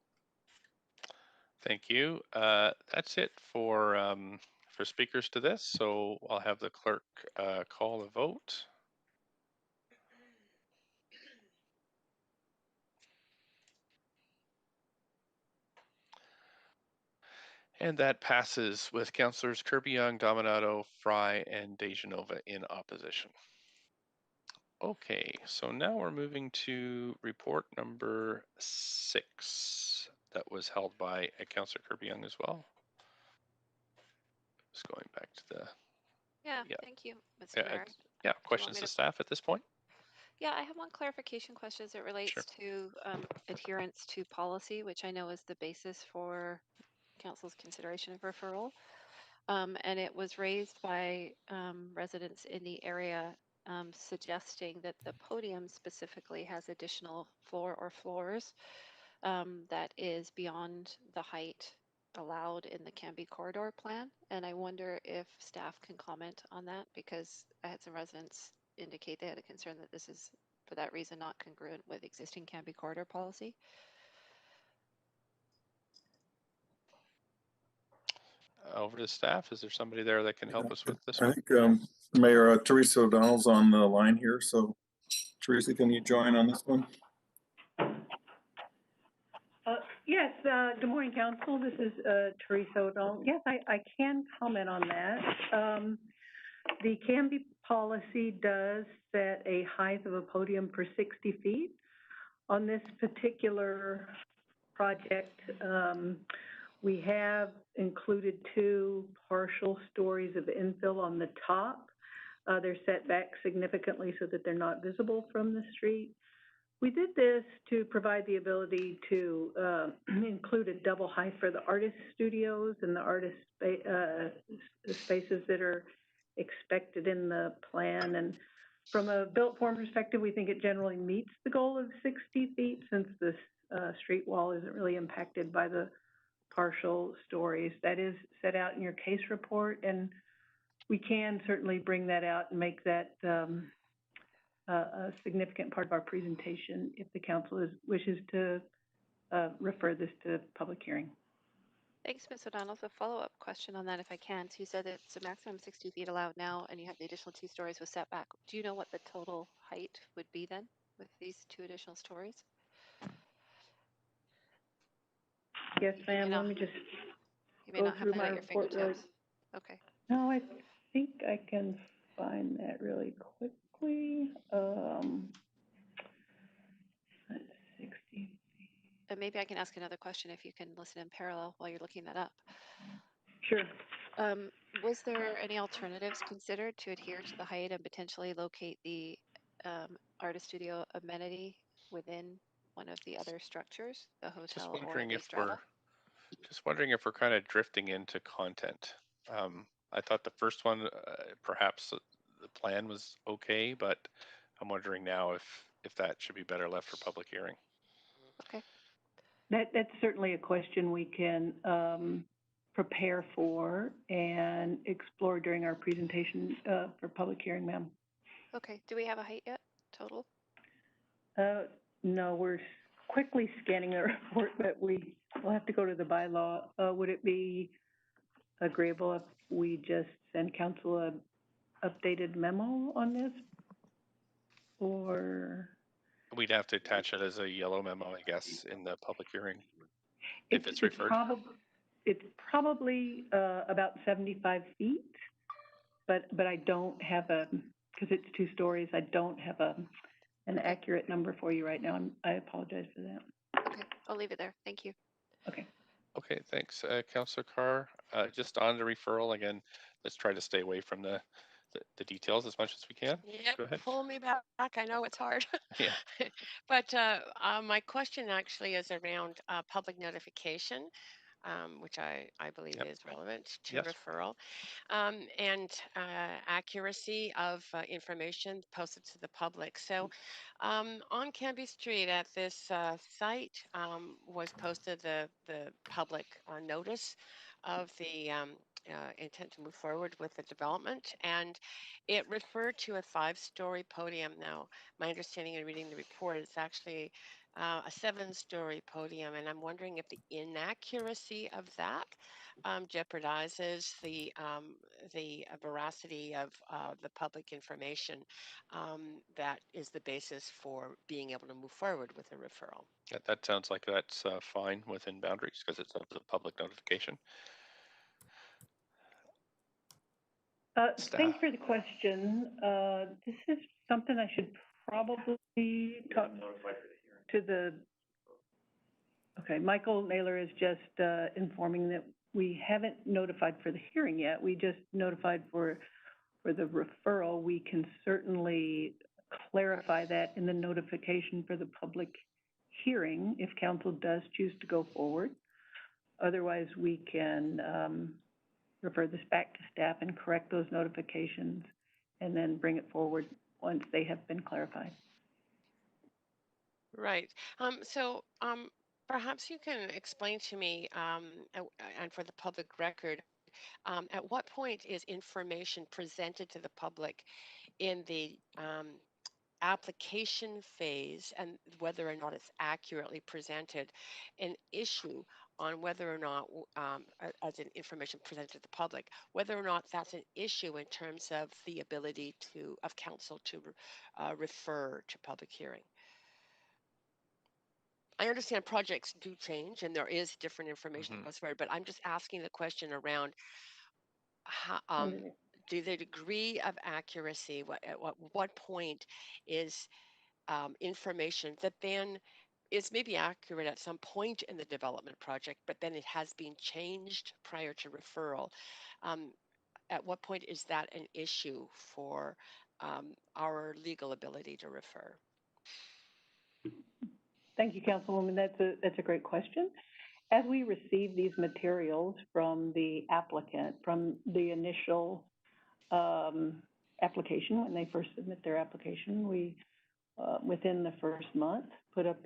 Thank you. That's it for speakers to this. So I'll have the clerk call a vote. And that passes with Councillors Kirby-Young, Dominato, Fry, and Dejanova in opposition. Okay, so now we're moving to report number 6 that was held by Councillor Kirby-Young as well. Just going back to the... Yeah, thank you, Mr. Mayor. Yeah, questions to staff at this point? Yeah, I have one clarification question as it relates to adherence to policy, which I know is the basis for Council's consideration of referral. And it was raised by residents in the area suggesting that the podium specifically has additional floor or floors that is beyond the height allowed in the Canby corridor plan. And I wonder if staff can comment on that, because I had some residents indicate they had a concern that this is, for that reason, not congruent with existing Canby corridor policy. Over to staff. Is there somebody there that can help us with this I one? think Mayor Teresa O'Donnell's on the line here. So Teresa, can you join on this one? Yes, good morning, Council. This is Teresa O'Donnell. Yes, I can comment on that. The Canby policy does set a height of a podium for 60 feet. On this particular project, we have included 2 partial stories of infill on the top. They're set back significantly so that they're not visible from the street. We did this to provide the ability to include a double height for the artist studios and the artist spaces that are expected in the plan. And from a built form perspective, we think it generally meets the goal of 60 feet since the street wall isn't really impacted by the partial stories. That is set out in your case report, and we can certainly bring that out and make that a significant part of our presentation if the council wishes to refer this to public hearing. Thanks, Ms. O'Donnell. So follow-up question on that, if I can. So you said it's a maximum 60 feet allowed now, and you have the additional 2 stories with setback. Do you know what the total height would be then with these 2 additional stories? Yes, ma'am. Let me just go through my report really. Okay. No, I think I can find that really quickly. That's 60. And maybe I can ask another question if you can listen in parallel while you're looking that up. Sure. Was there any alternatives considered to adhere to the height and potentially locate the artist studio amenity within one of the other structures, the hotel or the strata? Just wondering if we're kind of drifting into content. I thought the first one, perhaps the plan was okay, but I'm wondering now if that should be better left for public hearing. Okay. That's certainly a question we can prepare for and explore during our presentation for public hearing, ma'am. Okay. Do we have a height yet, total? No, we're quickly scanning the report, but we'll have to go to the bylaw. Would it be agreeable if we just send council a updated memo on this? Or we'd have to attach it as a yellow memo, I guess, in the public hearing if it's referred. It's probably about 75 feet, but I don't have because it's 2 stories, I don't have an accurate number for you right now. I apologize for that. Okay, I'll leave it there. Thank you. Okay. Okay, thanks, Councillor Carr. Just on the referral, again, let's try to stay away from the details as much as we can. Yep, Go ahead. pull me back. I know it's hard. Yeah. But my question actually is around public notification, which I believe is relevant to referral, and accuracy of information posted to the public. So on Canby Street at this site was posted the public notice of the intent to move forward with the development, and it referred to a 5-story podium. Now, my understanding in reading the report, it's actually a 7-story podium, and I'm wondering if the inaccuracy of that jeopardizes the veracity of the public information that is the basis for being able to move forward with a referral. That sounds like that's fine within boundaries because it's a public notification. Thanks for the question. This is something I should probably talk to the. Okay, Michael Naylor is just informing that we haven't notified for the hearing yet. We just notified for the referral. We can certainly clarify that in the notification for the public hearing if council does choose to go forward. Otherwise, we can refer this back to staff and correct those notifications and then bring it forward once they have been clarified. Right. So perhaps you can explain to me, and for the public record, at what point is information presented to the public in the application phase, and whether or not it's accurately presented, an issue on whether or not, as an information presented to the public, whether or not that's an issue in terms of the ability of council to refer to public hearing? I understand projects do change and there is different information that goes forward, but I'm just asking the question around how, do the degree of accuracy, at what point is information that then is maybe accurate at some point in the development project, but then it has been changed prior to referral. At what point is that an issue for our legal ability to refer? Thank you, Councilwoman. That's a great question. As we receive these materials from the applicant, from the initial application, when they first submit their application, we within the first month put up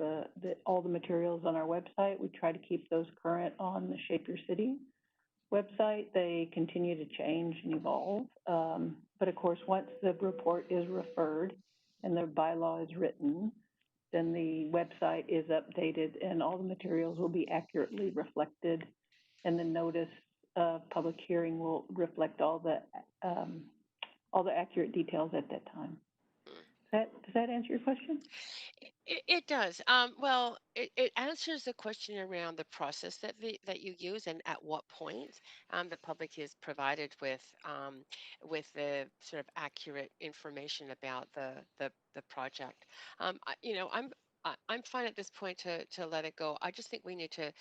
all the materials on our website. We try to keep those current on the Shape Your City website. They continue to change and evolve. But of course, once the report is referred and the bylaw is written, then the website is updated and all the materials will be accurately reflected and the notice of public hearing will reflect all the accurate details at that time. Does that answer your question? It does. Well, it answers the question around the process that you use and at what point the public is provided with the sort of accurate information about the project. You know, I'm fine at this point to let it go. I just think we need to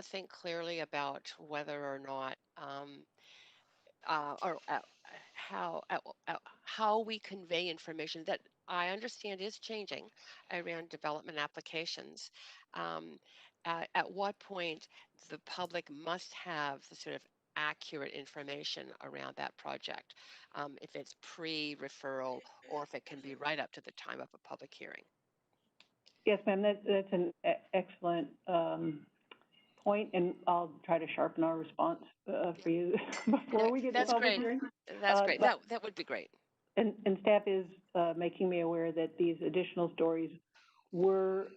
think clearly about whether or not or how we convey information that I understand is changing around development applications. Um, at what point the public must have the sort of accurate information around that project, if it's pre-referral or if it can be right up to the time of a public hearing. Yes, ma'am, that's an excellent point, and I'll try to sharpen our response for you before we get to public hearing. That's great. That would be great. And staff is making me aware that these additional stories were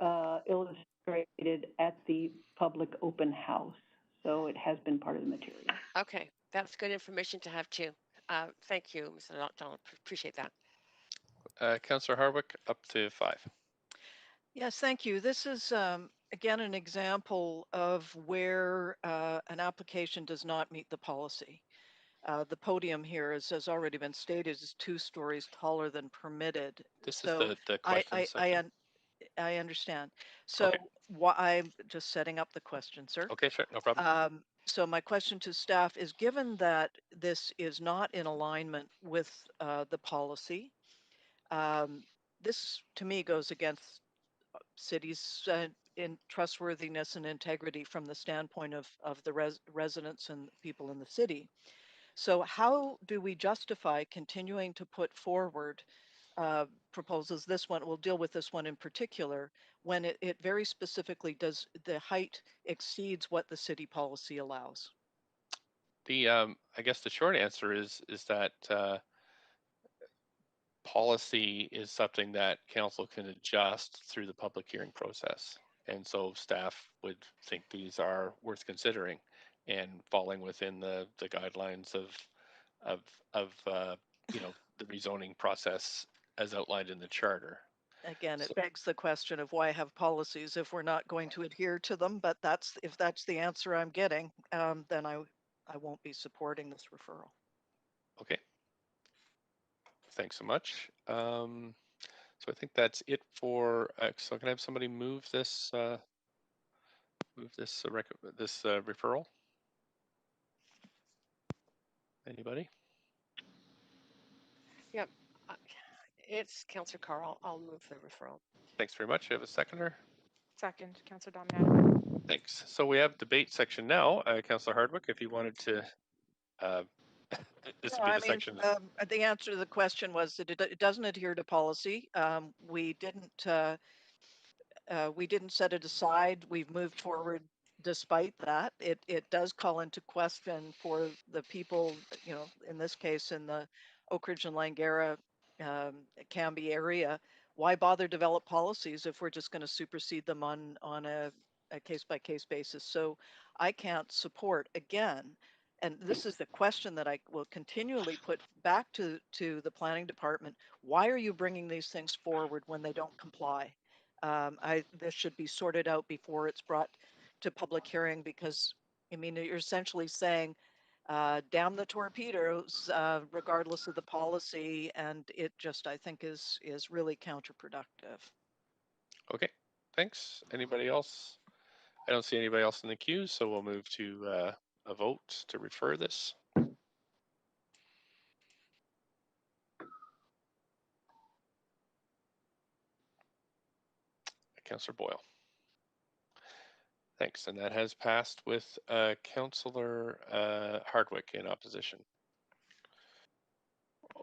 illustrated at the public open house, so it has been part of the material. Okay, that's good information to have too. Thank you, Mr. Donald. Appreciate that. Councillor Hardwick, up to 5. Yes, thank you. This is, again, an example of where an application does not meet the policy. The podium here, has already been stated, is 2 stories taller than permitted. This is the question section. I understand. So I'm just setting up the question, sir. Okay, sure, no problem. So my question to staff is, given that this is not in alignment with the policy, this to me goes against cities' in trustworthiness and integrity from the standpoint of the residents and people in the city. So how do we justify continuing to put forward proposals? This one, we'll deal with this one in particular, when it very specifically does, the height exceeds what the city policy allows. I guess the short answer is that policy is something that council can adjust through the public hearing process. And so staff would think these are worth considering and falling within the guidelines of you know, the rezoning process as outlined in the charter. Again, it begs the question of why have policies if we're not going to adhere to them, but if that's the answer I'm getting, then I won't be supporting this referral. Okay. Thanks so much. So I think that's it for, so can I have somebody move this referral? Anybody? Yep. It's Councillor Carr. I'll move the referral. Thanks very much. You have a seconder? Second, Councillor Dominic. Thanks. So we have debate section now. Councillor Hardwick, if you wanted to, this would be the section. The answer to the question was that it doesn't adhere to policy. We didn't set it aside. We've moved forward despite that. It does call into question for the people, you know, in this case in the Oak Ridge and Langara, Cambie area, why bother develop policies if we're just going to supersede them on a case-by-case basis? So I can't support, again, and this is the question that I will continually put back to the planning department. Why are you bringing these things forward when they don't comply? This should be sorted out before it's brought to public hearing, because I mean, you're essentially saying, damn the torpedoes, regardless of the policy, and it just, I think, is really counterproductive. Okay, thanks. Anybody else? I don't see anybody else in the queue, so we'll move to a vote to refer this. Councillor Boyle. Thanks, and that has passed with Councillor Hardwick in opposition.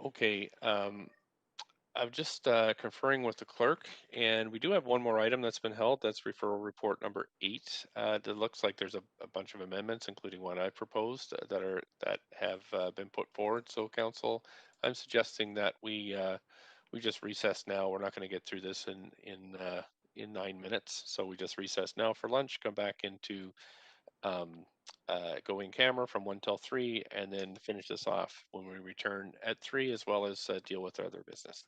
Okay, I'm just conferring with the clerk, and we do have one more item that's been held. That's referral report number 8. It looks like there's a bunch of amendments, including one I proposed, that have been put forward. So, council, I'm suggesting that we just recess now. We're not going to get through this in 9 minutes, so we just recess now for lunch. Come back into go in camera from 1 till 3, and then finish this off when we return at 3, as well as deal with other business.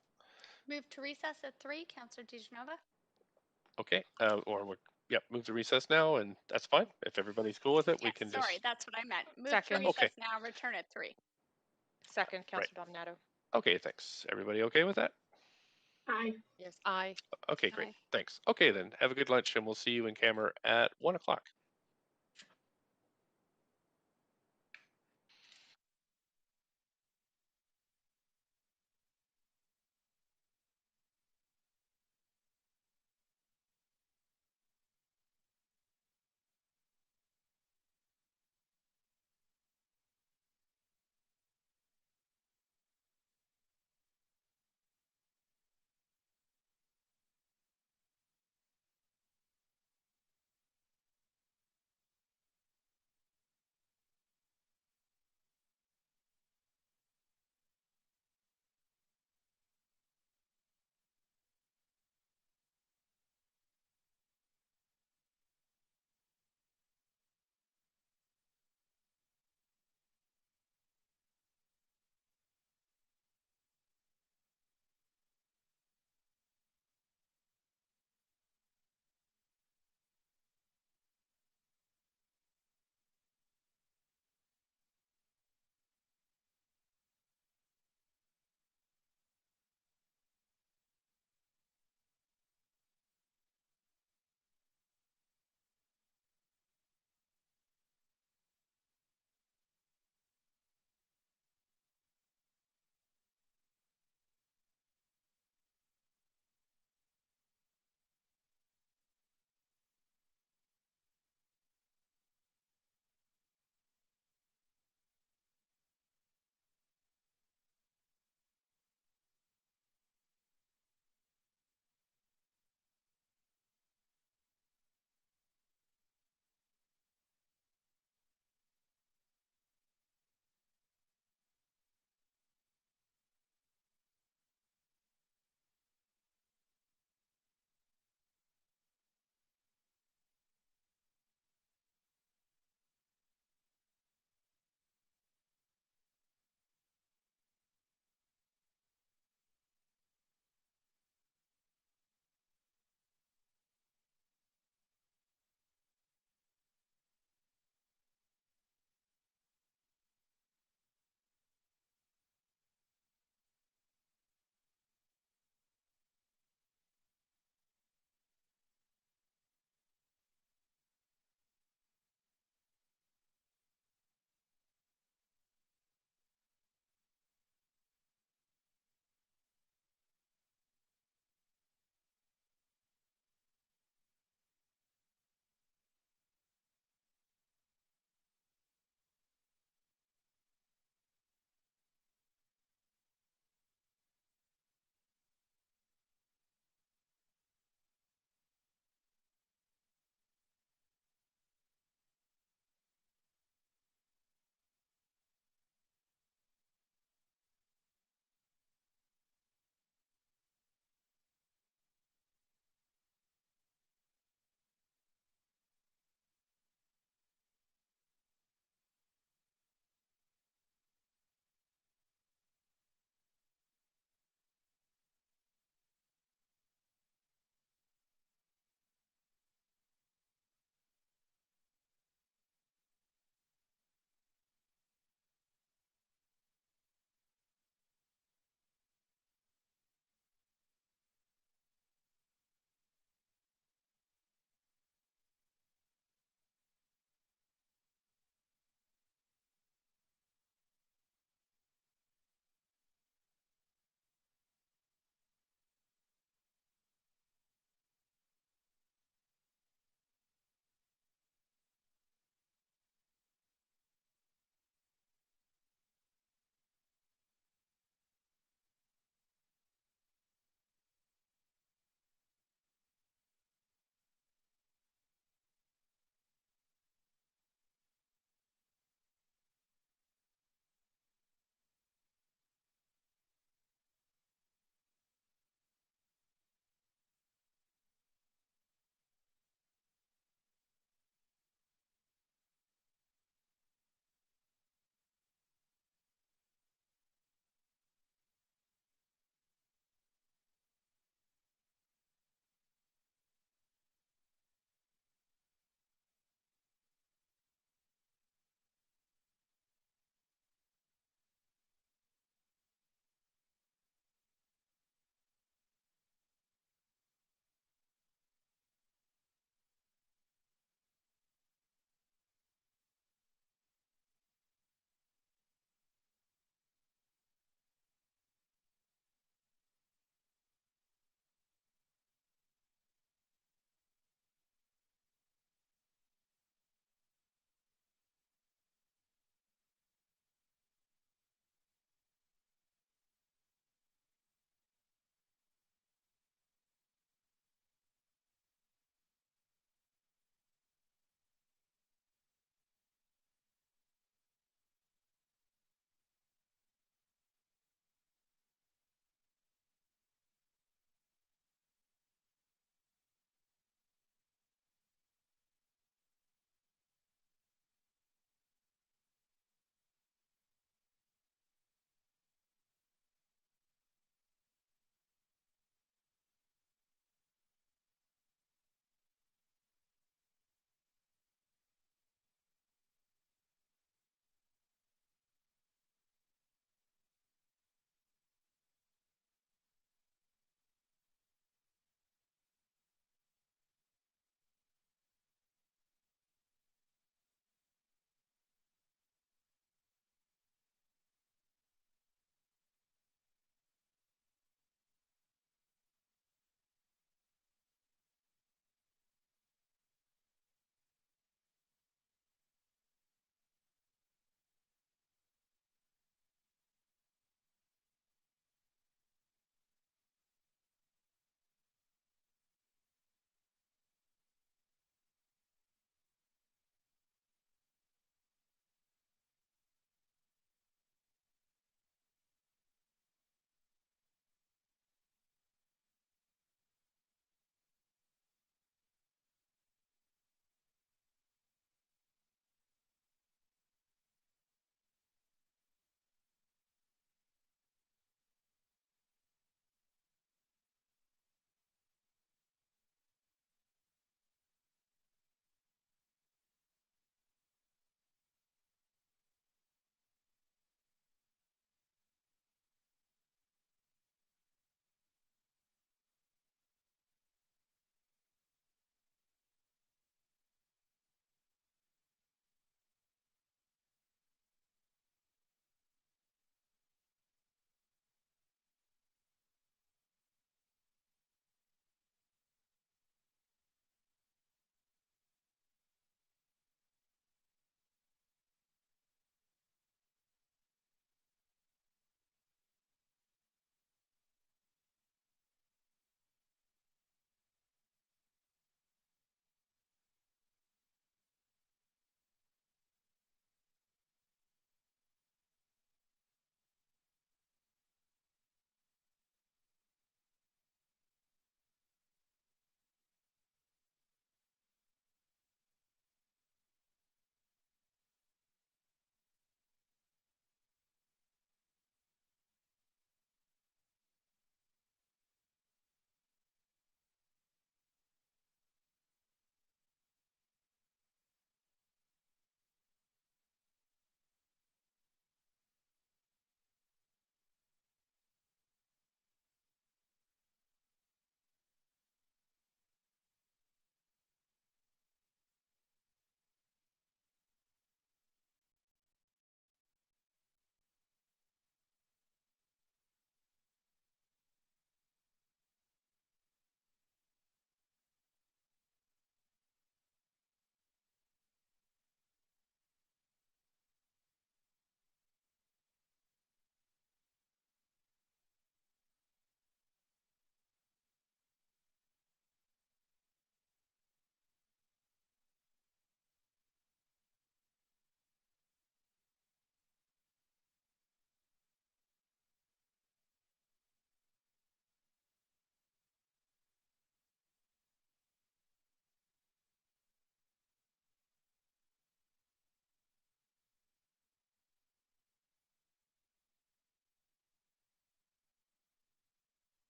Move to recess at 3, Councillor DeGenova. Okay, move to recess now, and that's fine. If everybody's cool with it, we Yes, can sorry, just. that's what I meant. Move to Second. recess Okay. now, return at 3. Second, Right. Councillor Dominato. Okay, thanks. Everybody okay with that? Aye. Yes. Aye. Okay, great. Aye. Thanks. Okay, then have a good lunch, and we'll see you in camera at 1 o'clock.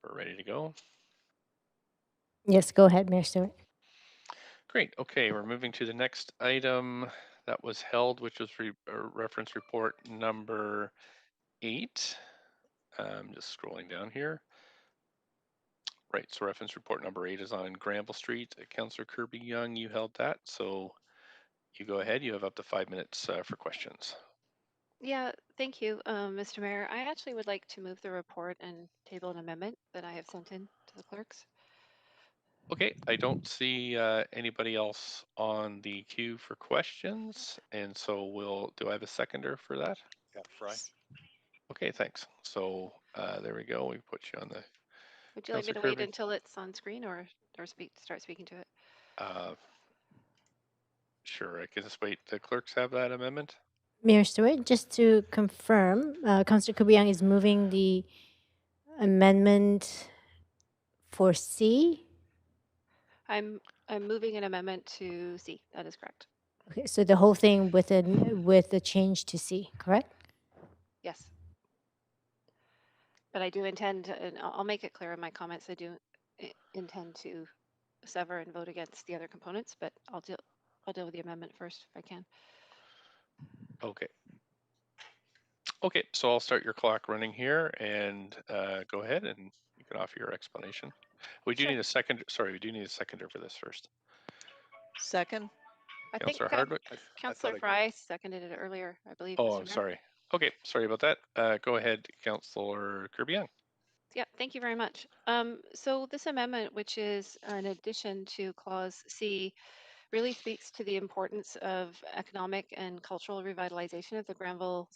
We're ready to go. Yes, go ahead, Mayor Stewart. Great. Okay, we're moving to the next item that was held, which was reference report number 8. Just scrolling down here. Right, so reference report number 8 is on Granville Street. Councillor Kirby Young, you held that, so you go ahead. You have up to 5 minutes for questions. Yeah, thank you, Mr. Mayor. I actually would like to move the report and table an amendment that I have sent in to the clerks. Okay, I don't see anybody else on the queue for questions, and so do I have a seconder for that? Yeah, Fry. Okay, thanks. So there we go. We put you on the. Would you like me to wait until it's on screen or start speaking to it? Sure, I can just wait. The clerks have that amendment? Mayor Stewart, just to confirm, Councillor Kubiang is moving the amendment for C. I'm moving an amendment to C. That is correct. Okay, so the whole thing with the change to C, correct? Yes. But I do intend, and I'll make it clear in my comments, I do intend to sever and vote against the other components, but I'll deal with the amendment first if I can. Okay. Okay, so I'll start your clock running here and go ahead and you can offer your explanation. We do need a second. Sorry, we do need a seconder for this first. Second. I think Councillor Hardwick. Councillor Fry seconded it earlier, I believe. Oh, Mr. Mayor. sorry. Okay, sorry about that. Go ahead, Councillor Kirby Young. Yeah, thank you very much. So this amendment, which is an addition to Clause C, really speaks to the importance of economic and cultural revitalization of the Granville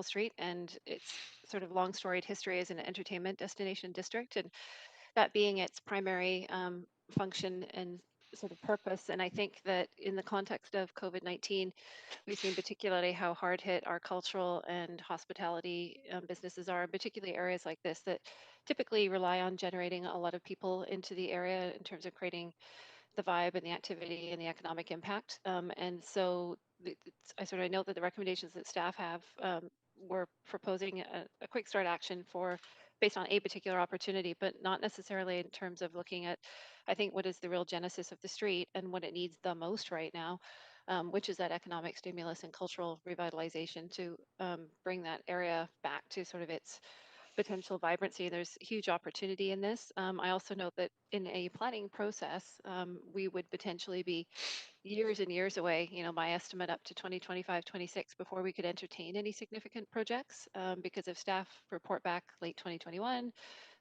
Street and its sort of long storied history as an entertainment destination district, and that being its primary function and sort of purpose. And I think that in the context of COVID-19, we've seen particularly how hard hit our cultural and hospitality businesses are, particularly areas like this that typically rely on generating a lot of people into the area in terms of creating the vibe and the activity and the economic impact. And so I know that the recommendations that staff have were proposing a quick start action for based on a particular opportunity, but not necessarily in terms of looking at, I think, what is the real genesis of the street and what it needs the most right now, which is that economic stimulus and cultural revitalization to bring that area back to sort of its potential vibrancy. There's huge opportunity in this. I also note that in a planning process, we would potentially be years and years away, my estimate up to 2025, 26 before we could entertain any significant projects because if staff report back late 2021,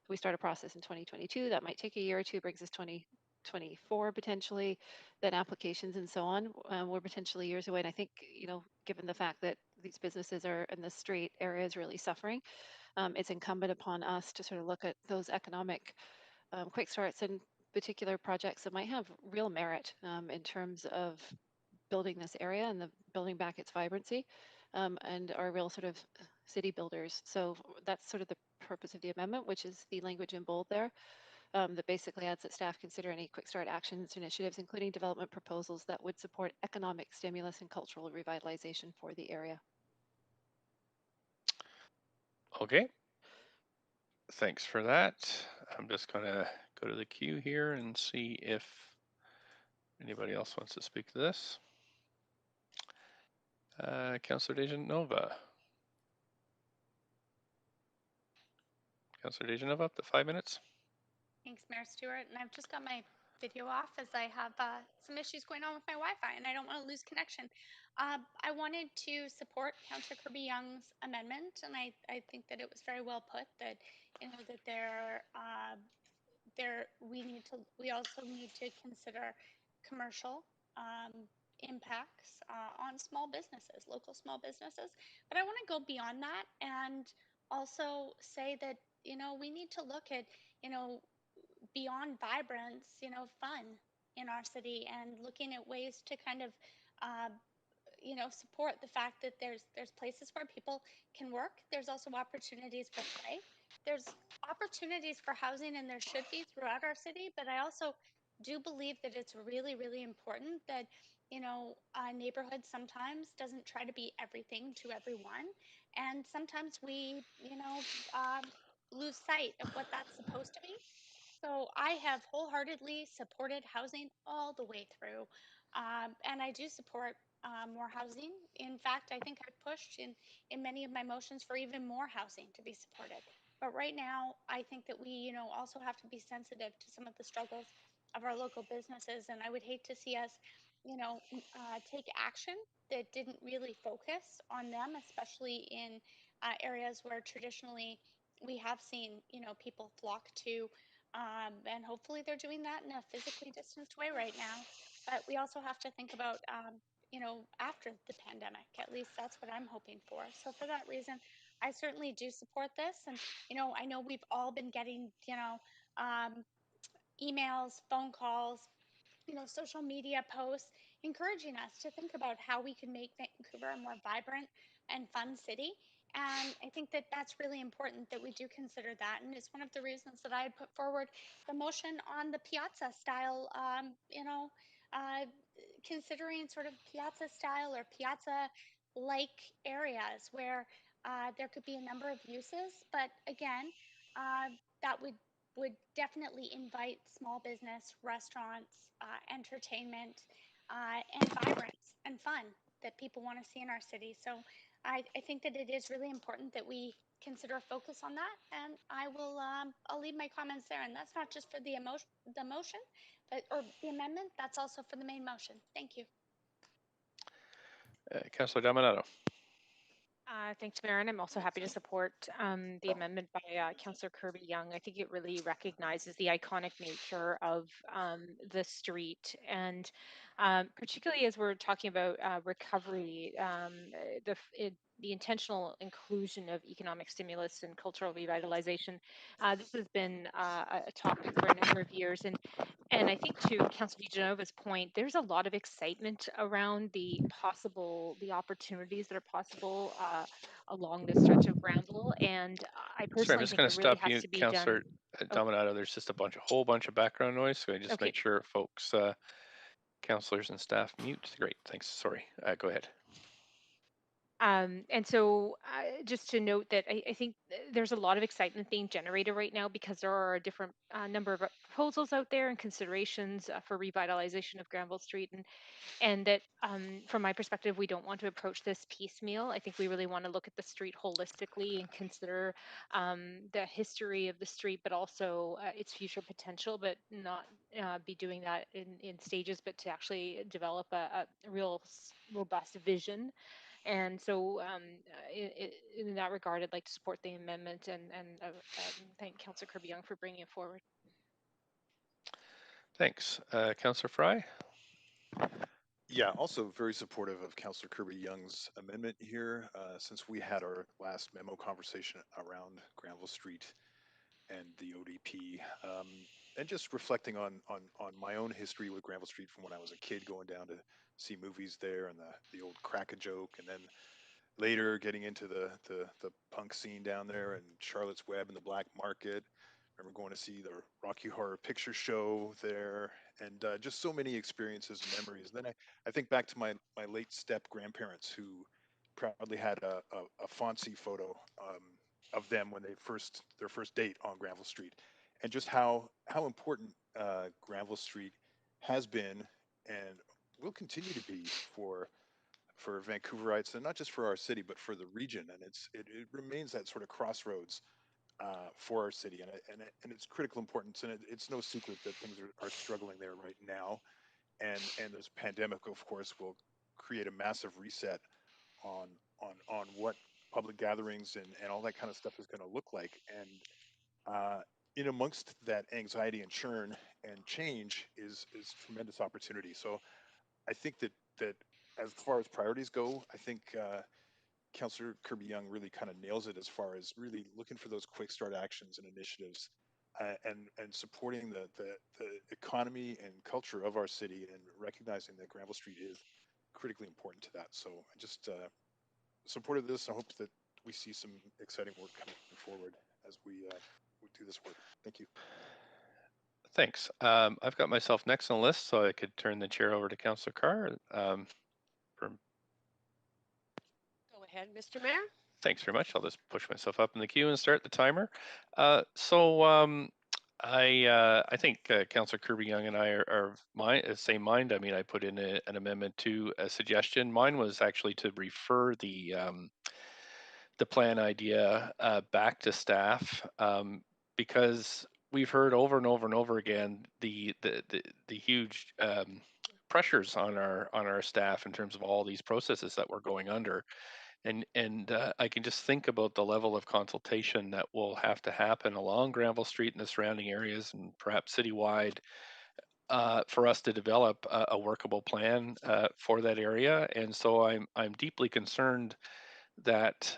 we start a process in 2022, that might take a year or two, brings us 2024 potentially, then applications and so on. We're potentially years away. And I think, given the fact that these businesses are in the street area is really suffering, it's incumbent upon us to sort of look at those economic quick starts and particular projects that might have real merit in terms of building this area and building back its vibrancy and are real sort of city builders. So that's sort of the purpose of the amendment, which is the language in bold there. That basically adds that staff consider any quick start actions initiatives, including development proposals that would support economic stimulus and cultural revitalization for the area. Okay. Thanks for that. I'm just going to go to the queue here and see if anybody else wants to speak to this. Councillor Dejanova. Councillor Dejanova, up to 5 minutes. Thanks, Mayor Stewart. And I've just got my video off as I have some issues going on with my Wi-Fi and I don't want to lose connection. I wanted to support Councillor Kirby Young's amendment, and I think that it was very well put that, that we also need to consider commercial impacts on small businesses, local small businesses. But I want to go beyond that and also say that, we need to look at, beyond vibrance, fun in our city and looking at ways to kind of, uh, support the fact that there's places where people can work. There's also opportunities for play. There's opportunities for housing, and there should be throughout our city. But I also do believe that it's really, really important that a neighborhood sometimes doesn't try to be everything to everyone, and sometimes we lose sight of what that's supposed to be. So I have wholeheartedly supported housing all the way through, and I do support more housing. In fact, I think I've pushed in many of my motions for even more housing to be supported. But right now, I think that we, also have to be sensitive to some of the struggles of our local businesses, and I would hate to see us, take action that didn't really focus on them, especially in areas where traditionally we have seen, people flock to, and hopefully they're doing that in a physically distanced way right now. But we also have to think about, after the pandemic. At least that's what I'm hoping for. So for that reason, I certainly do support this. And, I know we've all been getting, um, emails, phone calls, social media posts encouraging us to think about how we can make Vancouver a more vibrant and fun city. And I think that that's really important that we do consider that. And it's one of the reasons that I had put forward the motion on the piazza style, uh, considering sort of piazza style or piazza like areas where there could be a number of uses. But again, that would definitely invite small business, restaurants, entertainment, and vibrance and fun that people want to see in our city. So I think that it is really important that we consider a focus on that. And I'll leave my comments there. And that's not just for the motion, but or the amendment. That's also for the main motion. Thank you. Councillor Dominato. Thanks, Mayor, and I'm also happy to support the amendment by Councillor Kirby-Young. I think it really recognizes the iconic nature of the street, and particularly as we're talking about recovery, the intentional inclusion of economic stimulus and cultural revitalization. This has been a topic for a number of years, and I think to Councillor DeGenova's point, there's a lot of excitement around the opportunities that are possible along this stretch of Granville. And I Sorry, I'm personally just think going it to really stop has you, to be Councillor done. Oh, Dominato. There's just a whole bunch of background noise, so I just okay. make sure folks, councillors and staff mute. Great, thanks. Sorry, go ahead. And so just to note that I think there's a lot of excitement being generated right now because there are a different number of proposals out there and considerations for revitalization of Granville Street. And that from my perspective, we don't want to approach this piecemeal. I think we really want to look at the street holistically and consider the history of the street, but also its future potential, but not be doing that in stages, but to actually develop a real robust vision. And so in that regard, I'd like to support the amendment and thank Councillor Kirby-Young for bringing it forward. Thanks. Councillor Fry? Yeah, also very supportive of Councillor Kirby-Young's amendment here. Since we had our last memo conversation around Granville Street and the ODP, and just reflecting on my own history with Granville Street from when I was a kid, going down to see movies there, and the old Crack-A-Joke, and then later getting into the punk scene down there and Charlotte's Web and the Black Market. Remember going to see the Rocky Horror Picture Show there, and just so many experiences and memories. Then I think back to my late step grandparents who proudly had a Fonzie photo of them when their first date on Granville Street, and just how important Granville Street has been and will continue to be for Vancouverites, and not just for our city, but for the region. And it remains that sort of crossroads for our city, and it's critical importance. And it's no secret that things are struggling there right now. And this pandemic, of course, will create a massive reset on what public gatherings and all that kind of stuff is going to look like. And in amongst that anxiety and churn and change is tremendous opportunity. So I think that as far as priorities go, I think Councillor Kirby-Young really kind of nails it as far as really looking for those quick start actions and initiatives, and supporting the economy and culture of our city, and recognizing that Granville Street is critically important to that. So I just supported this. I hope that we see some exciting work coming forward as we do this work. Thank you. Thanks. I've got myself next on the list, so I could turn the chair over to Councillor Carr. Go ahead, Mr. Mayor. Thanks very much. I'll just push myself up in the queue and start the timer. I think Councillor Kirby-Young and I are same mind. I mean, I put in an amendment to a suggestion. Mine was actually to refer the plan idea back to staff because we've heard over and over and over again the huge pressures on our staff in terms of all these processes that we're going under. And I can just think about the level of consultation that will have to happen along Granville Street and the surrounding areas, and perhaps citywide, for us to develop a workable plan for that area. And so I'm deeply concerned that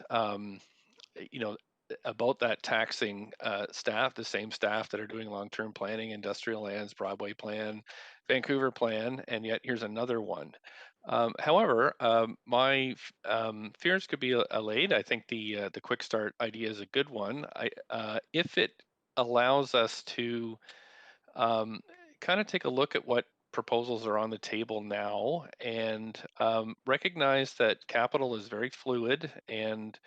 about that taxing staff, the same staff that are doing long-term planning, industrial lands, Broadway plan, Vancouver plan, and yet here's another one. However, my fears could be allayed. I think the quick start idea is a good one. If it allows us to kind of take a look at what proposals are on the table now and recognize that capital is very fluid, and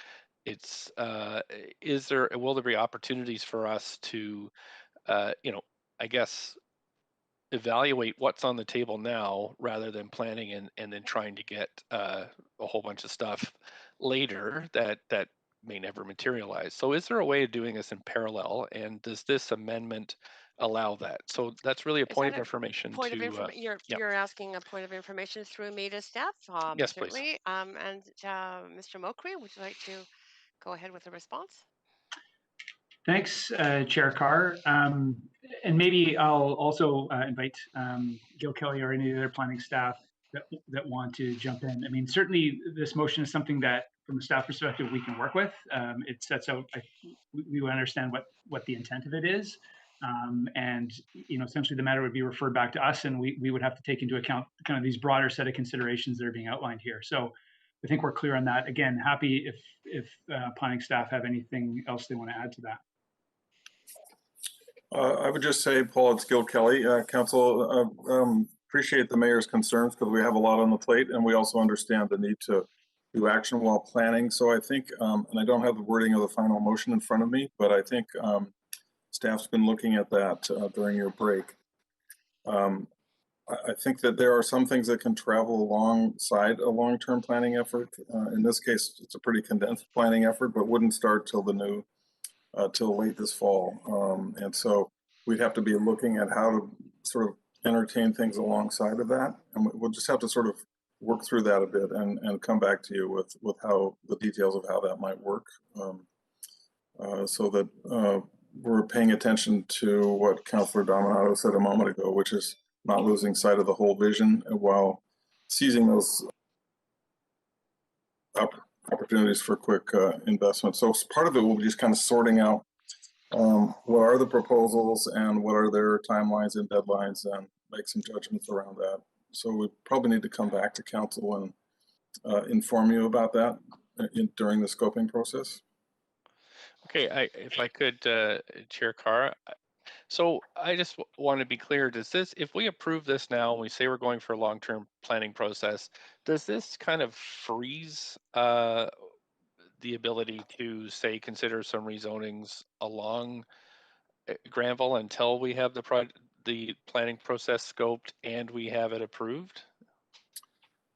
it's will there be opportunities for us to I guess evaluate what's on the table now rather than planning and then trying to get a whole bunch of stuff later that may never materialize. So is there a way of doing this in parallel, and does this amendment allow that? So that's really a point of information to you're asking a point of information through me to staff. Yes, certainly. please. And Mr. Mokri, would you like to go ahead with a response? Thanks, Chair Carr. And maybe I'll also invite Gil Kelly or any other planning staff that want to jump in. I mean, certainly this motion is something that, from a staff perspective, we can work with. It sets out, we understand what the intent of it is. And essentially the matter would be referred back to us, and we would have to take into account kind of these broader set of considerations that are being outlined here. So I think we're clear on that. Again, happy if planning staff have anything else they want to add to that. I would just say, Paul, it's Gil Kelly. Council, appreciate the mayor's concerns because we have a lot on the plate, and we also understand the need to do action while planning. So I think, and I don't have the wording of the final motion in front of me, but I think staff's been looking at that during your break. I think that there are some things that can travel alongside a long-term planning effort. In this case, it's a pretty condensed planning effort, but wouldn't start till till late this fall. And so we'd have to be looking at how to sort of entertain things alongside of that. And we'll just have to sort of work through that a bit and come back to you with how the details of how that might work. So that we're paying attention to what Councillor Dominato said a moment ago, which is not losing sight of the whole vision while seizing those opportunities for quick investment. So part of it will be just kind of sorting out what are the proposals and what are their timelines and deadlines, and make some judgments around that. So we probably need to come back to council and inform you about that during the scoping process. Okay, if I could, Chair Carr. So I just want to be clear, does this, if we approve this now and we say we're going for a long-term planning process, does this kind of freeze the ability to, say, consider some rezonings along Granville until we have the planning process scoped and we have it approved?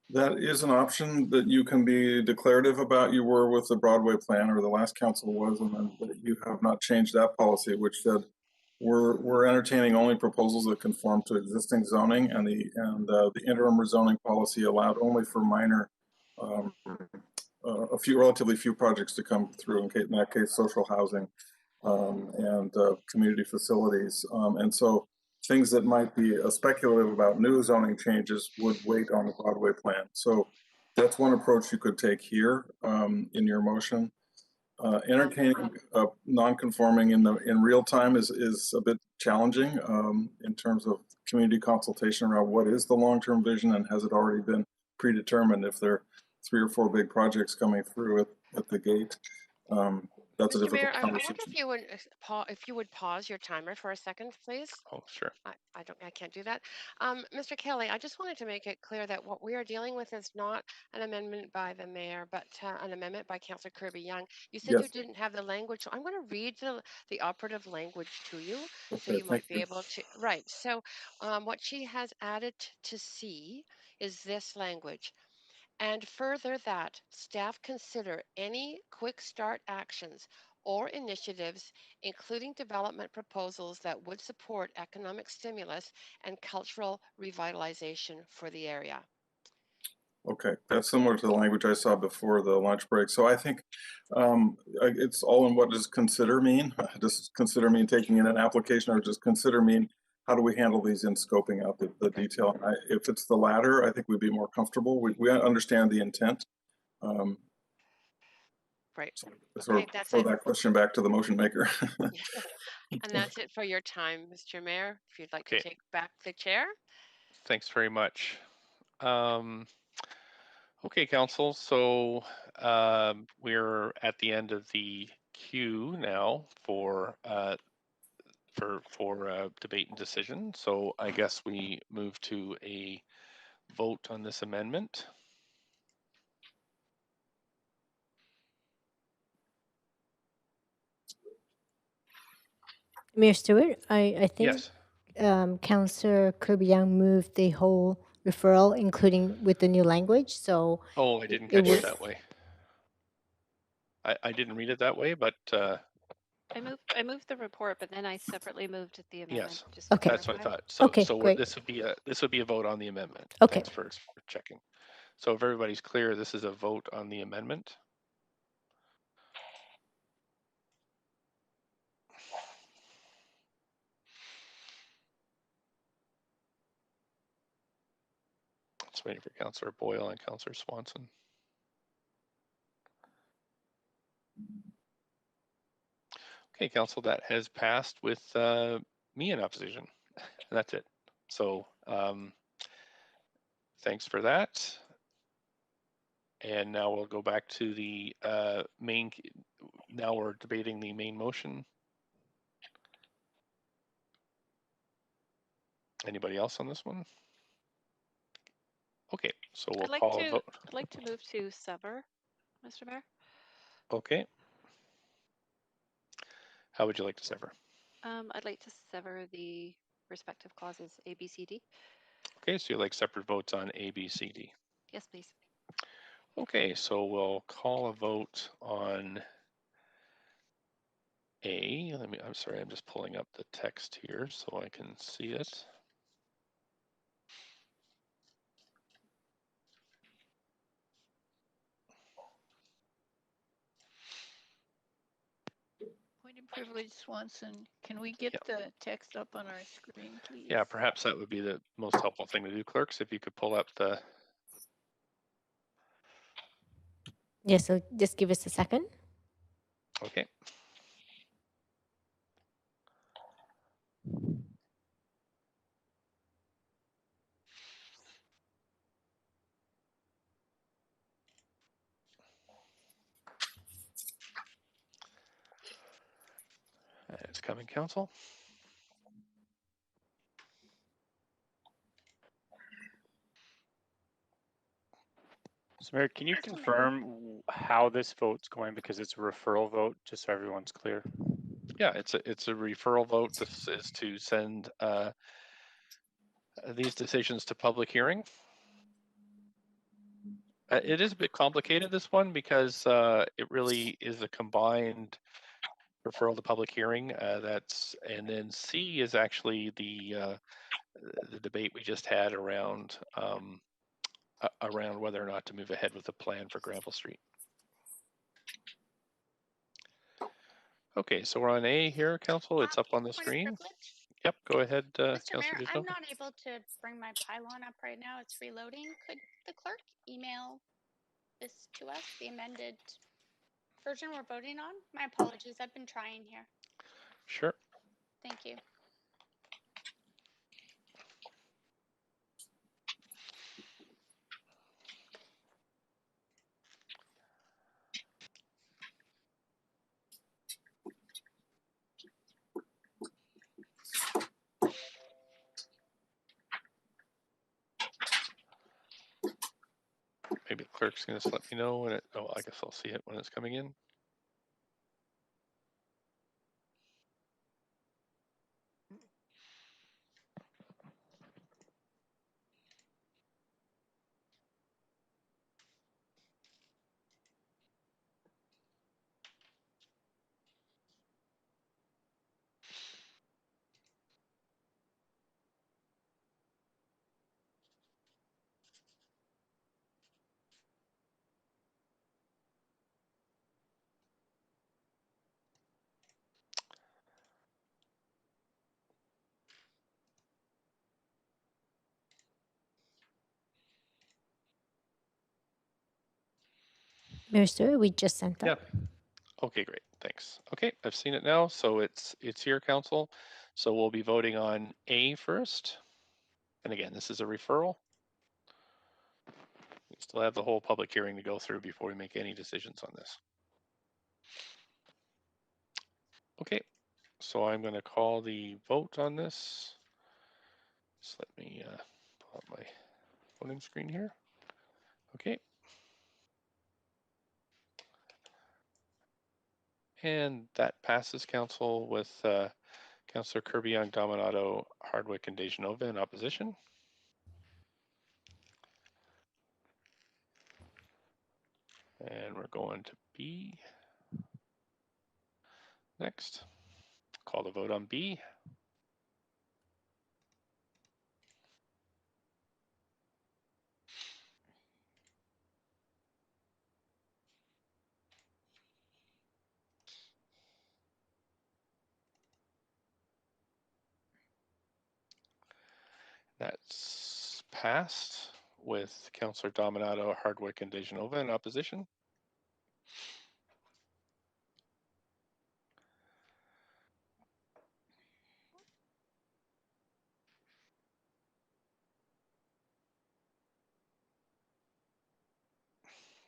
That is an option that you can be declarative about. You were with the Broadway plan, or the last council was, and then you have not changed that policy, which said we're entertaining only proposals that conform to existing zoning, and the interim rezoning policy allowed only for minor, relatively few projects to come through. In that case, social housing and community facilities, and so things that might be speculative about new zoning changes would wait on the Broadway plan. So that's one approach you could take here in your motion. Entertaining non-conforming in real time is a bit challenging in terms of community consultation around what is the long-term vision and has it already been predetermined if there are 3 or 4 big projects coming through at the gate. that's a Mr. Mayor, difficult I wonder conversation. if you would pause your timer for a second, please. Oh, sure. I can't do that. Mr. Kelly, I just wanted to make it clear that what we are dealing with is not an amendment by the mayor, but an amendment by Councillor Kirby-Young. You said you Yes. didn't have the language, so I'm going to read the operative language to you, so Okay, you thank might be you. able to. Right. So, what she has added to C is this language. And further that staff consider any quick start actions or initiatives, including development proposals that would support economic stimulus and cultural revitalization for the area. Okay, that's similar to the language I saw before the lunch break. So I think it's all in what does consider mean? Does consider mean taking in an application, or does consider mean how do we handle these in scoping out the detail? If it's the latter, I think we'd be more comfortable. We understand the intent. Right. So Okay, that's throw it. that question back to the motion maker. And that's it for your time, Mr. Mayor. If you'd like Okay. to take back the chair. Thanks very much. Okay, Council. So we're at the end of the queue now for debate and decision. So I guess we move to a vote on this amendment. Mayor Stewart, I think Yes. Councillor Kirby-Young moved the whole referral, including with the new language. So Oh, I didn't it catch would. it that way. I didn't read it that way, but I moved the report, but then I separately moved the amendment, yes, just to Okay. that's what I clarify. thought. So Okay, great. this would be a vote on the amendment. Okay. Thanks for checking. So if everybody's clear, this is a vote on the amendment. Just waiting for Councillor Boyle and Councillor Swanson. Okay, Council, that has passed with me in opposition. And that's it. So thanks for that. And now we'll go back to the main. Now we're debating the main motion. Anybody else on this one? Okay, so we'll call a vote. I'd like to move to sever, Mr. Mayor. Okay. How would you like to sever? I'd like to sever the respective clauses A, B, C, D. Okay, so you like separate votes on A, B, C, D. Yes, please. Okay, so we'll call a vote on A. I'm sorry, I'm just pulling up the text here so I can see it. Point of privilege, Swanson. Can we get the text up on our screen, please? Yeah, perhaps that would be the most helpful thing to do, clerks, if you could pull up the. Yeah, so just give us a second. Okay. It's coming, Council. So Mayor, can you confirm how this vote's going, because it's a referral vote, just so everyone's clear? Yeah, it's a referral vote. This is to send these decisions to public hearing. It is a bit complicated, this one, because it really is a combined referral to public hearing. And then C is actually the debate we just had around whether or not to move ahead with the plan for Granville Street. Okay, so we're on A here, Council. It's up on the screen. Yep, go ahead, Mr. Mayor, Councillor I'm Disnell. not able to bring my pylon up right now. It's reloading. Could the clerk email this to us, the amended version we're voting on? My apologies. I've been trying here. Sure. Thank you. clerk's going to let me know when it, oh, I guess I'll see it when it's coming in. Mayor Stewart, we just sent that. Yeah. Okay, great. Thanks. Okay, I've seen it now. So it's here, Council. So we'll be voting on A first. And again, this is a referral. We still have the whole public hearing to go through before we make any decisions on this. Okay, so I'm going to call the vote on this. Just let me pull up my voting screen here. Okay. And that passes, Council, with Councillor Kirby Young, Dominato, Hardwick, and Dejanova in opposition. And we're going to B next. Call the vote on B. That's passed with Councillor Dominato, Hardwick, and Dejanova in opposition.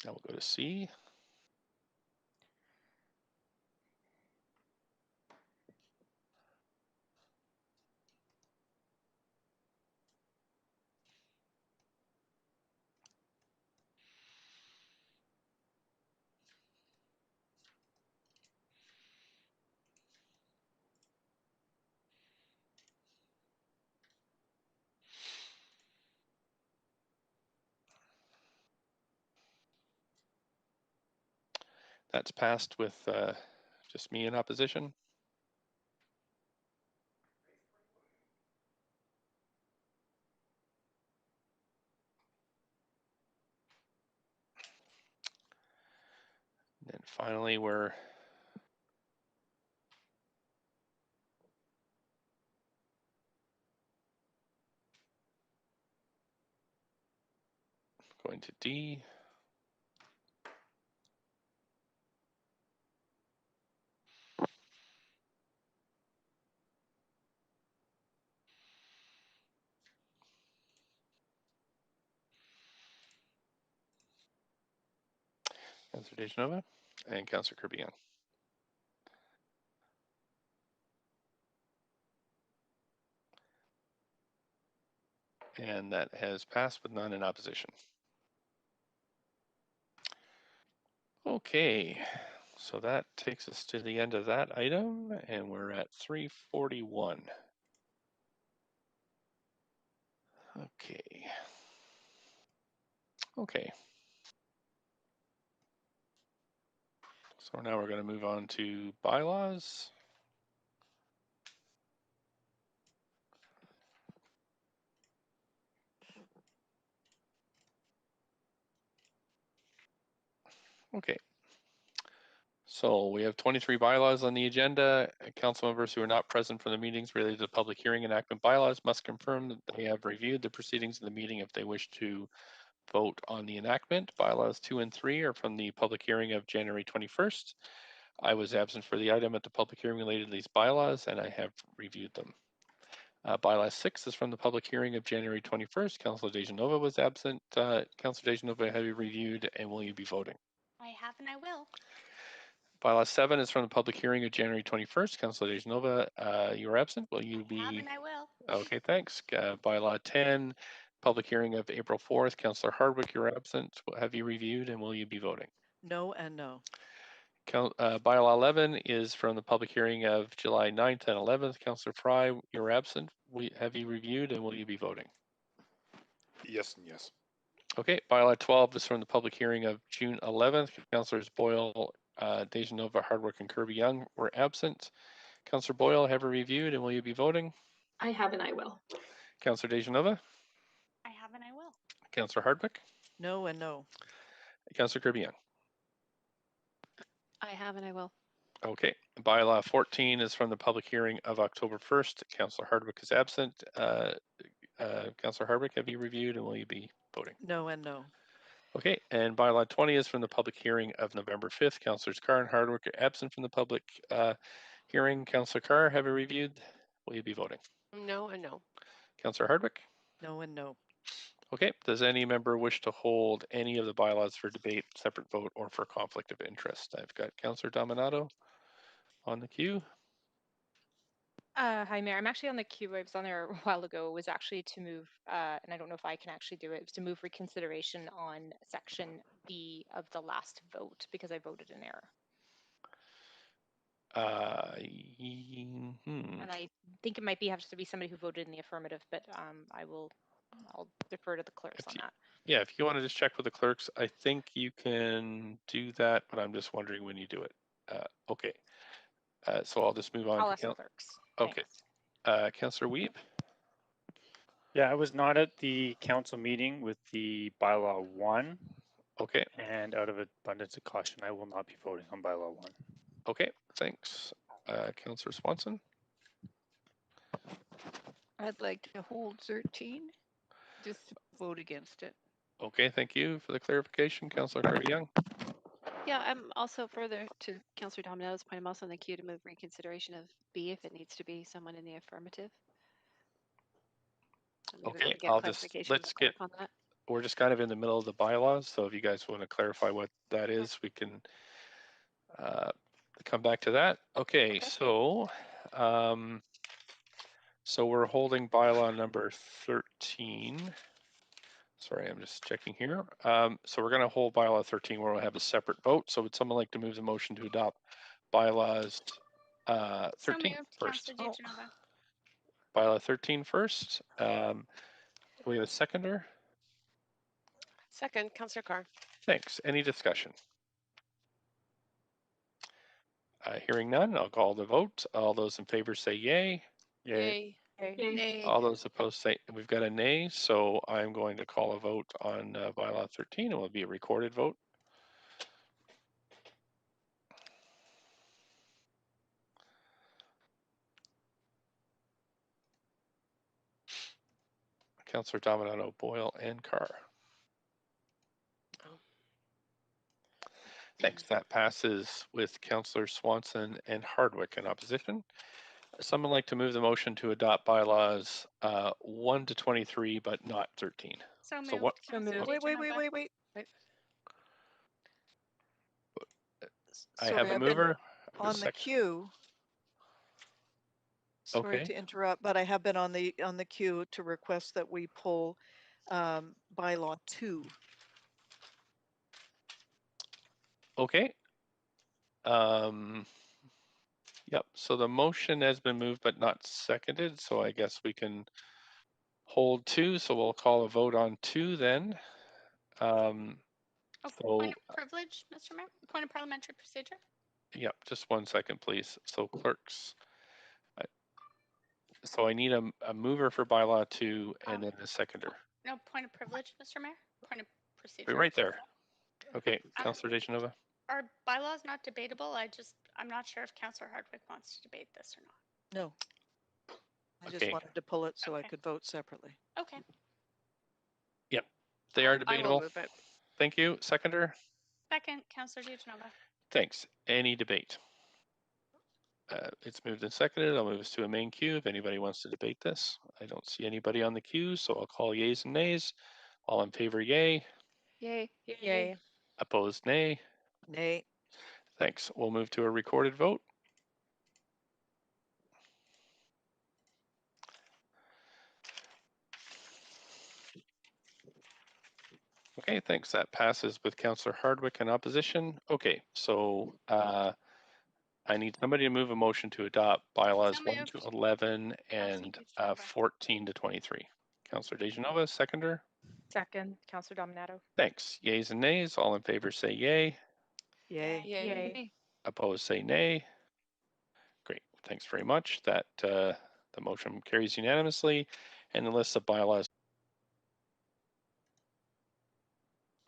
Now we'll go to C. That's passed with just me in opposition. And then finally, we're going to D. Councillor Dejanova and Councillor Kirby Young. And that has passed with none in opposition. Okay, so that takes us to the end of that item, and we're at 3:41. Okay. Okay. So now we're going to move on to bylaws. Okay. So we have 23 bylaws on the agenda. Council members who are not present for the meetings related to public hearing enactment bylaws must confirm that they have reviewed the proceedings of the meeting if they wish to vote on the enactment. Bylaws 2 and 3 are from the public hearing of January 21st. I was absent for the item at the public hearing related to these bylaws, and I have reviewed them. Bylaw 6 is from the public hearing of January 21st. Councilor Dejanova was absent. Councilor Dejanova, have you reviewed and will you be voting? I have and I will. Bylaw 7 is from the public hearing of January 21st. Councilor Dejanova, you are absent. Will you be? I have and I will. Okay, thanks. Bylaw 10, public hearing of April 4th. Councillor Hardwick, you're absent. Have you reviewed and will you be voting? No and no. Bylaw 11 is from the public hearing of July 9th and 11th. Councillor Fry, you're absent. Have you reviewed and will you be voting? Yes and yes. Okay, bylaw 12 is from the public hearing of June 11th. Councillors Boyle, Dejanova, Hardwick, and Kirby Young were absent. Councillor Boyle, have you reviewed and will you be voting? I have and I will. Councillor Dejanova? I have and I will. Councillor Hardwick? No and no. Councillor Kirby Young? I have and I will. Okay, bylaw 14 is from the public hearing of October 1st. Councillor Hardwick is absent. Councillor Hardwick, have you reviewed and will you be voting? No and no. Okay, and bylaw 20 is from the public hearing of November 5th. Councillors Carr and Hardwick are absent from the public hearing. Councillor Carr, have you reviewed? Will you be voting? No and no. Councillor Hardwick? No and no. Okay, does any member wish to hold any of the bylaws for debate, separate vote, or for conflict of interest? I've got Councillor Dominato on the queue. Hi, Mayor. I'm actually on the queue. I was on there a while ago. It was actually to move, and I don't know if I can actually do it. It was to move reconsideration on section B of the last vote because I voted in error. And I think it might have to be somebody who voted in the affirmative, but I'll defer to the clerks on that. Yeah, if you want to just check with the clerks, I think you can do that, but I'm just wondering when you do it. Okay, so I'll just move on I'll to ask the clerks. Okay, Councillor Weeb. Yeah, I was not at the council meeting with the bylaw 1. Okay. And out of abundance of caution, I will not be voting on bylaw 1. Okay, thanks. Councillor Swanson. I'd like to hold 13, just to vote against it. Okay, thank you for the clarification. Councillor Kirby Young. Yeah, I'm also further to Councillor Dominato's point. I'm also in the queue to move reconsideration of B if it needs to be someone in the affirmative. So maybe we Okay, can get clarification from the clerk on that. We're just kind of in the middle of the bylaws, so if you guys want to clarify what that is, we can come back to that. Okay, so so we're holding bylaw number 13. Sorry, I'm just checking here. So we're going to hold bylaw 13 where we'll have a separate vote. So would someone like to move the motion to adopt bylaws 13 so moved, first? Councillor Dejanova. Bylaw 13 first. We have a seconder? Second, Councillor Carr. Thanks. Any discussion? Hearing none, I'll call the vote. All those in favor say yay. Yay. Nay. All those opposed say, we've got a nay, so I'm going to call a vote on bylaw 13. It will be a recorded vote. Councillor Dominato, Boyle, and Carr. Thanks. That passes with Councillor Swanson and Hardwick in opposition. Someone like to move the motion to adopt bylaws 1 to 23, but not 13. So moved, So what? Wait. I Sorry, have a I've mover. been on the queue. Sorry Okay. to interrupt, but I have been on the queue to request that we pull bylaw 2. Okay. Yep. So the motion has been moved but not seconded. So I guess we can hold 2. So we'll call a vote on 2 then. Point of privilege, Mr. Mayor. Point of parliamentary procedure. Yep. Just 1 second, please. So clerks. So I need a mover for bylaw 2 and then a seconder. No, point of privilege, Mr. Mayor. Point of procedure. Be right there. Okay, Councillor Dejanova. Are bylaws not debatable? I'm not sure if Councillor Hardwick wants to debate this or not. No. I just wanted to pull it so I could vote separately. Okay. Yep, they are I debatable. will move it. Thank you. Seconder. Second, Councillor Dejanova. Thanks. Any debate? It's moved and seconded. I'll move us to a main queue if anybody wants to debate this. I don't see anybody on the queue, so I'll call yays and nays. All in favor, yay. Yay. Yay. Opposed, nay. Nay. Thanks. We'll move to a recorded vote. Okay, thanks. That passes with Councillor Hardwick in opposition. Okay, so I need somebody to move a motion to adopt bylaws 1 to 11 and 14 to 23. Councillor Dejanova, seconder. Second, Councillor Dominato. Thanks. Yays and nays. All in favor say yay. Yay. Yay. Opposed say nay. Great. Thanks very much. That the motion carries unanimously, and the list of bylaws.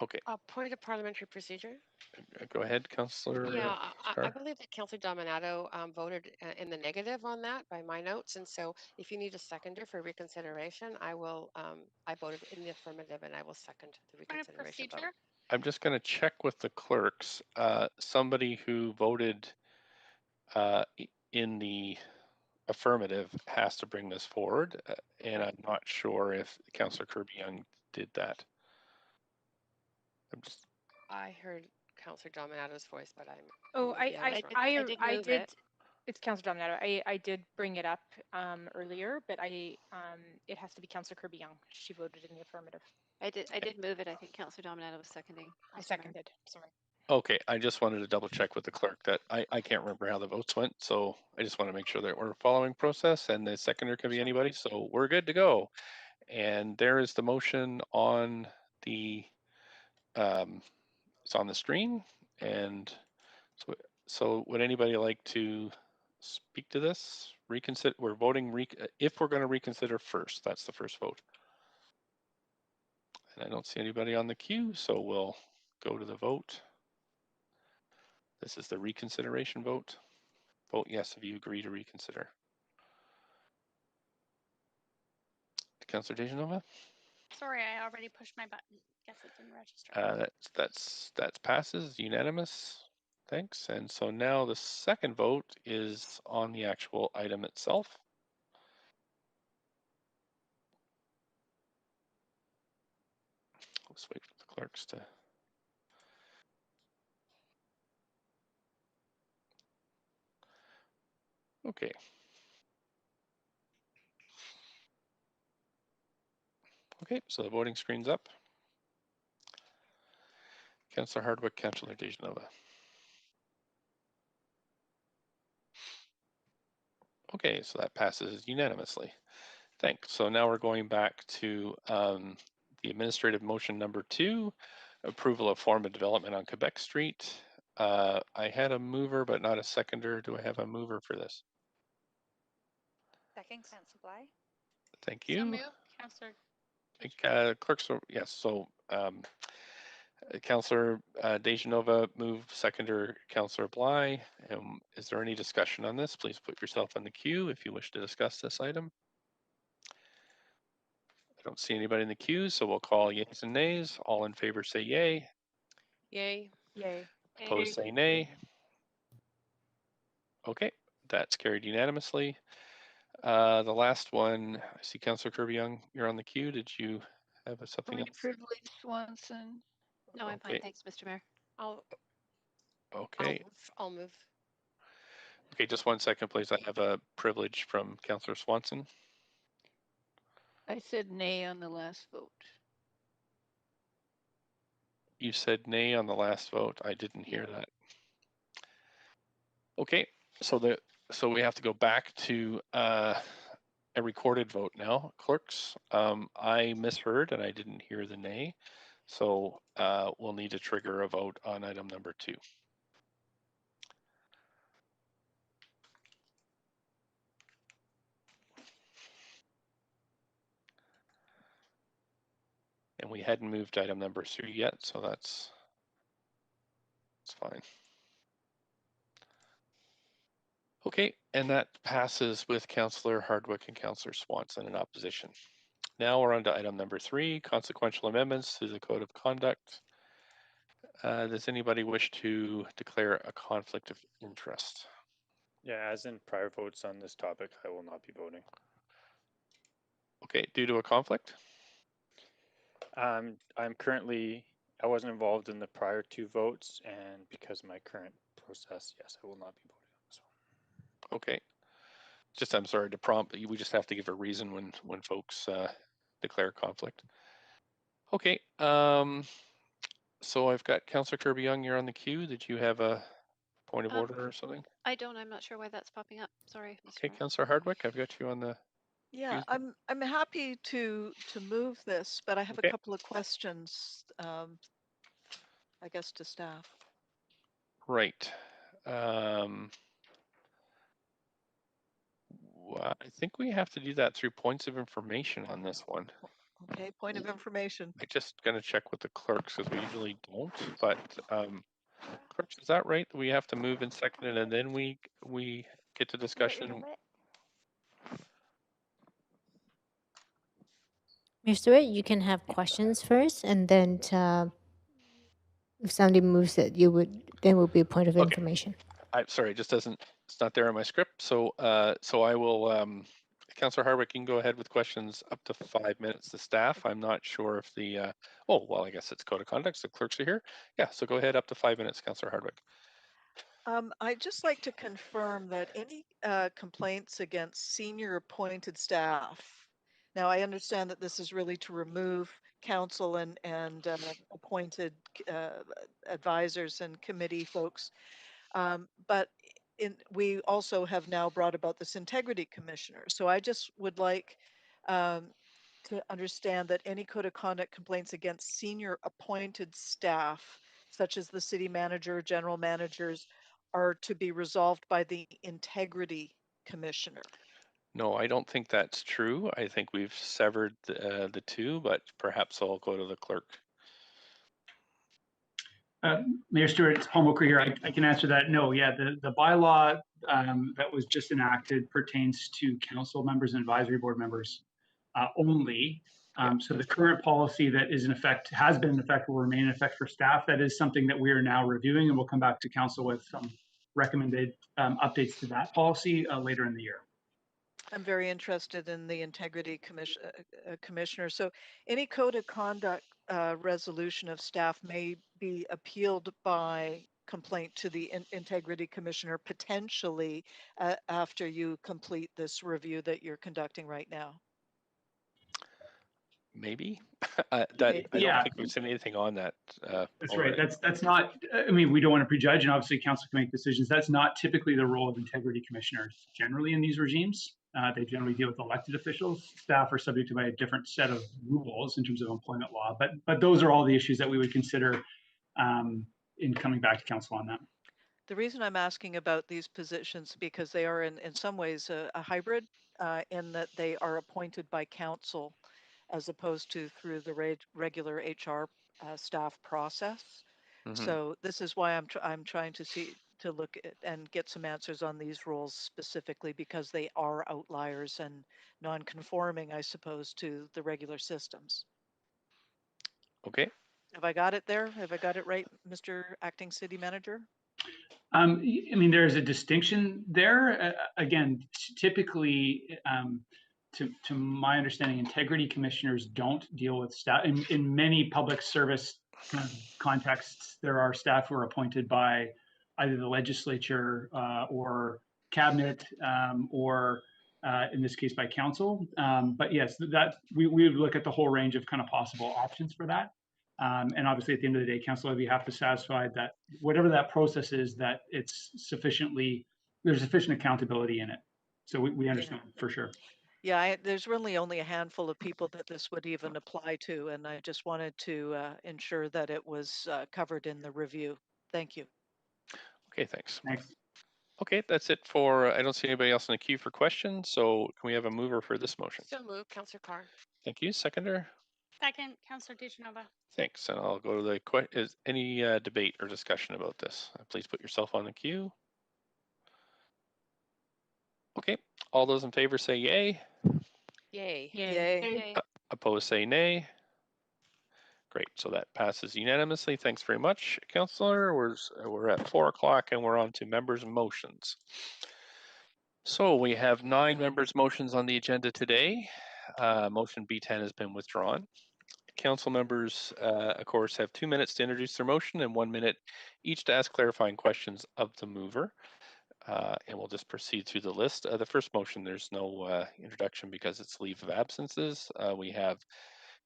Okay. Point of parliamentary procedure. Go ahead, Councillor. Yeah, I believe that Councillor Dominato voted in the negative on that by my notes, and so if you need a seconder for reconsideration, I will. I voted in the affirmative, and I will second the reconsideration vote. I'm just going to check with the clerks. Somebody who voted in the affirmative has to bring this forward, and I'm not sure if Councillor Kirby-Young did that. I heard Councillor Dominato's voice, but I'm. Oh, I did. It. It's Councillor Dominato. I did bring it up earlier, but it has to be Councillor Kirby-Young. She voted in the affirmative. I did move it. I think Councillor Dominato was seconding. I seconded. Sorry. Okay, I just wanted to double check with the clerk that I can't remember how the votes went, so I just want to make sure that we're following process, and the seconder can be anybody, so we're good to go. And there is the motion on the it's on the screen, and so would anybody like to speak to this? Reconsider. We're voting if we're going to reconsider first. That's the first vote. And I don't see anybody on the queue, so we'll go to the vote. This is the reconsideration vote. Vote yes if you agree to reconsider. Councillor Dejanova? Sorry, I already pushed my button. Guess it didn't register. That's passes unanimous. Thanks. And so now the second vote is on the actual item itself. Let's wait for the clerks to. Okay. Okay, so the voting screen's up. Councillor Hardwick, Councillor Dejanova. Okay, so that passes unanimously. Thanks. So now we're going back to the administrative motion number 2, approval of form of development on Quebec Street. I had a mover, but not a seconder. Do I have a mover for this? Second, Councillor Bly. Thank you. So moved, Councillor. Clerks, yes. So Councillor Dejanova moved, seconder Councillor Bly. Is there any discussion on this? Please put yourself in the queue if you wish to discuss this item. I don't see anybody in the queue, so we'll call yeas and nays. All in favor say yay. Yay. Yay. Opposed say nay. Okay, that's carried unanimously. The last one, I see Councillor Kirby-Young, you're on the queue. Did you have something else? Privilege Swanson. No, I'm fine. Thanks, Mr. Mayor. Okay. I'll move. Okay, just 1 second, please. I have a privilege from Councillor Swanson. I said nay on the last vote. You said nay on the last vote. I didn't hear that. Okay, so we have to go back to a recorded vote now, clerks. I misheard and I didn't hear the nay, so we'll need to trigger a vote on item number 2. And we hadn't moved item number 3 yet, so that's fine. Okay, and that passes with Councillor Hardwick and Councillor Swanson in opposition. Now we're on to item number 3, consequential amendments to the Code of Conduct. Does anybody wish to declare a conflict of interest? Yeah, as in prior votes on this topic, I will not be voting. Okay, due to a conflict? I wasn't involved in the prior 2 votes, and because of my current process, yes, I will not be voting on this one. Okay. Just, I'm sorry to prompt, we just have to give a reason when folks declare conflict. Okay. So I've got Councillor Kirby Young. You're on the queue. Did you have a point of order or something? I don't. I'm not sure why that's popping up. Sorry, Mr. Okay, Mayor. Councillor Hardwick, I've got you on the Yeah, queue. I'm happy to move this, but I have a Okay. couple of questions, I guess, to staff. Right. I think we have to do that through points of information on this one. Okay, point of information. I'm just going to check with the clerks because we usually don't. But clerks, is that right? We have to move in second and then we get to discussion. Mr. Stewart, you can have questions first, and then if somebody moves it, then will be a point of Okay. information. I'm sorry, it just doesn't. It's not there on my script. So so I will. Councillor Hardwick, you can go ahead with questions up to 5 minutes to staff. I'm not sure if the. Oh well, I guess it's code of conduct. The clerks are here. Yeah, so go ahead up to 5 minutes, Councillor Hardwick. I'd just like to confirm that any complaints against senior appointed staff. Now, I understand that this is really to remove council and appointed advisors and committee folks, but we also have now brought about this integrity commissioner. So I just would like to understand that any code of conduct complaints against senior appointed staff, such as the city manager, general managers, are to be resolved by the integrity commissioner. No, I don't think that's true. I think we've severed the two, but perhaps I'll go to the clerk. Mayor Stewart, it's Paul Mocher here. I can answer that. No, yeah, the bylaw that was just enacted pertains to council members and advisory board members only. So the current policy that is in effect, has been in effect, will remain in effect for staff. That is something that we are now reviewing, and we'll come back to council with some recommended updates to that policy later in the year. I'm very interested in the integrity commissioner. So any code of conduct resolution of staff may be appealed by complaint to the integrity commissioner potentially after you complete this review that you're conducting right now. Maybe I don't think we've seen anything on that. That's already. right. That's not. I mean, we don't want to prejudge, and obviously, council can make decisions. That's not typically the role of integrity commissioners. Generally, in these regimes, they generally deal with elected officials. Staff are subject to a different set of rules in terms of employment law. But those are all the issues that we would consider in coming back to council on that. The reason I'm asking about these positions because they are in some ways a hybrid in that they are appointed by council as opposed to through the regular HR staff process. So this is why I'm trying to look at and get some answers on these rules specifically because they are outliers and non-conforming, I suppose, to the regular systems. Okay. Have I got it there? Have I got it right, Mr. Acting City Manager? I mean, there's a distinction there. Again, typically, to my understanding, integrity commissioners don't deal with staff. In many public service kind of contexts, there are staff who are appointed by either the legislature or cabinet or in this case by council. But yes, that we would look at the whole range of kind of possible options for that. And obviously, at the end of the day, council levy have to satisfy that whatever that process is, that it's sufficiently, there's sufficient accountability in it. So we understand for sure. Yeah, there's really only a handful of people that this would even apply to, and I just wanted to ensure that it was covered in the review. Thank you. Okay, thanks. Thanks. Okay, that's it for, I don't see anybody else in the queue for questions, so can we have a mover for this motion? So moved, Councillor Carr. Thank you. Seconder? Second, Councillor DeGenova. Thanks, and I'll go to the is any debate or discussion about this? Please put yourself on the queue. Okay, all those in favor say yay. Yay. Yay. Opposed say nay. Great, so that passes unanimously. Thanks very much, Councillor. We're at 4 o'clock and we're on to members' motions. So we have 9 members' motions on the agenda today. Motion B10 has been withdrawn. Council members, of course, have 2 minutes to introduce their motion and 1 minute each to ask clarifying questions of the mover. And we'll just proceed through the list. The first motion, there's no introduction because it's leave of absences. We have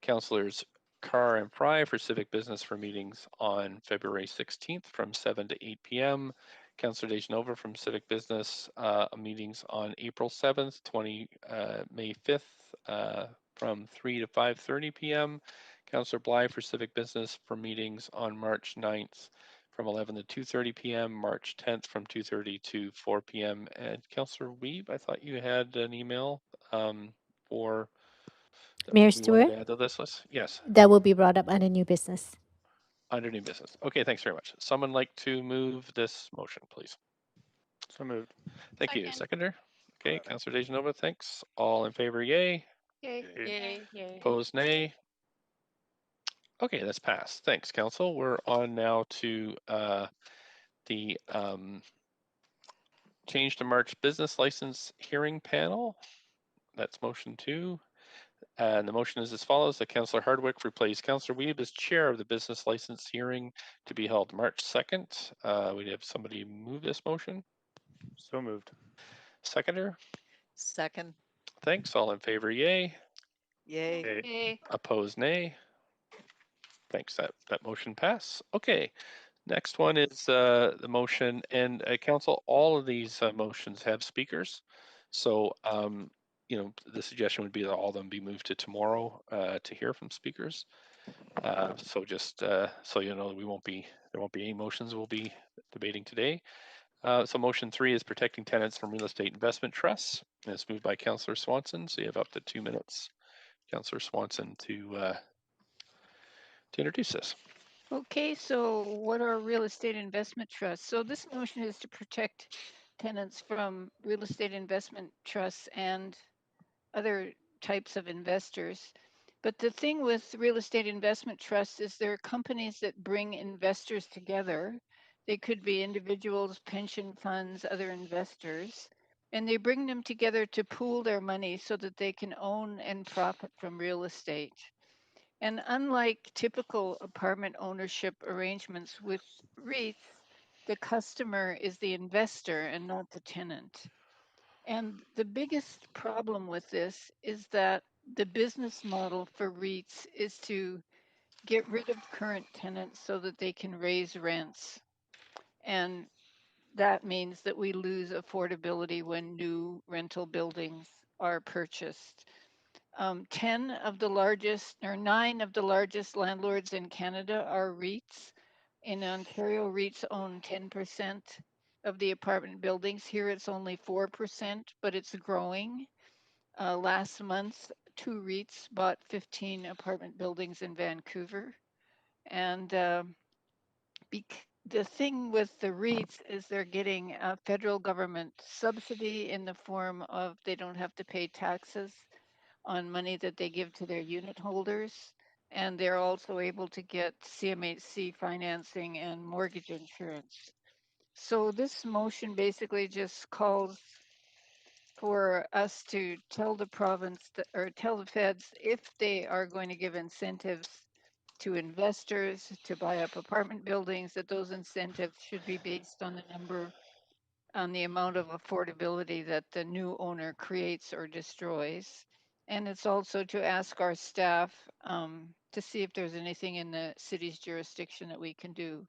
Councillors Carr and Fry for civic business for meetings on February 16th from 7 to 8 p.m. Councillor Dejanova from civic business meetings on April 7th, May 5th from 3 to 5:30 p.m. Councillor Bly for civic business for meetings on March 9th from 11 to 2:30 p.m. March 10th from 2:30 to 4 p.m. And Councillor Weeb, I thought you had an email for Mayor we wanted Stewart, to add to this list. Yes. that will be brought up under new business. Under new business. Okay, thanks very much. Someone like to move this motion, please? So moved. Thank you. Seconder? Okay, Councillor Dejanova, thanks. All in favor, yay. Yay. Yay. Yay. Opposed, nay. Okay, that's passed. Thanks, Council. We're on now to the change to March business license hearing panel. That's motion 2. And the motion is as follows, that Councillor Hardwick replace Councillor Weeb as chair of the business license hearing to be held March 2nd. We'd have somebody move this motion. So moved. Seconder? Second. Thanks. All in favor, yay. Yay. Yay. Yay. Opposed, nay. Thanks, that motion passed. Okay, next one is the motion, and Council, all of these motions have speakers. So, you know, the suggestion would be that all of them be moved to tomorrow to hear from speakers. So just so you know, there won't be any motions we'll be debating today. So motion 3 is protecting tenants from real estate investment trusts. And it's moved by Councillor Swanson. So you have up to 2 minutes, Councillor Swanson, to introduce this. Okay, so what are real estate investment trusts? So this motion is to protect tenants from real estate investment trusts and other types of investors. But the thing with real estate investment trusts is they're companies that bring investors together. They could be individuals, pension funds, other investors, and they bring them together to pool their money so that they can own and profit from real estate. And unlike typical apartment ownership arrangements with REITs, the customer is the investor and not the tenant. And the biggest problem with this is that the business model for REITs is to get rid of current tenants so that they can raise rents. And that means that we lose affordability when new rental buildings are purchased. 10 of the largest, or 9 of the largest landlords in Canada are REITs. In Ontario, REITs own 10% of the apartment buildings. Here it's only 4%, but it's growing. Last month, 2 REITs bought 15 apartment buildings in Vancouver. And the thing with the REITs is they're getting a federal government subsidy in the form of they don't have to pay taxes on money that they give to their unit holders. And they're also able to get CMHC financing and mortgage insurance. So this motion basically just calls for us to tell the province or tell the feds if they are going to give incentives to investors to buy up apartment buildings, that those incentives should be based on the amount of affordability that the new owner creates or destroys. And it's also to ask our staff to see if there's anything in the city's jurisdiction that we can do.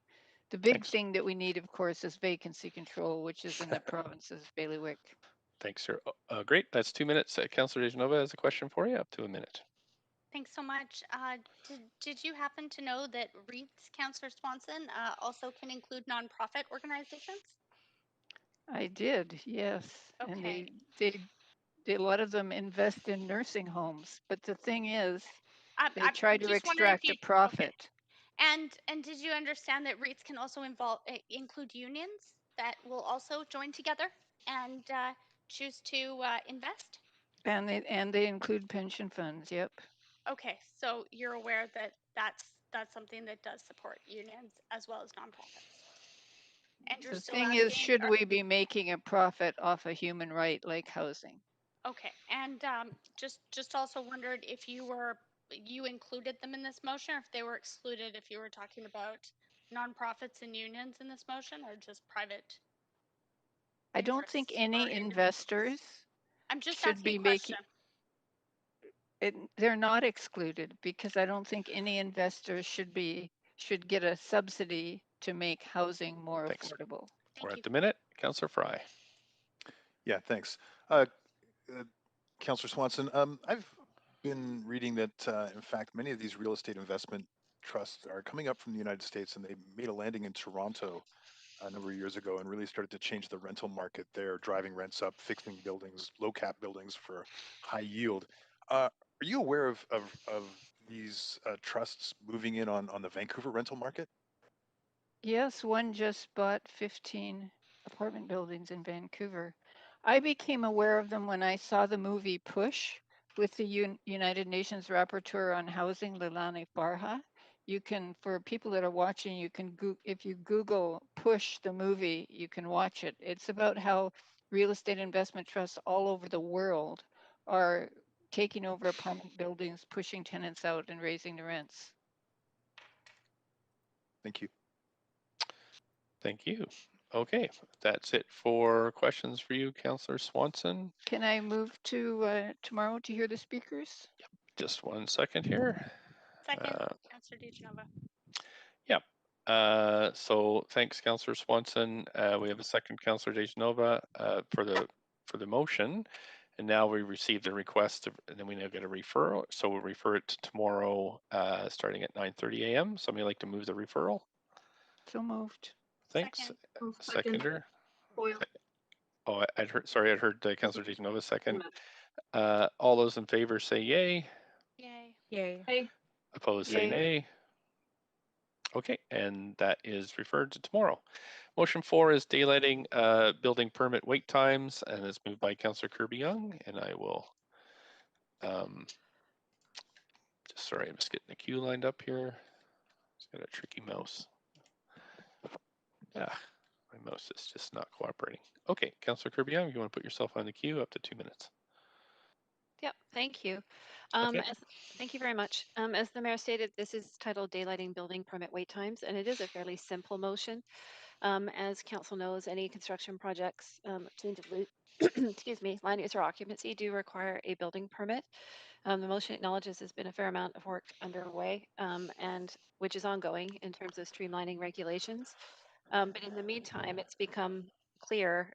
The big thing that we need, of course, is vacancy control, which is in the province's bailiwick. Thanks, sir. Great. That's 2 minutes. Councillor Dejanova has a question for you, up to a minute. Thanks so much. Did you happen to know that REITs, Councillor Swanson, also can include nonprofit organizations? I did, yes. Okay. And they, a lot of them invest in nursing homes. But the thing is, they try to extract a profit. Okay. And did you understand that REITs can also include unions that will also join together and choose to invest? And they include pension funds. Yep. Okay, so you're aware that that's something that does support unions as well as nonprofits. And you're The still thing asking, is, should we be making a profit off a human right like housing? Okay, and just also wondered if you included them in this motion, or if they were excluded, if you were talking about nonprofits and unions in this motion, or just private. I don't think any investors I'm just should asking be a question. they're not excluded because I don't think any investor should get a subsidy to make housing more affordable. We're at the minute. Councillor Fry. Yeah, thanks. Councillor Swanson, I've been reading that, in fact, many of these real estate investment trusts are coming up from the United States, and they made a landing in Toronto a number of years ago and really started to change the rental market there, driving rents up, fixing buildings, low cap buildings for high yield. Are you aware of these trusts moving in on the Vancouver rental market? Yes, one just bought 15 apartment buildings in Vancouver. I became aware of them when I saw the movie Push with the United Nations Rapporteur on Housing, Leilani Farha. You can, for people that are watching, you can if you Google Push the movie, you can watch it. It's about how real estate investment trusts all over the world are taking over apartment buildings, pushing tenants out and raising the rents. Thank you. Thank you. Okay, that's it for questions for you, Councillor Swanson. Can I move to tomorrow to hear the speakers? Just 1 second here. Second, Councillor DeGenova. Yep. So thanks, Councillor Swanson. We have a second, Councillor DeGenova, for the motion. And now we received the request, and then we now get a referral. So we'll refer it to tomorrow, starting at 9:30 a.m. Somebody like to move the referral? So moved. Thanks. Second. Seconder. Foyle. Oh, I'd heard Councillor DeGenova second. All those in favor say yay. Yay. Yay. Hey. Opposed say Yay. nay. Okay, and that is referred to tomorrow. Motion 4 is daylighting building permit wait times, and it's moved by Councillor Kirby-Young, and I will, sorry, I'm just getting the queue lined up here. It's got a tricky mouse. Yeah, my mouse is just not cooperating. Okay, Councillor Kirby-Young, you want to put yourself on the queue, up to 2 minutes. Yep, thank you. Okay. Thank you very much. As the mayor stated, this is titled Daylighting Building Permit Wait Times, and it is a fairly simple motion. As council knows, any construction projects, change of excuse me, land use or occupancy do require a building permit. The motion acknowledges there's been a fair amount of work underway, and which is ongoing in terms of streamlining regulations. But in the meantime, it's become clear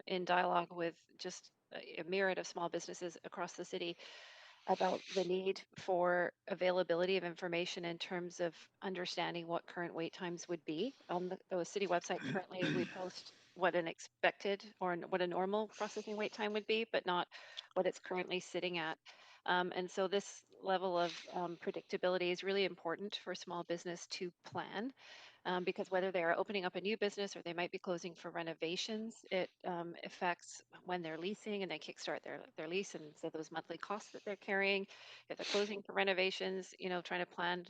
in dialogue with just a myriad of small businesses across the city about the need for availability of information in terms of understanding what current wait times would be. On the city website currently, we post what an expected or what a normal processing wait time would be, but not what it's currently sitting at. And so this level of predictability is really important for small business to plan. Because whether they are opening up a new business or they might be closing for renovations, it affects when they're leasing and they kickstart their lease, and so those monthly costs that they're carrying. If they're closing for renovations, trying to plan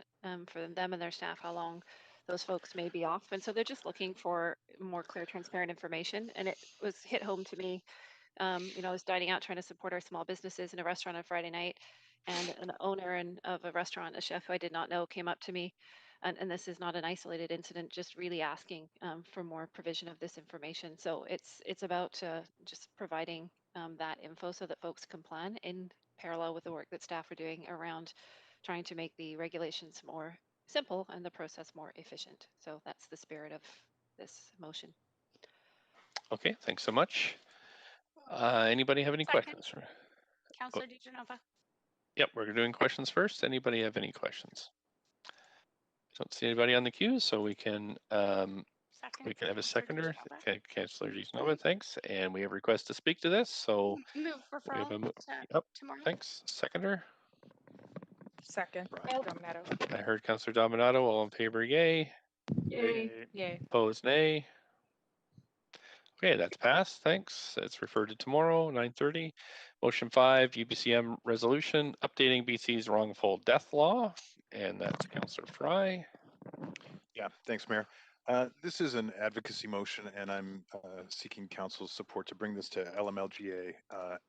for them and their staff how long those folks may be off. And so they're just looking for more clear, transparent information. And it was hit home to me. I was dining out trying to support our small businesses in a restaurant on Friday night, and an owner of a restaurant, a chef who I did not know, came up to me, and this is not an isolated incident, just really asking for more provision of this information. So it's about just providing that info so that folks can plan in parallel with the work that staff are doing around trying to make the regulations more simple and the process more efficient. So that's the spirit of this motion. Okay, thanks so much. Anybody have any questions? Councillor DeGenova. Yep, we're doing questions first. Anybody have any questions? Don't see anybody on the queue, so we can have a seconder. Okay, Councillor DeGenova, thanks. And we have a request to speak to this, so move we have referral yep, tomorrow. thanks. Seconder. Second, Dominato. I heard Councillor Dominato. All in favor, yay. Yay. Yay. Opposed, nay. Okay, that's passed. Thanks. It's referred to tomorrow, 9:30. Motion 5, UBCM resolution updating BC's wrongful death law, and that's Councillor Fry. Yeah, thanks, Mayor. This is an advocacy motion, and I'm seeking council's support to bring this to LMLGA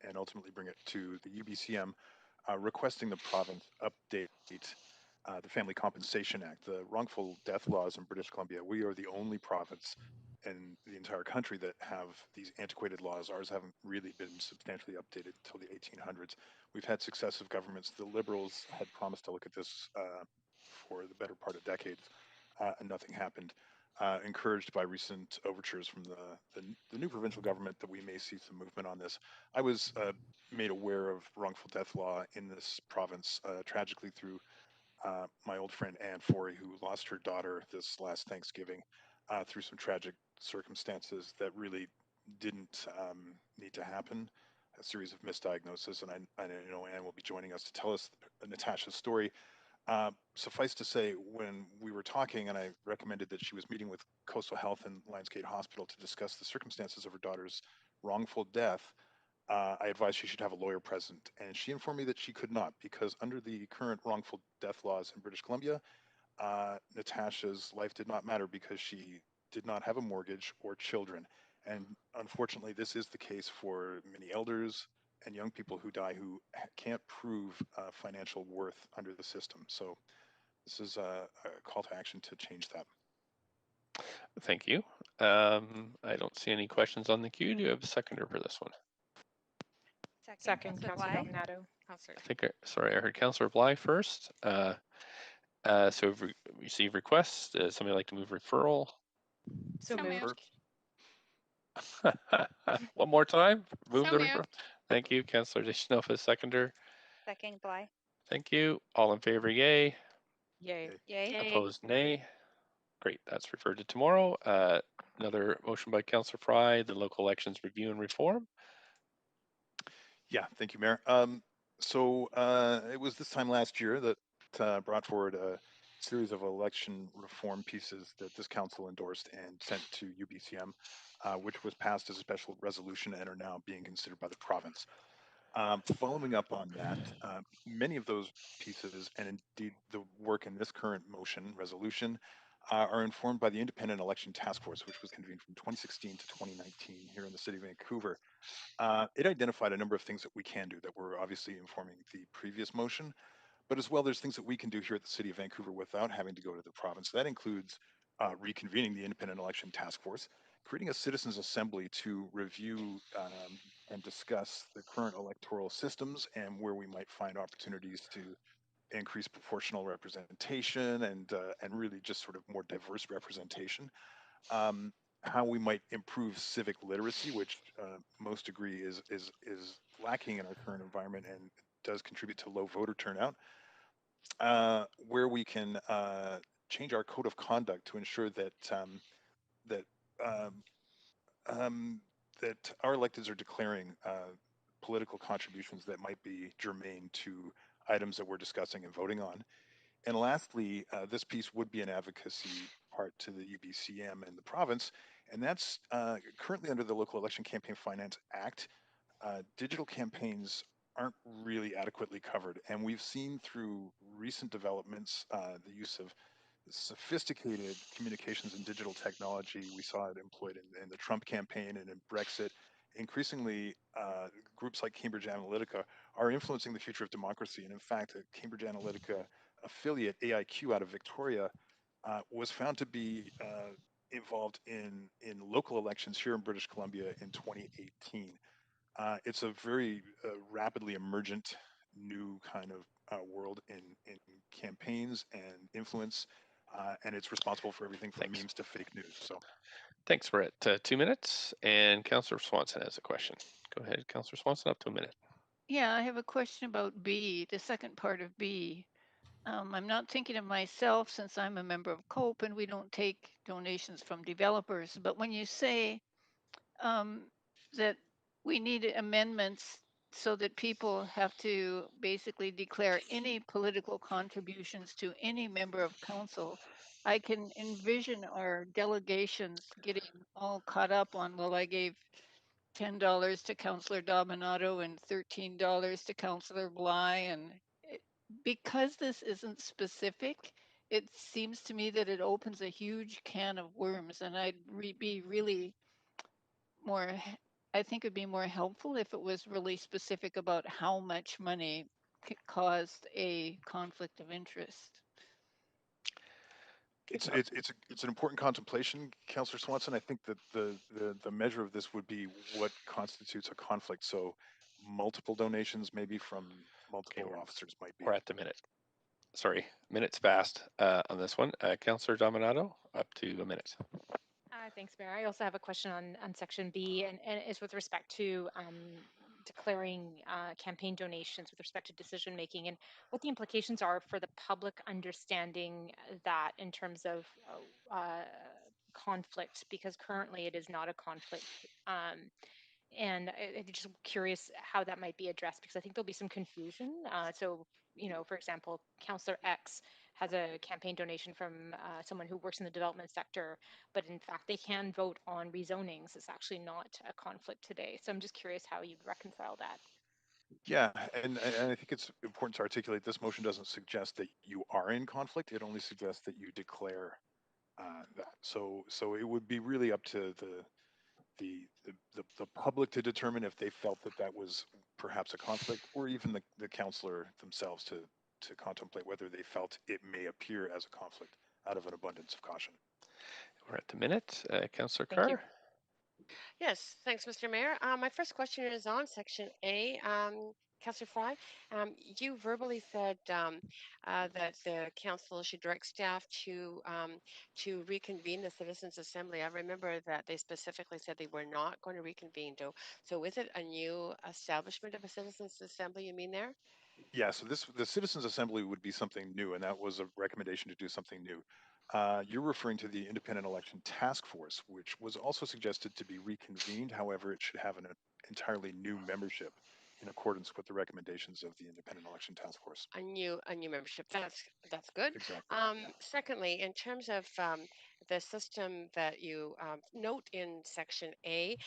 and ultimately bring it to the UBCM, requesting the province update the Family Compensation Act, the wrongful death laws in British Columbia. We are the only province in the entire country that have these antiquated laws. Ours haven't really been substantially updated until the 1800s. We've had successive governments. The Liberals had promised to look at this for the better part of decades, and nothing happened. Encouraged by recent overtures from the new provincial government that we may see some movement on this. I was made aware of wrongful death law in this province tragically through my old friend Anne Forey, who lost her daughter this last Thanksgiving through some tragic circumstances that really didn't need to happen. A series of misdiagnoses, and I know Anne will be joining us to tell us Natasha's story. Suffice to say, when we were talking, and I recommended that she was meeting with Coastal Health and Lionsgate Hospital to discuss the circumstances of her daughter's wrongful death, I advised she should have a lawyer present, and she informed me that she could not because under the current wrongful death laws in British Columbia, Natasha's life did not matter because she did not have a mortgage or children. And unfortunately, this is the case for many elders and young people who die who can't prove financial worth under the system. So this is a call to action to change that. Thank you. I don't see any questions on the queue. Do you have a seconder for this one? Second, Councillor Dominato. I heard Councillor Bly first. So we've received requests. Does somebody like to move referral? So moved. One more time. Move So the moved. referral. Thank you, Councillor Deschanel, seconder. Second, Bly. Thank you. All in favor, yay. Yay. Yay. Opposed, nay. Great, that's referred to tomorrow. Another motion by Councillor Fry, the local elections review and reform. Yeah, thank you, Mayor. So it was this time last year that brought forward a series of election reform pieces that this council endorsed and sent to UBCM, which was passed as a special resolution and are now being considered by the province. Following up on that, many of those pieces, and indeed the work in this current motion resolution, are informed by the Independent Election Task Force, which was convened from 2016 to 2019 here in the city of Vancouver. It identified a number of things that we can do that were obviously informing the previous motion, but as well, there's things that we can do here at the city of Vancouver without having to go to the province. That includes reconvening the Independent Election Task Force, creating a citizens' assembly to review and discuss the current electoral systems and where we might find opportunities to increase proportional representation and really just sort of more diverse representation. How we might improve civic literacy, which most agree is lacking in our current environment and does contribute to low voter turnout. Where we can change our code of conduct to ensure that that um, that our electeds are declaring political contributions that might be germane to items that we're discussing and voting on. And lastly, this piece would be an advocacy part to the UBCM and the province, and that's currently under the Local Election Campaign Finance Act. Digital campaigns aren't really adequately covered, and we've seen through recent developments the use of sophisticated communications and digital technology. We saw it employed in the Trump campaign and in Brexit. Increasingly, groups like Cambridge Analytica are influencing the future of democracy. And in fact, a Cambridge Analytica affiliate, AIQ, out of Victoria, was found to be involved in local elections here in British Columbia in 2018. It's a very rapidly emergent new kind of world in campaigns and influence, and it's responsible for everything from memes to fake news. So, thanks. We're at 2 minutes, and Councillor Swanson has a question. Go ahead, Councillor Swanson, up to a minute. Yeah, I have a question about B, the second part of B. I'm not thinking of myself since I'm a member of COPE and we don't take donations from developers. But when you say that we need amendments so that people have to basically declare any political contributions to any member of council, I can envision our delegations getting all caught up on, well, I gave $10 to Councillor Dominato and $13 to Councillor Bly. And because this isn't specific, it seems to me that it opens a huge can of worms. And I'd be really more, I think it'd be more helpful if it was really specific about how much money caused a conflict of interest. It's an important contemplation, Councillor Swanson. I think that the measure of this would be what constitutes a conflict. So multiple donations, maybe from multiple officers, might be. We're at the minute. Sorry, minute's passed on this one. Councillor Dominato, up to a minute. Thanks, Mayor. I also have a question on Section B, and it's with respect to declaring campaign donations with respect to decision making and what the implications are for the public understanding that in terms of conflict, because currently it is not a conflict. And I'm just curious how that might be addressed, because I think there'll be some confusion. So, you know, for example, Councillor X has a campaign donation from someone who works in the development sector, but in fact they can vote on rezonings. It's actually not a conflict today. So I'm just curious how you'd reconcile that. Yeah, and I think it's important to articulate this motion doesn't suggest that you are in conflict. It only suggests that you declare that. So it would be really up to the public to determine if they felt that that was perhaps a conflict, or even the councillor themselves to contemplate whether they felt it may appear as a conflict out of an abundance of caution. We're at the minute. Councillor Thank you. Carr. Yes, thanks, Mr. Mayor. My first question is on Section A. Councillor Fry, you verbally said that the council should direct staff to reconvene the Citizens Assembly. I remember that they specifically said they were not going to reconvene. So is it a new establishment of a Citizens Assembly you mean there? Yeah, so the Citizens Assembly would be something new, and that was a recommendation to do something new. You're referring to the Independent Election Task Force, which was also suggested to be reconvened. However, it should have an entirely new membership in accordance with the recommendations of the Independent Election Task Force. A new membership. That's good. Exactly. Secondly, in terms of the system that you note in Section A,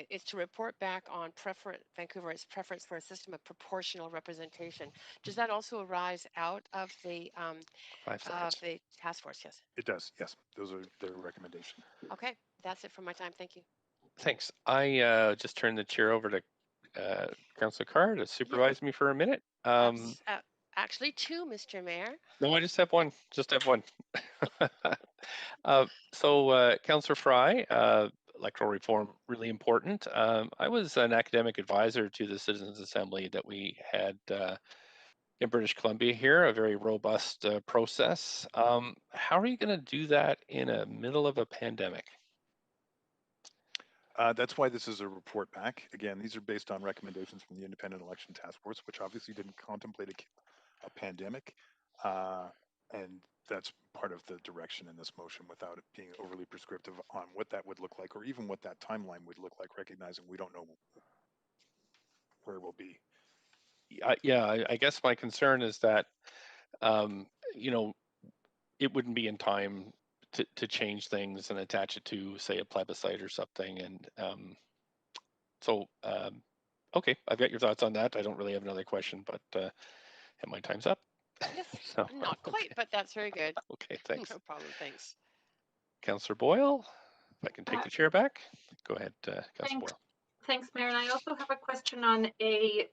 is to report back on Vancouver's preference for a system of proportional representation. Does that also arise out of the task force? Yes. It does. Yes, those are their recommendations. Okay, that's it for my time. Thank you. Thanks. I just turned the chair over to Councillor Carr to supervise me for a minute. Actually, two, Mr. Mayor. No, I just have one. Just have one. Councillor Fry, electoral reform, really important. I was an academic advisor to the Citizens Assembly that we had in British Columbia here, a very robust process. How are you going to do that in the middle of a pandemic? That's why this is a report back. Again, these are based on recommendations from the Independent Election Task Force, which obviously didn't contemplate a pandemic. And that's part of the direction in this motion without it being overly prescriptive on what that would look like, or even what that timeline would look like, recognizing we don't know where we'll be. I guess my concern is that, you know, it wouldn't be in time to change things and attach it to, say, a plebiscite or something. And okay, I've got your thoughts on that. I don't really have another question, but and my time's up. Yes, not quite, but that's very good. Okay, thanks. No problem, thanks. Councillor Boyle, if I can take the chair back. Go ahead, Councillor Boyle. Thanks, Mayor. And I also have a question on A,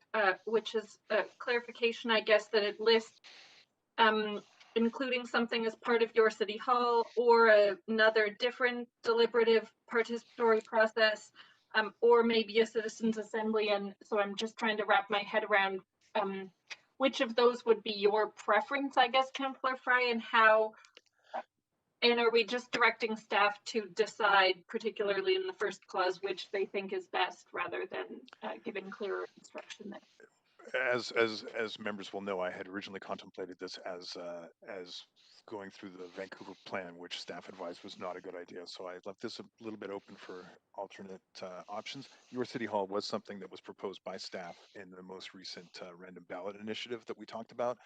which is a clarification, I guess, that it lists including something as part of your city hall or another different deliberative participatory process, or maybe a citizens assembly. And so I'm just trying to wrap my head around which of those would be your preference, I guess, Councillor Fry, and how, and are we just directing staff to decide, particularly in the first clause, which they think is best rather than giving clearer instruction there? As members will know, I had originally contemplated this as going through the Vancouver plan, which staff advised was not a good idea. So I left this a little bit open for alternate options. Your City Hall was something that was proposed by staff in the most recent random ballot initiative that we talked about.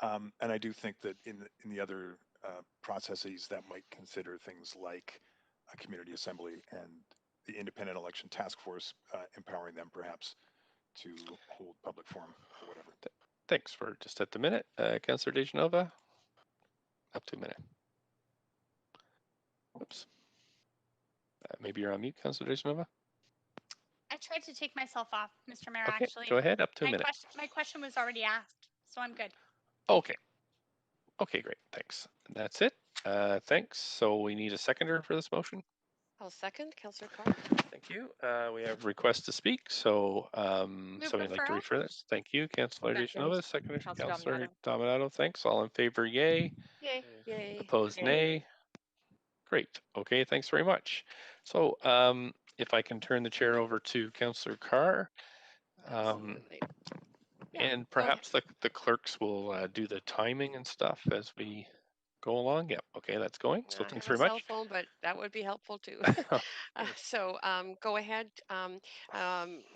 And I do think that in the other processes that might consider things like a community assembly and the Independent Election Task Force, empowering them perhaps to hold public forum or whatever. Thanks for just at the minute. Councillor DeGenova, up to a minute. Oops. Maybe you're on mute, Councillor DeGenova. I tried to take myself off, Mr. Mayor, Okay, actually. go ahead, up to a minute. My question was already asked, so I'm good. Okay. Okay, great. Thanks. That's it. Thanks. So we need a seconder for this motion. I'll second. Councillor Carr. Thank you. We have requests to speak. So somebody like to referral. refer this. Thank you, Councillor Second. Dejanova. Second, Councillor Councillor Dominato. Dominato. Thanks. All in favor, yay. Yay. Yay. Opposed, Yay. nay. Great. Okay, thanks very much. So if I can turn the chair over to Councillor Carr. Absolutely. Yeah, And go ahead. perhaps the clerks will do the timing and stuff as we go along. Yeah, okay, that's going. So I thanks have a very cell much. phone, but that would be helpful too. Okay. So go ahead.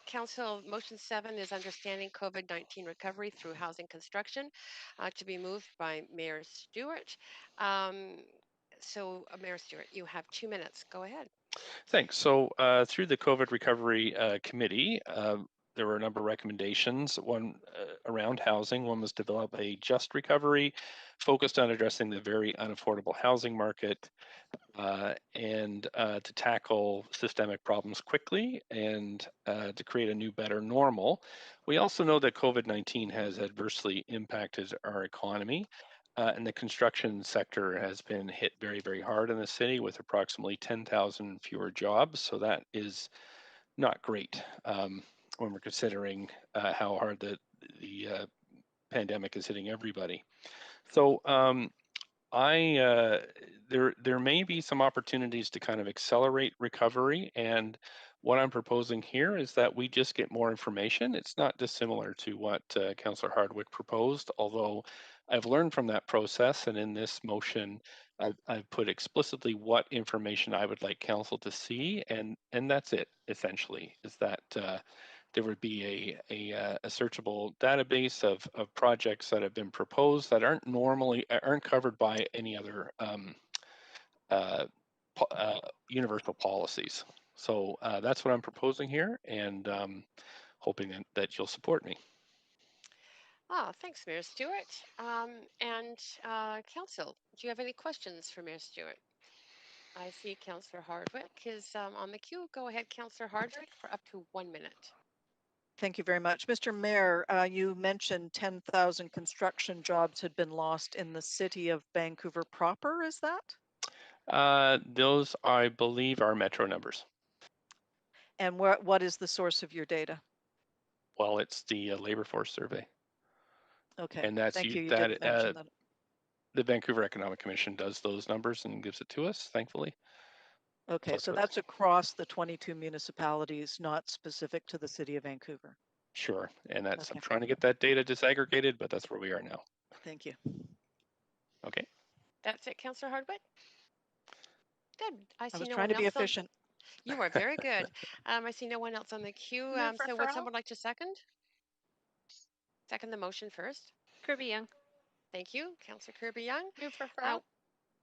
Council Motion 7 is understanding COVID-19 recovery through housing construction to be moved by Mayor Stewart. Mayor Stewart, you have 2 minutes. Go ahead. Thanks. So through the COVID Recovery Committee, there were a number of recommendations. One around housing. One was develop a just recovery focused on addressing the very unaffordable housing market and to tackle systemic problems quickly and to create a new, better normal. We also know that COVID-19 has adversely impacted our economy. And the construction sector has been hit very, very hard in the city with approximately 10,000 fewer jobs. So that is not great when we're considering how hard the pandemic is hitting everybody. So there may be some opportunities to kind of accelerate recovery, and what I'm proposing here is that we just get more information. It's not dissimilar to what Councillor Hardwick proposed, although I've learned from that process, and in this motion, I've put explicitly what information I would like council to see, and that's it essentially. Is that there would be a searchable database of projects that have been proposed that aren't covered by any other uh, universal policies. So that's what I'm proposing here, and hoping that you'll support me. Thanks, Mayor Stewart. Council, do you have any questions for Mayor Stewart? I see Councillor Hardwick is on the queue. Go ahead, Councillor Hardwick, for up to 1 minute. Thank you very much. Mr. Mayor, you mentioned 10,000 construction jobs had been lost in the city of Vancouver proper, is that? Those, I believe, are metro numbers. And what is the source of your data? Well, it's the labor force survey. Okay, and that's thank you. You that didn't mention that. the Vancouver Economic Commission does those numbers and gives it to us, thankfully. Okay, so that's across the 22 municipalities, not specific to the city of Vancouver. Sure, and that's Okay. I'm trying to get that data disaggregated, but that's where we are now. Thank you. Okay. That's it, Councillor Hardwick? Good. I see was no trying one to be else efficient. You are very good. I see no one else on the queue. Move So would referral. someone like to second? Second the motion first. Kirby Young. Thank you, Councillor Kirby Young. Move referral.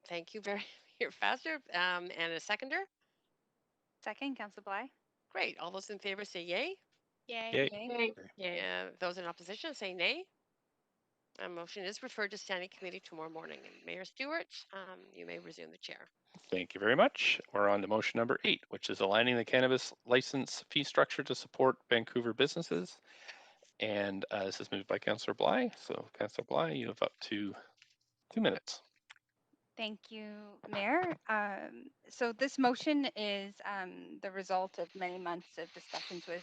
Thank you very, you're faster. And a seconder? Second, Councillor Bly. Great. All those in favor say yay. Yay. Yay. Yay. Those in opposition say nay. Motion is referred to standing committee tomorrow morning. And Mayor Stewart, you may resume the chair. Thank you very much. We're on to motion number 8, which is aligning the cannabis license fee structure to support Vancouver businesses. And this is moved by Councillor Bly. So Councillor Bly, you have up to 2 minutes. Thank you, Mayor. So this motion is the result of many months of discussions with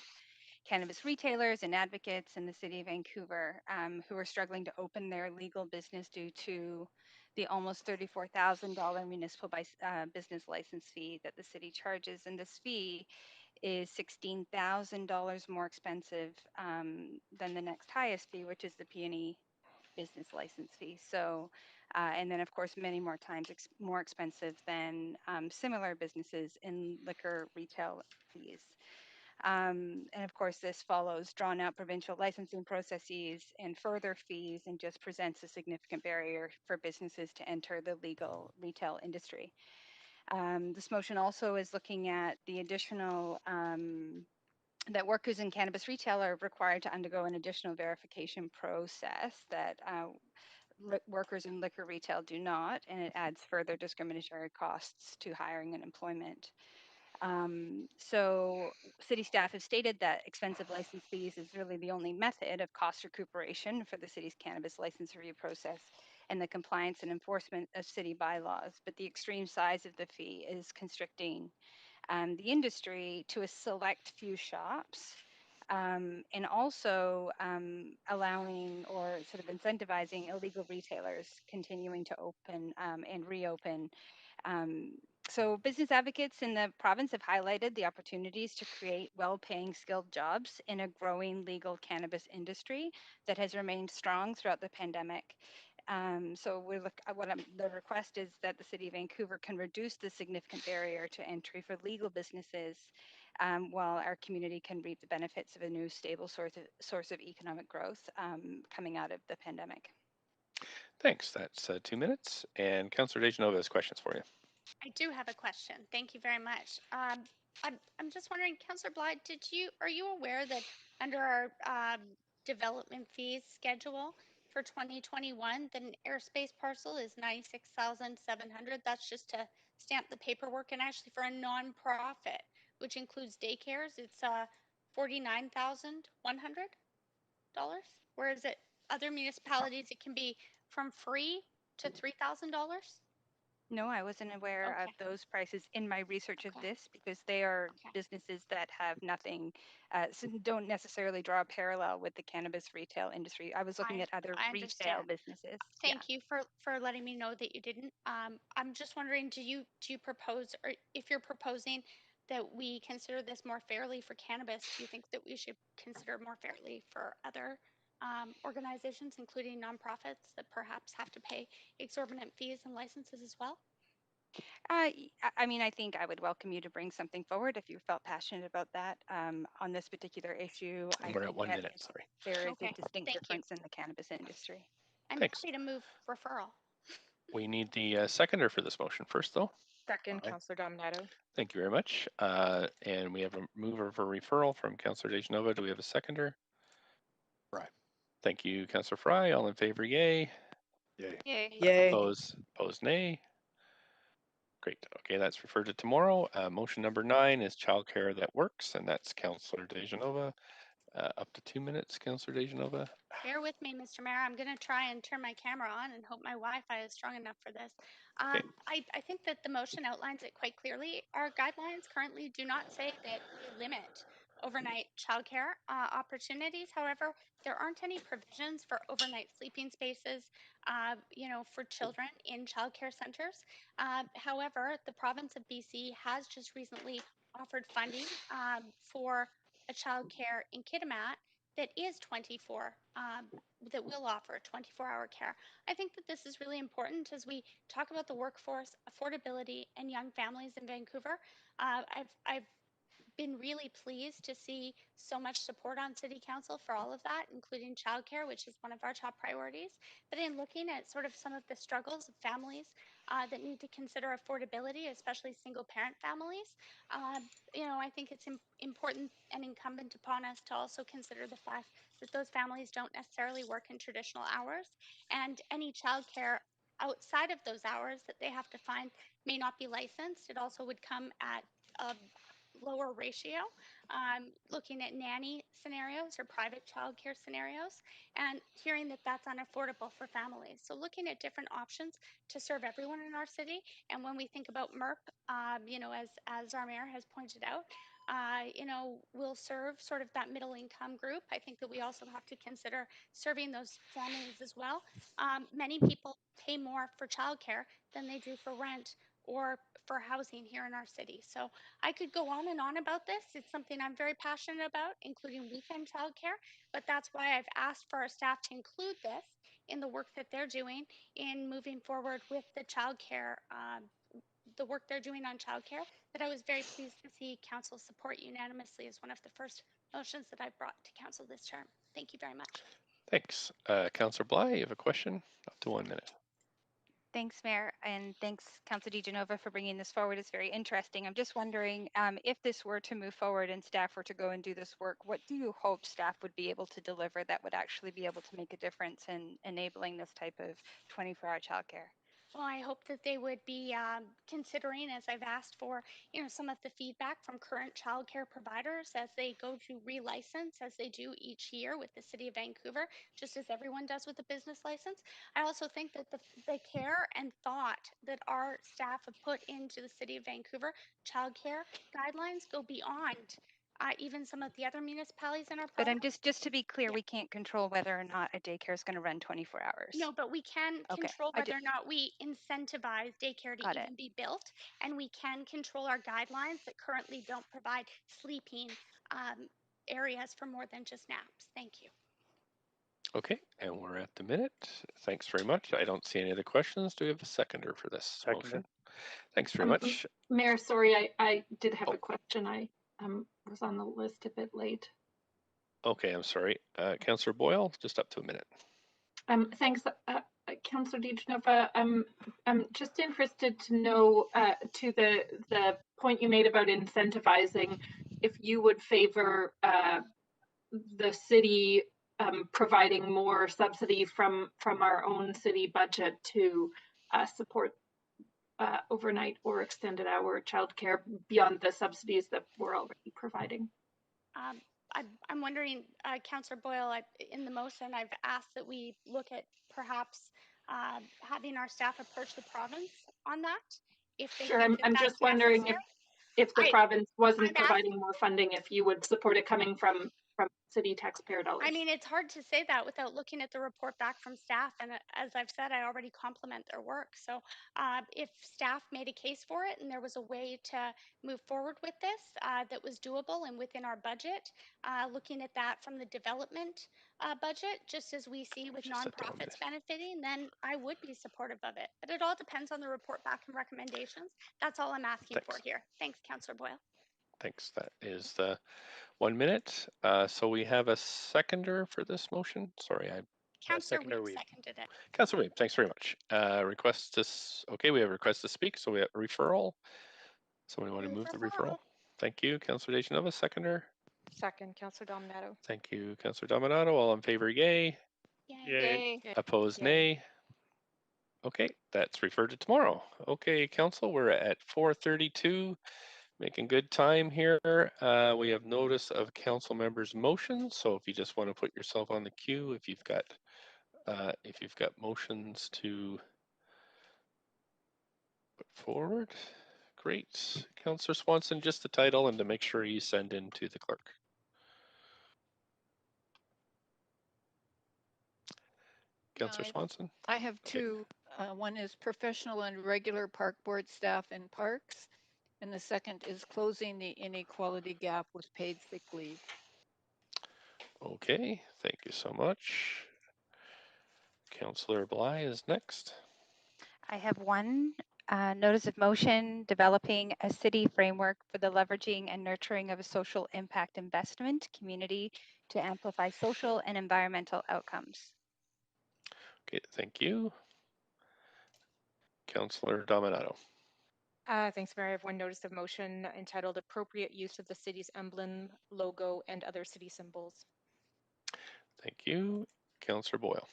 cannabis retailers and advocates in the city of Vancouver who are struggling to open their legal business due to the almost $34,000 municipal business license fee that the city charges. And this fee is $16,000 more expensive than the next highest fee, which is the P&E business license fee. So, and then of course, many more times more expensive than similar businesses in liquor retail fees. And of course, this follows drawn out provincial licensing processes and further fees and just presents a significant barrier for businesses to enter the legal retail industry. This motion also is looking at the additional that workers in cannabis retail are required to undergo an additional verification process that workers in liquor retail do not, and it adds further discriminatory costs to hiring and employment. So city staff have stated that expensive license fees is really the only method of cost recuperation for the city's cannabis license review process. and the compliance and enforcement of city bylaws. But the extreme size of the fee is constricting the industry to a select few shops, and also allowing or sort of incentivizing illegal retailers continuing to open and reopen. Um, so business advocates in the province have highlighted the opportunities to create well-paying skilled jobs in a growing legal cannabis industry that has remained strong throughout the pandemic. So we look at the request is that the City of Vancouver can reduce the significant barrier to entry for legal businesses, while our community can reap the benefits of a new stable source of economic growth coming out of the pandemic. Thanks. That's 2 minutes. And Councillor Dejanova has questions for you. I do have a question. Thank you very much. I'm just wondering, Councillor Blythe, are you aware that under our development fees schedule for 2021, that an airspace parcel is 96,700? That's just to stamp the paperwork, and actually for a nonprofit, which includes daycares, it's $49,100. Whereas at other municipalities, it can be from free to $3,000. No, I wasn't aware of Okay. those prices in my research of Okay. this because they are Okay. businesses that have nothing, don't necessarily draw a parallel with the cannabis retail industry. I was looking at other I retail understand. businesses. Yeah. Thank you for letting me know that you didn't. I'm just wondering, do you propose, or if you're proposing that we consider this more fairly for cannabis, do you think that we should consider more fairly for other organizations, including nonprofits that perhaps have to pay exorbitant fees and licenses as well? I mean, I think I would welcome you to bring something forward if you felt passionate about that. On this particular issue, I And we're at think 1 that minute. Sorry. there is a Okay. distinct Thank you. difference in the cannabis industry. I'm Thanks. happy to move referral. We need the seconder for this motion first, though. Second, Aye. Councillor Dominato. Thank you very much. And we have a mover for referral from Councillor Dejanova. Do we have a seconder? Right. Thank you, Councillor Fry. All in favor, yay. Yay. Yay. Yay. Opposed, nay. Great. Okay, that's referred to tomorrow. Motion number 9 is childcare that works, and that's Councillor Dejanova. Up to 2 minutes, Councillor Dejanova. Bear with me, Mr. Mayor. I'm going to try and turn my camera on and hope my Wi-Fi is strong enough for this. Okay. I think that the motion outlines it quite clearly. Our guidelines currently do not say that we limit overnight childcare opportunities. However, there aren't any provisions for overnight sleeping spaces, for children in childcare centers. However, the province of BC has just recently offered funding for a childcare in Kitimat that is 24, that will offer 24-hour care. I think that this is really important as we talk about the workforce, affordability, and young families in Vancouver. I've been really pleased to see so much support on City Council for all of that, including childcare, which is one of our top priorities. But in looking at sort of some of the struggles of families that need to consider affordability, especially single parent families, I think it's important and incumbent upon us to also consider the fact that those families don't necessarily work in traditional hours, and any childcare outside of those hours that they have to find may not be licensed. It also would come at a lower ratio, looking at nanny scenarios or private childcare scenarios, and hearing that that's unaffordable for families. So looking at different options to serve everyone in our city. And when we think about MERP, as our mayor has pointed out, will serve sort of that middle income group. I think that we also have to consider serving those families as well. Many people pay more for childcare than they do for rent or for housing here in our city. So I could go on and on about this. It's something I'm very passionate about, including weekend childcare. But that's why I've asked for our staff to include this in the work that they're doing in moving forward with the work they're doing on childcare, that I was very pleased to see council support unanimously as one of the first motions that I brought to council this term. Thank you very much. Thanks. Councillor Bly, you have a question? Up to 1 minute. Thanks, Mayor, and thanks, Councillor DeGenova, for bringing this forward. It's very interesting. I'm just wondering if this were to move forward and staff were to go and do this work, what do you hope staff would be able to deliver that would actually be able to make a difference in enabling this type of 24-hour childcare? Well, I hope that they would be considering, as I've asked for, some of the feedback from current childcare providers as they go to relicense, as they do each year with the City of Vancouver, just as everyone does with a business license. I also think that the care and thought that our staff have put into the City of Vancouver childcare guidelines go beyond even some of the other municipalities in our But province. I'm just to be clear, Yeah. we can't control whether or not a daycare is going to run 24 hours. No, but we can Okay. control whether or not we incentivize daycare to Got it. even be built, and we can control our guidelines that currently don't provide sleeping areas for more than just naps. Thank you. Okay, and we're at the minute. Thanks very much. I don't see any other questions. Do we have a seconder for this motion? Thanks very much. Mayor, sorry, I did have a question. I was on the list a bit late. Okay, I'm sorry. Councillor Boyle, just up to a minute. Thanks, Councillor DeGenova. I'm just interested to know, to the point you made about incentivizing, if you would favor the city providing more subsidy from our own city budget to support overnight or extended hour childcare beyond the subsidies that we're already providing. I'm wondering, Councillor Boyle, in the motion, I've asked that we look at perhaps having our staff approach the province on that. If they Sure, think I'm that's just wondering necessary. if the province wasn't I'm providing more funding, if you would support it coming from city taxpayer dollars. I mean, it's hard to say that without looking at the report back from staff. And as I've said, I already compliment their work. So if staff made a case for it and there was a way to move forward with this that was doable and within our budget, looking at that from the development budget, just as we see with nonprofits benefiting, then I would be supportive of it. But it all depends on the report back and recommendations. That's all I'm asking for here. Thanks, Councillor Boyle. Thanks. That is the 1 minute. So we have a seconder for this motion. Sorry, Councillor Weeb seconded it. Councillor Weeb, thanks very much. Request to, okay, we have a request to speak. So we have a referral. Somebody want to move the referral? Thank you. Councillor DeGenova, seconder. Second, Councillor Dominato. Thank you, Councillor Dominato. All in favor, yay. Yay. Opposed, nay. Okay, that's referred to tomorrow. Okay, council, we're at 4:32. Making good time here. We have notice of council members' motions. So if you just want to put yourself on the queue, if you've got motions to put forward, great. Councillor Swanson, just the title and to make sure you send in to the clerk. Councillor Swanson. I have two. One is professional and regular park board staff in parks, and the second is closing the inequality gap with paid sick leave. Okay, thank you so much. Councillor Bly is next. I have one notice of motion developing a city framework for the leveraging and nurturing of a social impact investment community to amplify social and environmental outcomes. Okay, thank you. Councillor Dominato. Thanks, Mayor. I have one notice of motion entitled Appropriate Use of the City's Emblem, Logo, and Other City Symbols. Thank you. Councillor Boyle.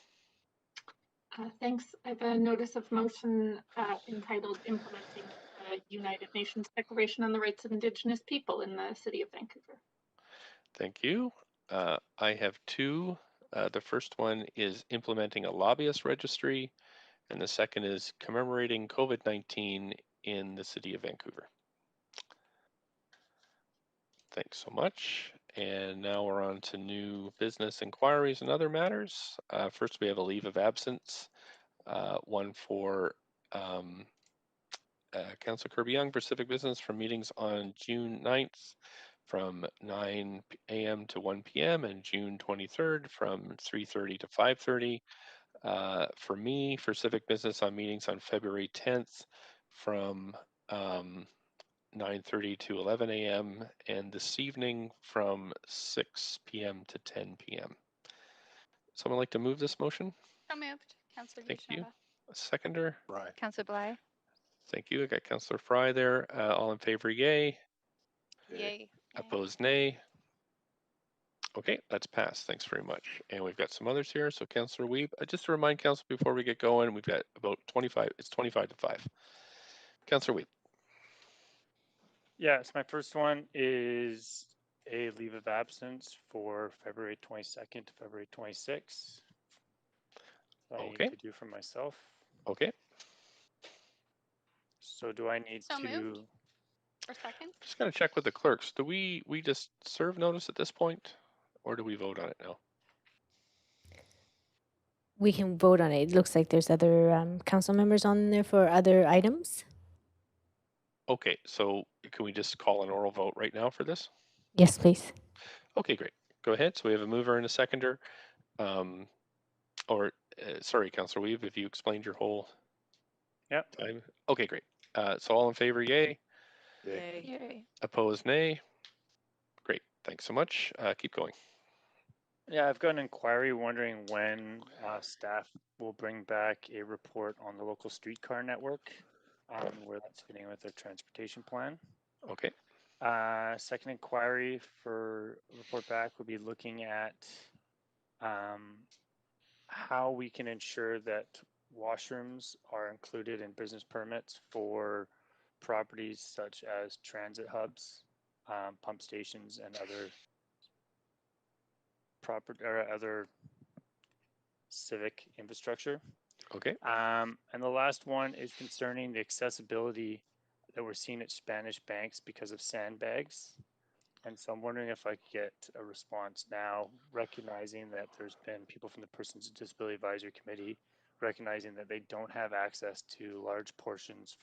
Thanks. I have a notice of motion entitled Implementing the United Nations Declaration on the Rights of Indigenous People in the City of Vancouver. Thank you. I have two. The first one is implementing a lobbyist registry, and the second is commemorating COVID-19 in the City of Vancouver. Thanks so much. And now we're on to new business inquiries and other matters. First, we have a leave of absence, one for Councillor Kirby-Young for civic business from meetings on June 9th from 9 a.m. to 1 p.m. and June 23rd from 3:30 to 5:30. For me, for civic business on meetings on February 10th from 9:30 to 11 a.m. and this evening from 6 p.m. to 10 p.m. Someone like to move this motion? So moved. Councillor Thank you. DeGenova. A seconder? Right. Councillor Bly. Thank you. I got Councillor Fry there. All in favor, yay. Yay. Opposed, nay. Okay, that's passed. Thanks very much. And we've got some others here. So Councillor Weeb, just to remind Council before we get going, we've got about 25, it's 25 to 5. Councillor Weeb. Yes, my first one is a leave of absence for February 22nd to February 26th. I Okay. need to do for myself. Okay. So do I need So to? moved. For second? Just gotta check with the clerks. Do we just serve notice at this point, or do we vote on it now? We can vote on it. It looks like there's other council members on there for other items. Okay, so can we just call an oral vote right now for this? Yes, please. Okay, great. Go ahead. So we have a mover and a seconder. Sorry, Councillor Weave, if you explained your whole time. Okay, great. So all in favor, yay. Yay. Yay. Opposed, nay. Great. Thanks so much. Keep going. Yeah, I've got an inquiry wondering when staff will bring back a report on the local streetcar network, where that's fitting with their transportation plan. Okay. Second inquiry for report back would be looking at how we can ensure that washrooms are included in business permits for properties such as transit hubs, pump stations, and other property or other civic infrastructure. Okay. And the last one is concerning the accessibility that we're seeing at Spanish banks because of sandbags. And so I'm wondering if I could get a response now, recognizing that there's been people from the Persons with Disability Advisory Committee recognizing that they don't have access to large portions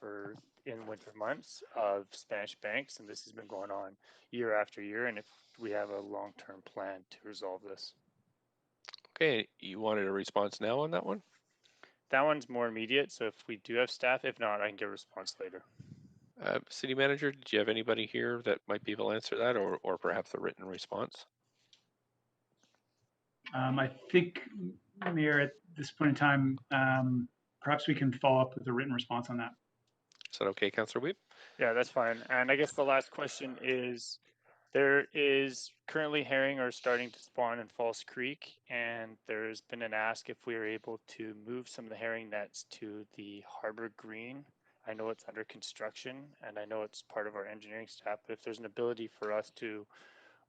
in winter months of Spanish banks, and this has been going on year after year, and if we have a long-term plan to resolve this. Okay, you wanted a response now on that one? That one's more immediate, so if we do have staff, if not, I can get a response later. City Manager, did you have anybody here that might be able to answer that, or perhaps a written response? I think, Mayor, at this point in time, perhaps we can follow up with a written response on that. Is that okay, Councillor Weeb? Yeah, that's fine. And I guess the last question is, there is currently herring are starting to spawn in False Creek, and there's been an ask if we are able to move some of the herring nets to the Harbor Green. I know it's under construction, and I know it's part of our engineering staff, but if there's an ability for us to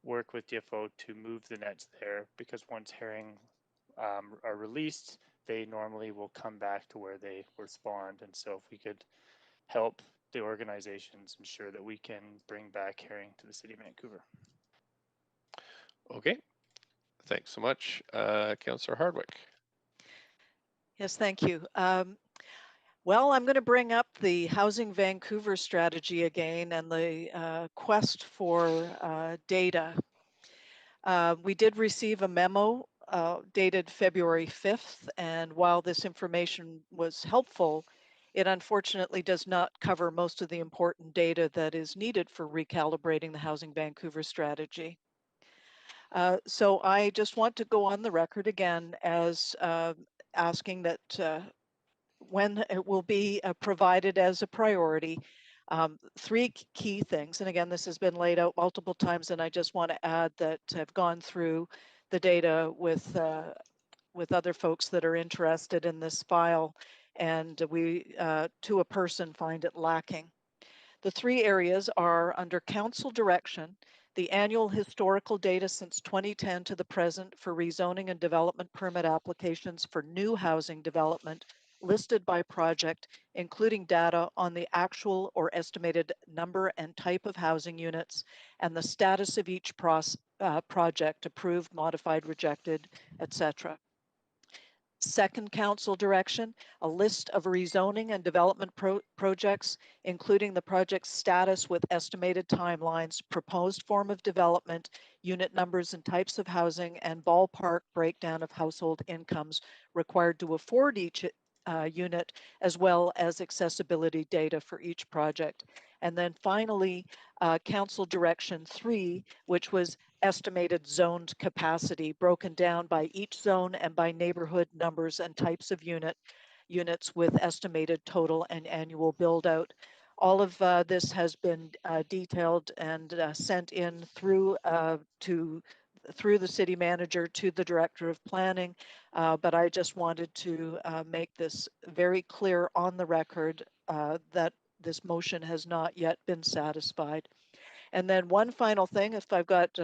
work with DFO to move the nets there, because once herring are released, they normally will come back to where they were spawned. And so if we could help the organizations ensure that we can bring back herring to the city of Vancouver. Okay, thanks so much. Councillor Hardwick. Yes, thank you. Well, I'm going to bring up the Housing Vancouver strategy again and the quest for data. We did receive a memo dated February 5th, and while this information was helpful, it unfortunately does not cover most of the important data that is needed for recalibrating the Housing Vancouver strategy. So I just want to go on the record again as asking that when it will be provided as a priority, three key things. And again, this has been laid out multiple times, and I just want to add that I've gone through the data with other folks that are interested in this file, and we, to a person, find it lacking. The three areas are under council direction, the annual historical data since 2010 to the present for rezoning and development permit applications for new housing development listed by project, including data on the actual or estimated number and type of housing units and the status of each project, approved, modified, rejected, etc. Second council direction, a list of rezoning and development projects, including the project's status with estimated timelines, proposed form of development, unit numbers and types of housing, and ballpark breakdown of household incomes required to afford each unit, as well as accessibility data for each project. And then finally, council direction 3, which was estimated zoned capacity broken down by each zone and by neighborhood numbers and types of units with estimated total and annual build out. All of this has been detailed and sent in through to through the city manager to the director of planning. But I just wanted to make this very clear on the record that this motion has not yet been satisfied. And then one final thing, if I've got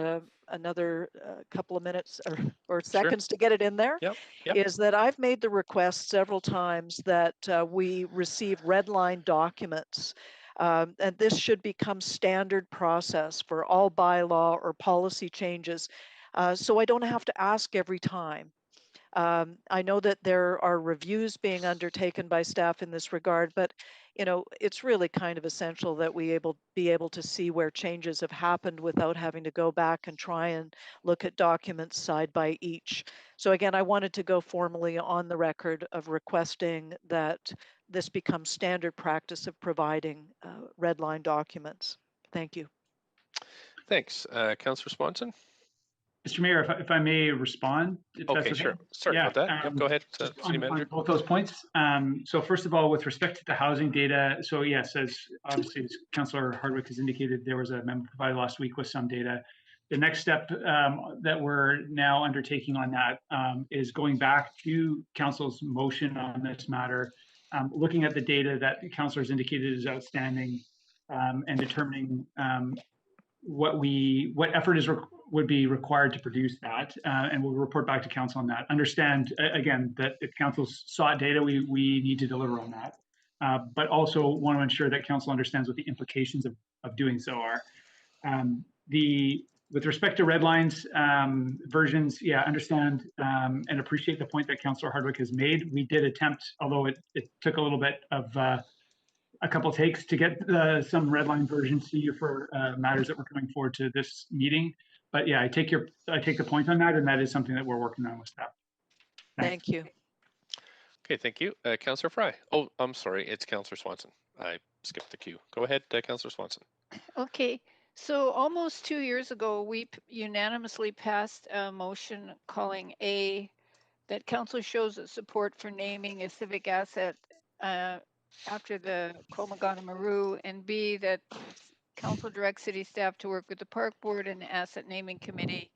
another couple of minutes or seconds to get it in there, is that I've made the request several times that we receive red line documents. And this should become standard process for all bylaw or policy changes. So I don't have to ask every time. I know that there are reviews being undertaken by staff in this regard, but it's really kind of essential that we be able to see where changes have happened without having to go back and try and look at documents side by each. So again, I wanted to go formally on the record of requesting that this becomes standard practice of providing red line documents. Thank you. Thanks. Councillor Swanson? Mr. Mayor, if I may respond, if that's okay. Sure. Sorry about that. Yep, go ahead, City Manager. On both those points. So first of all, with respect to the housing data, so yes, as obviously as Councillor Hardwick has indicated, there was a memo provided last week with some data. The next step that we're now undertaking on that is going back to Council's motion on this matter, looking at the data that the Councillors indicated is outstanding, and determining what effort would be required to produce that, and we'll report back to council on that. Understand again that if council sought data, we need to deliver on that, but also want to ensure that council understands what the implications of doing so are. With respect to red lines versions, yeah, understand and appreciate the point that Councillor Hardwick has made. We did attempt, although it took a little bit of a couple takes to get some red line versions to you for matters that were coming forward to this meeting. But yeah, I take the point on that, and that is something that we're working on with staff. Thank you. Okay, thank you. Councillor Fry. Oh, I'm sorry, it's Councillor Swanson. I skipped the queue. Go ahead, Councillor Swanson. Okay, so almost 2 years ago, we unanimously passed a motion calling A, that council shows its support for naming a civic asset after the Komagana Maru, and B, that council directs city staff to work with the park board and the asset naming committee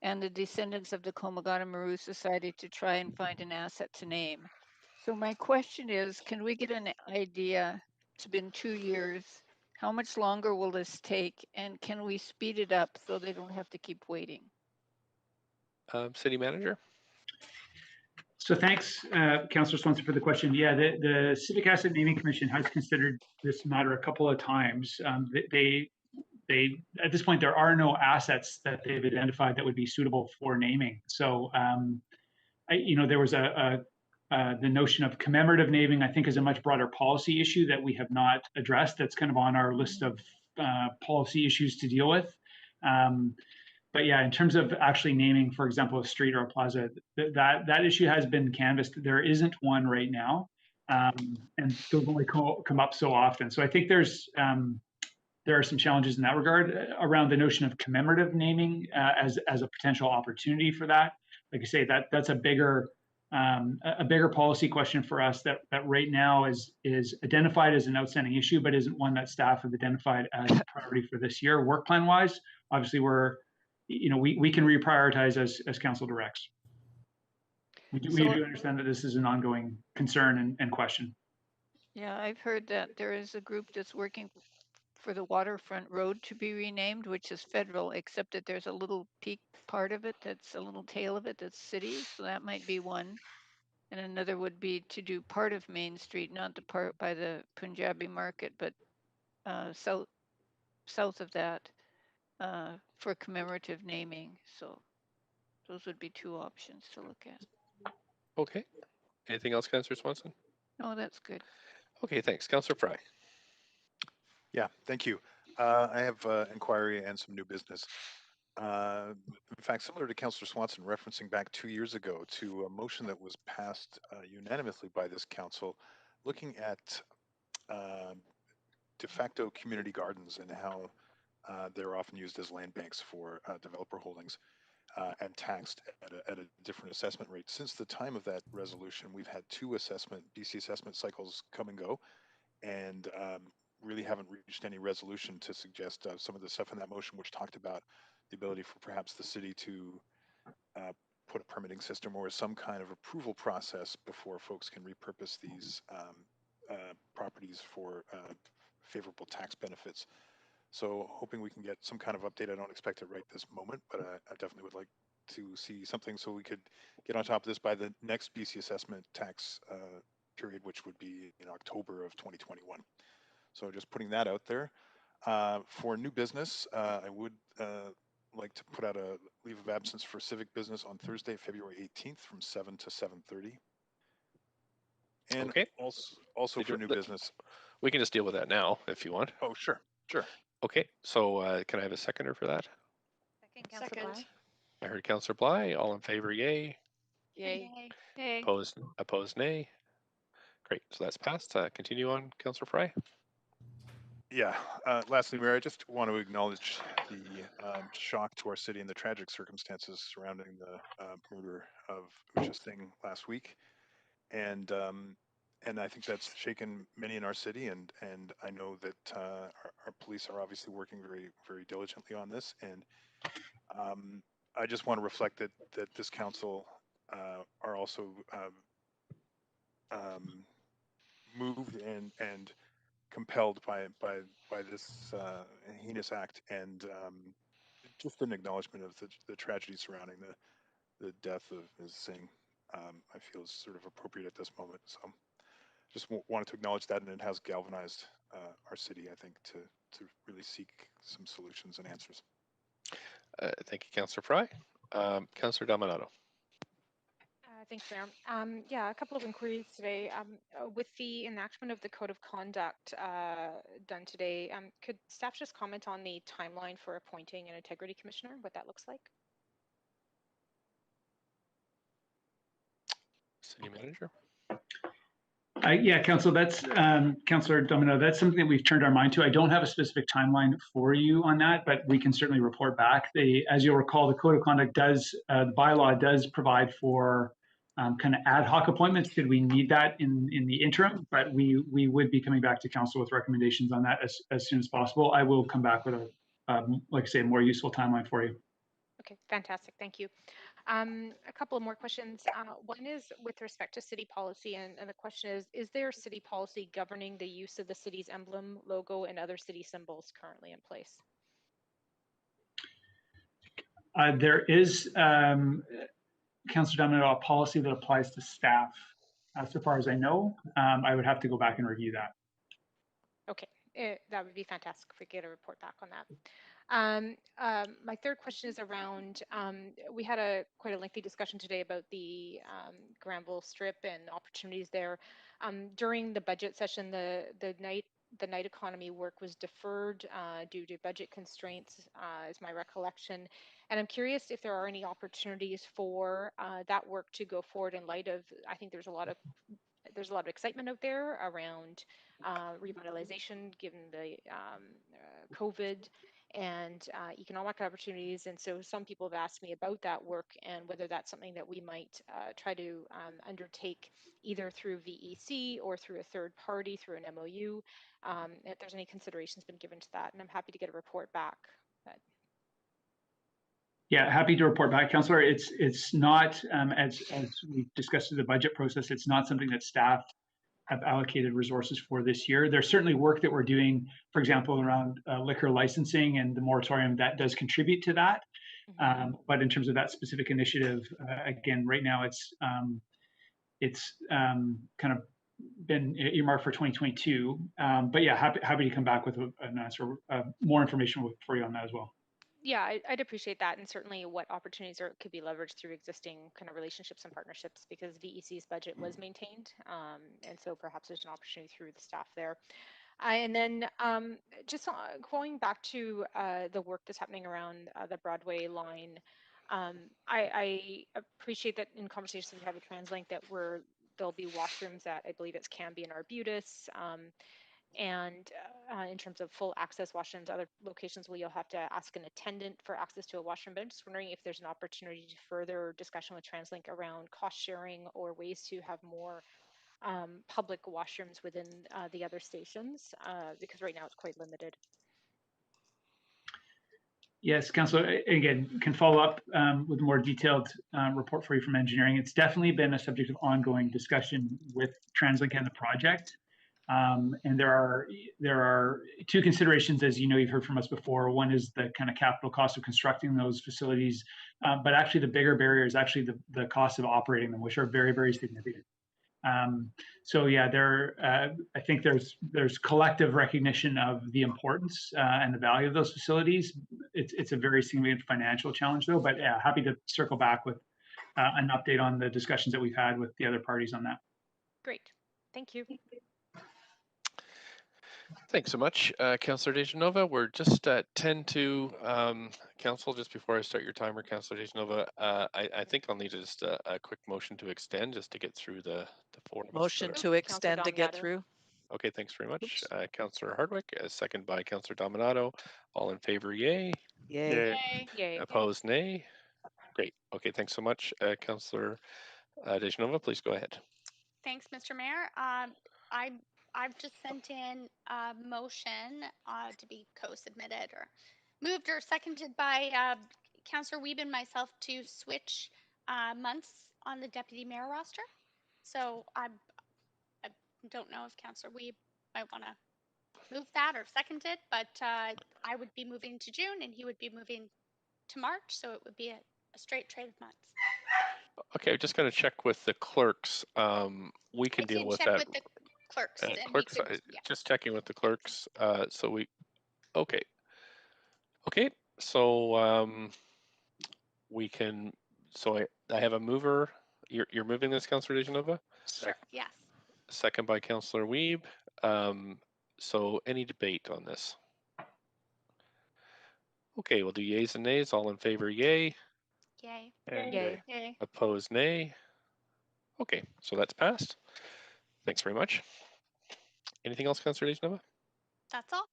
and the descendants of the Komagana Maru Society to try and find an asset to name. So my question is, can we get an idea, it's been 2 years, how much longer will this take, and can we speed it up so they don't have to keep waiting? City Manager? So thanks, Councillor Swanson, for the question. Yeah, the Civic Asset Naming Commission has considered this matter a couple of times. They at this point, there are no assets that they've identified that would be suitable for naming. So, there was the notion of commemorative naming, I think, is a much broader policy issue that we have not addressed. That's kind of on our list of policy issues to deal with. But yeah, in terms of actually naming, for example, a street or a plaza, that issue has been canvassed. There isn't one right now, and those only come up so often. So I think there are some challenges in that regard around the notion of commemorative naming as a potential opportunity for that. Like I say, that's a bigger policy question for us that right now is identified as an outstanding issue, but isn't one that staff have identified as a priority for this year. Work plan wise, obviously we can reprioritize as council directs. We do understand that this is an ongoing concern and question. Yeah, I've heard that there is a group that's working for the waterfront road to be renamed, which is federal, except that there's a little peak part of it that's a little tail of it that's city, so that might be one. And another would be to do part of Main Street, not the part by the Punjabi market, but south of that for commemorative naming. So those would be two options to look at. Okay. Anything else, Councillor Swanson? No, that's good. Okay, thanks. Councillor Fry. Yeah, thank you. I have inquiry and some new business. In fact, similar to Councillor Swanson, referencing back 2 years ago to a motion that was passed unanimously by this council, looking at de facto community gardens and how they're often used as land banks for developer holdings and taxed at a different assessment rate. Since the time of that resolution, we've had 2 BC assessment cycles come and go, and really haven't reached any resolution to suggest some of the stuff in that motion which talked about the ability for perhaps the city to put a permitting system or some kind of approval process before folks can repurpose these properties for favorable tax benefits. So hoping we can get some kind of update. I don't expect it right this moment, but I definitely would like to see something so we could get on top of this by the next BC assessment tax period, which would be in October of 2021. So just putting that out there. For new business, I would like to put out a leave of absence for civic business on Thursday, February 18th from 7 to 7:30. And Okay. also for new business. We can just deal with that now if you want. Oh, sure. Okay, so can I have a seconder for that? Second. I heard Councillor Bly. All in favor, yay. Yay. Yay. Opposed, nay. Great, so that's passed. Continue on, Councillor Fry. Yeah. Lastly, Mayor, I just want to acknowledge the shock to our city and the tragic circumstances surrounding the murder of Usha Singh last week, and I think that's shaken many in our city. And I know that our police are obviously working very, very diligently on this. And I just want to reflect that this council are also moved and compelled by this heinous act, and just an acknowledgement of the tragedy surrounding the death of Ms. Singh. I feel is sort of appropriate at this moment. So just wanted to acknowledge that, and it has galvanized our city, I think, to really seek some solutions and answers. Thank you, Councillor Fry. Councillor Dominato. Thanks, Mayor. Yeah, a couple of inquiries today. With the enactment of the Code of Conduct done today, could staff just comment on the timeline for appointing an Integrity Commissioner, what that looks like? City Manager. Yeah, Council, that's Councillor Domino. That's something that we've turned our mind to. I don't have a specific timeline for you on that, but we can certainly report back. As you'll recall, the Code of Conduct does, the bylaw does provide for kind of ad hoc appointments. Should we need that in the interim? But we would be coming back to Council with recommendations on that as soon as possible. I will come back with a, like I say, a more useful timeline for you. Okay, fantastic. Thank you. A couple of more questions. One is with respect to city policy, and the question is there city policy governing the use of the city's emblem, logo, and other city symbols currently in place? There is, Councillor Domino, a policy that applies to staff. So far as I know, I would have to go back and review that. Okay, that would be fantastic if we get a report back on that. My third question is around, we had quite a lengthy discussion today about the Granville Strip and opportunities there. During the budget session, the night economy work was deferred due to budget constraints, is my recollection. And I'm curious if there are any opportunities for that work to go forward in light of, I think there's a lot of excitement out there around revitalization given the COVID and economic opportunities. And so some people have asked me about that work and whether that's something that we might try to undertake either through VEC or through a third party, through an MOU, if there's any considerations been given to that. And I'm happy to get a report back. Yeah, happy to report back, Councillor. It's not, as we discussed through the budget process, it's not something that staff have allocated resources for this year. There's certainly work that we're doing, for example, around liquor licensing and the moratorium that does contribute to that. But in terms of that specific initiative, again, right now it's kind of been earmarked for 2022. But yeah, happy to come back with an answer, more information for you on that as well. Yeah, I'd appreciate that, and certainly what opportunities could be leveraged through existing kind of relationships and partnerships, because VEC's budget was maintained, and so perhaps there's an opportunity through the staff there. And then just going back to the work that's happening around the Broadway line, I appreciate that in conversations we have with TransLink that there'll be washrooms at, I believe it's Cambie and Arbutus, and in terms of full access washrooms, other locations where you'll have to ask an attendant for access to a washroom. But I'm just wondering if there's an opportunity to further discussion with TransLink around cost sharing or ways to have more public washrooms within the other stations, because right now it's quite limited. Yes, Councillor, again, can follow up with a more detailed report for you from engineering. It's definitely been a subject of ongoing discussion with TransLink and the project. And there are two considerations, as you know, you've heard from us before. One is the kind of capital cost of constructing those facilities, but actually the bigger barrier is actually the cost of operating them, which are very, very significant. So yeah, I think there's collective recognition of the importance and the value of those facilities. It's a very significant financial challenge though, but yeah, happy to circle back with an update on the discussions that we've had with the other parties on that. Great, thank you. Thanks so much, Councillor Dejanova. We're just at 10 to Council. Just before I start your timer, Councillor Dejanova, I think I'll need just a quick motion to extend just to get through the four of us. Motion to extend to get through. Okay, thanks very much. Councillor Hardwick, second by Councillor Dominato. All in favor, yay. Yay. Yay. Opposed, nay. Great. Okay, thanks so much. Councillor Dejanova, please go ahead. Thanks, Mr. Mayor. I've just sent in a motion to be co-submitted or moved or seconded by Councillor Wiebe and myself to switch months on the deputy mayor roster. So I don't know if Councillor Wiebe might want to move that or second it, but I would be moving to June and he would be moving to March, so it would be a straight trade of months. Okay, just going to check with the clerks. We can deal with that. With the clerks. And clerks, could, yeah. just checking with the clerks. Okay. Okay, so we can. So I have a mover. You're moving this, Councillor Dejanova? Yes. Second by Councillor Wiebe. So any debate on this? Okay, we'll do yays and nays. All in favor, yay. Yay. Yay. Yay. Opposed, nay. Okay, so that's passed. Thanks very much. Anything else, Councillor Dejanova? That's all.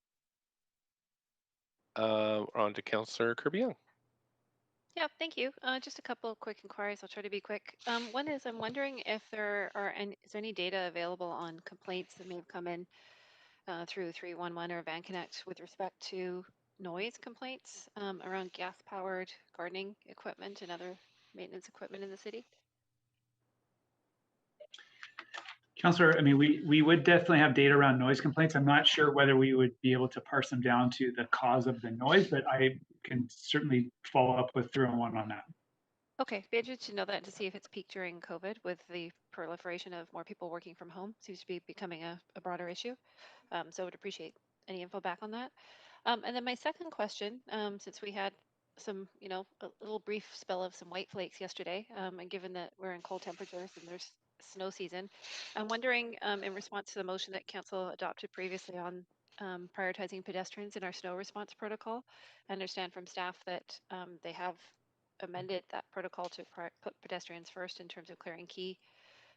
On to Councillor Kirby-Young. Yeah, thank you. Just a couple of quick inquiries. I'll try to be quick. One is I'm wondering if is there any data available on complaints that may have come in through 311 or VanConnect with respect to noise complaints around gas-powered gardening equipment and other maintenance equipment in the city? Councillor, I mean, we would definitely have data around noise complaints. I'm not sure whether we would be able to parse them down to the cause of the noise, but I can certainly follow up with 311 on that. Okay, be interested to know that, to see if it's peaked during COVID with the proliferation of more people working from home. Seems to be becoming a broader issue. So I would appreciate any info back on that. And then my second question, since we had some, a little brief spell of some white flakes yesterday, and given that we're in cold temperatures and there's snow season, I'm wondering, in response to the motion that Council adopted previously on prioritizing pedestrians in our snow response protocol, I understand from staff that they have amended that protocol to put pedestrians first in terms of clearing key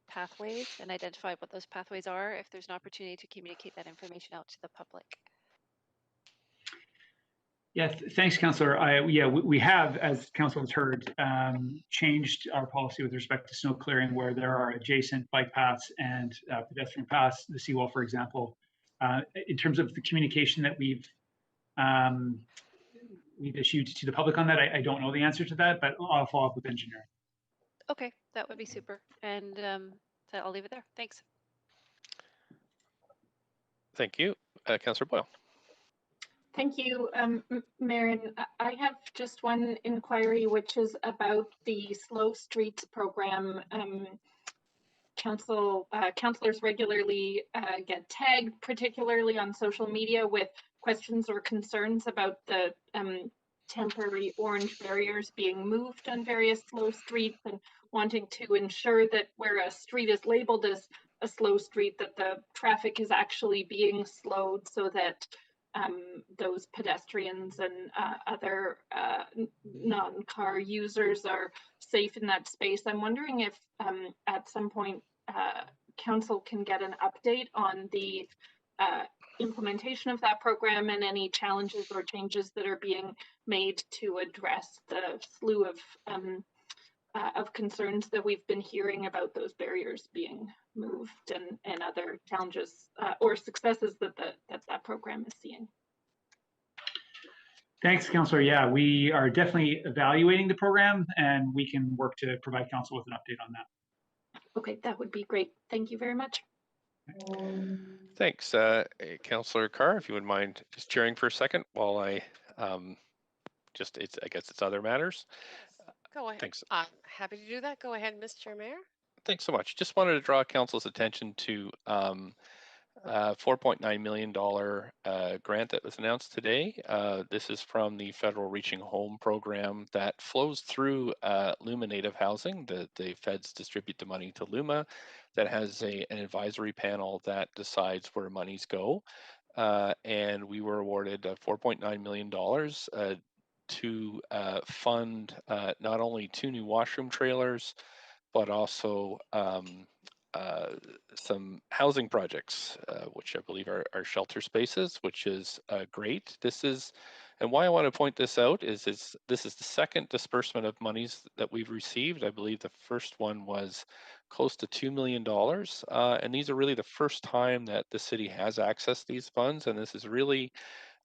pathways and identify what those pathways are, if there's an opportunity to communicate that information out to the public. Yeah, thanks, Councillor. We have, as Council has heard, changed our policy with respect to snow clearing where there are adjacent bike paths and pedestrian paths, the seawall, for example. In terms of the communication that we've issued to the public on that, I don't know the answer to that, but I'll follow up with engineering. Okay, that would be super. And so I'll leave it there. Thanks. Thank you. Councillor Boyle. Thank you, Mayor. I have just one inquiry, which is about the Slow Streets program. Councillors regularly get tagged, particularly on social media, with questions or concerns about the temporary orange barriers being moved on various slow streets, and wanting to ensure that where a street is labeled as a slow street, that the traffic is actually being slowed so that those pedestrians and other non-car users are safe in that space. I'm wondering if at some point Council can get an update on the implementation of that program and any challenges or changes that are being made to address the slew of concerns that we've been hearing about those barriers being moved and other challenges or successes that that program is seeing. Thanks, Councillor. Yeah, we are definitely evaluating the program, and we can work to provide council with an update on that. Okay, that would be great. Thank you very much. Thanks, Councillor Carr. If you wouldn't mind just chairing for a second while I I guess it's other matters. Yes, go ahead. Thanks. Happy to do that. Go ahead, Mr. Mayor. Thanks so much. Just wanted to draw council's attention to $4.9 million grant that was announced today. This is from the federal Reaching Home program that flows through Luma Native Housing. The feds distribute the money to Luma that has an advisory panel that decides where monies go. And we were awarded $4.9 million to fund not only 2 new washroom trailers, but also some housing projects, which I believe are shelter spaces, which is great. And why I want to point this out is this is the second disbursement of monies that we've received. I believe the first one was close to $2 million. And these are really the first time that the city has accessed these funds. And this is really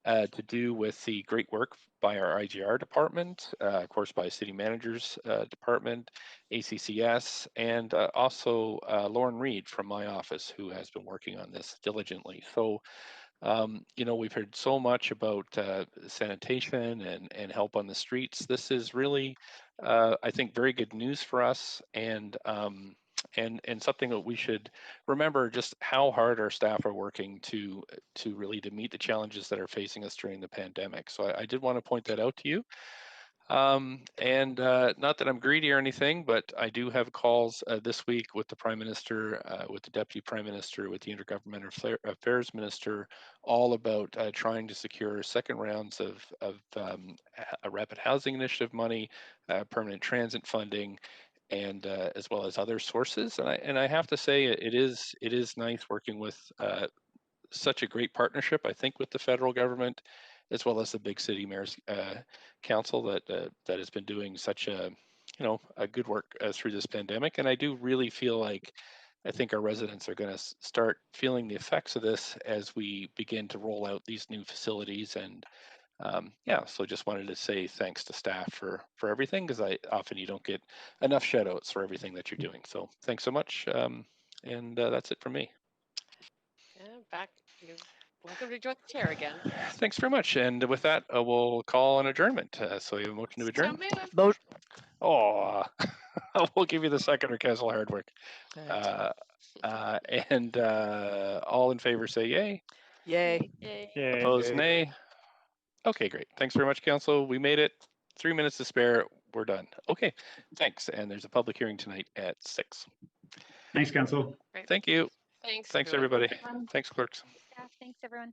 to do with the great work by our IGR department, of course, by city managers department, ACCS, and also Lauren Reed from my office, who has been working on this diligently. So, we've heard so much about sanitation and help on the streets. This is really, I think, very good news for us, and something that we should remember just how hard our staff are working to really to meet the challenges that are facing us during the pandemic. So I did want to point that out to you. And not that I'm greedy or anything, but I do have calls this week with the Prime Minister, with the Deputy Prime Minister, with the Intergovernmental Affairs Minister, all about trying to secure second rounds of a rapid housing initiative money, permanent transit funding, and as well as other sources. And I have to say, it is nice working with such a great partnership, I think, with the federal government, as well as the Big City Mayors Council that has been doing such a good work through this pandemic. And I do really feel like I think our residents are going to start feeling the effects of this as we begin to roll out these new facilities. And so just wanted to say thanks to staff for everything, because you don't get enough shout outs for everything that you're doing. So thanks so much. And that's it from me. Yeah, you're welcome to join the chair again. Thanks very much. And with that, we'll call an adjournment. So you have a motion to adjourn? Vote. Oh, we'll give you the second, or Council Hardwick. And all in favor say yay. Yay. Yay. Opposed, nay. Okay, great. Thanks very much, Council. We made it. 3 minutes to spare. We're done. Okay, thanks. And there's a public hearing tonight at 6. Thanks, Council. Great. Thank you. Thanks. Thanks, everybody. Thanks, everyone. Thanks, clerks. Thanks, everyone.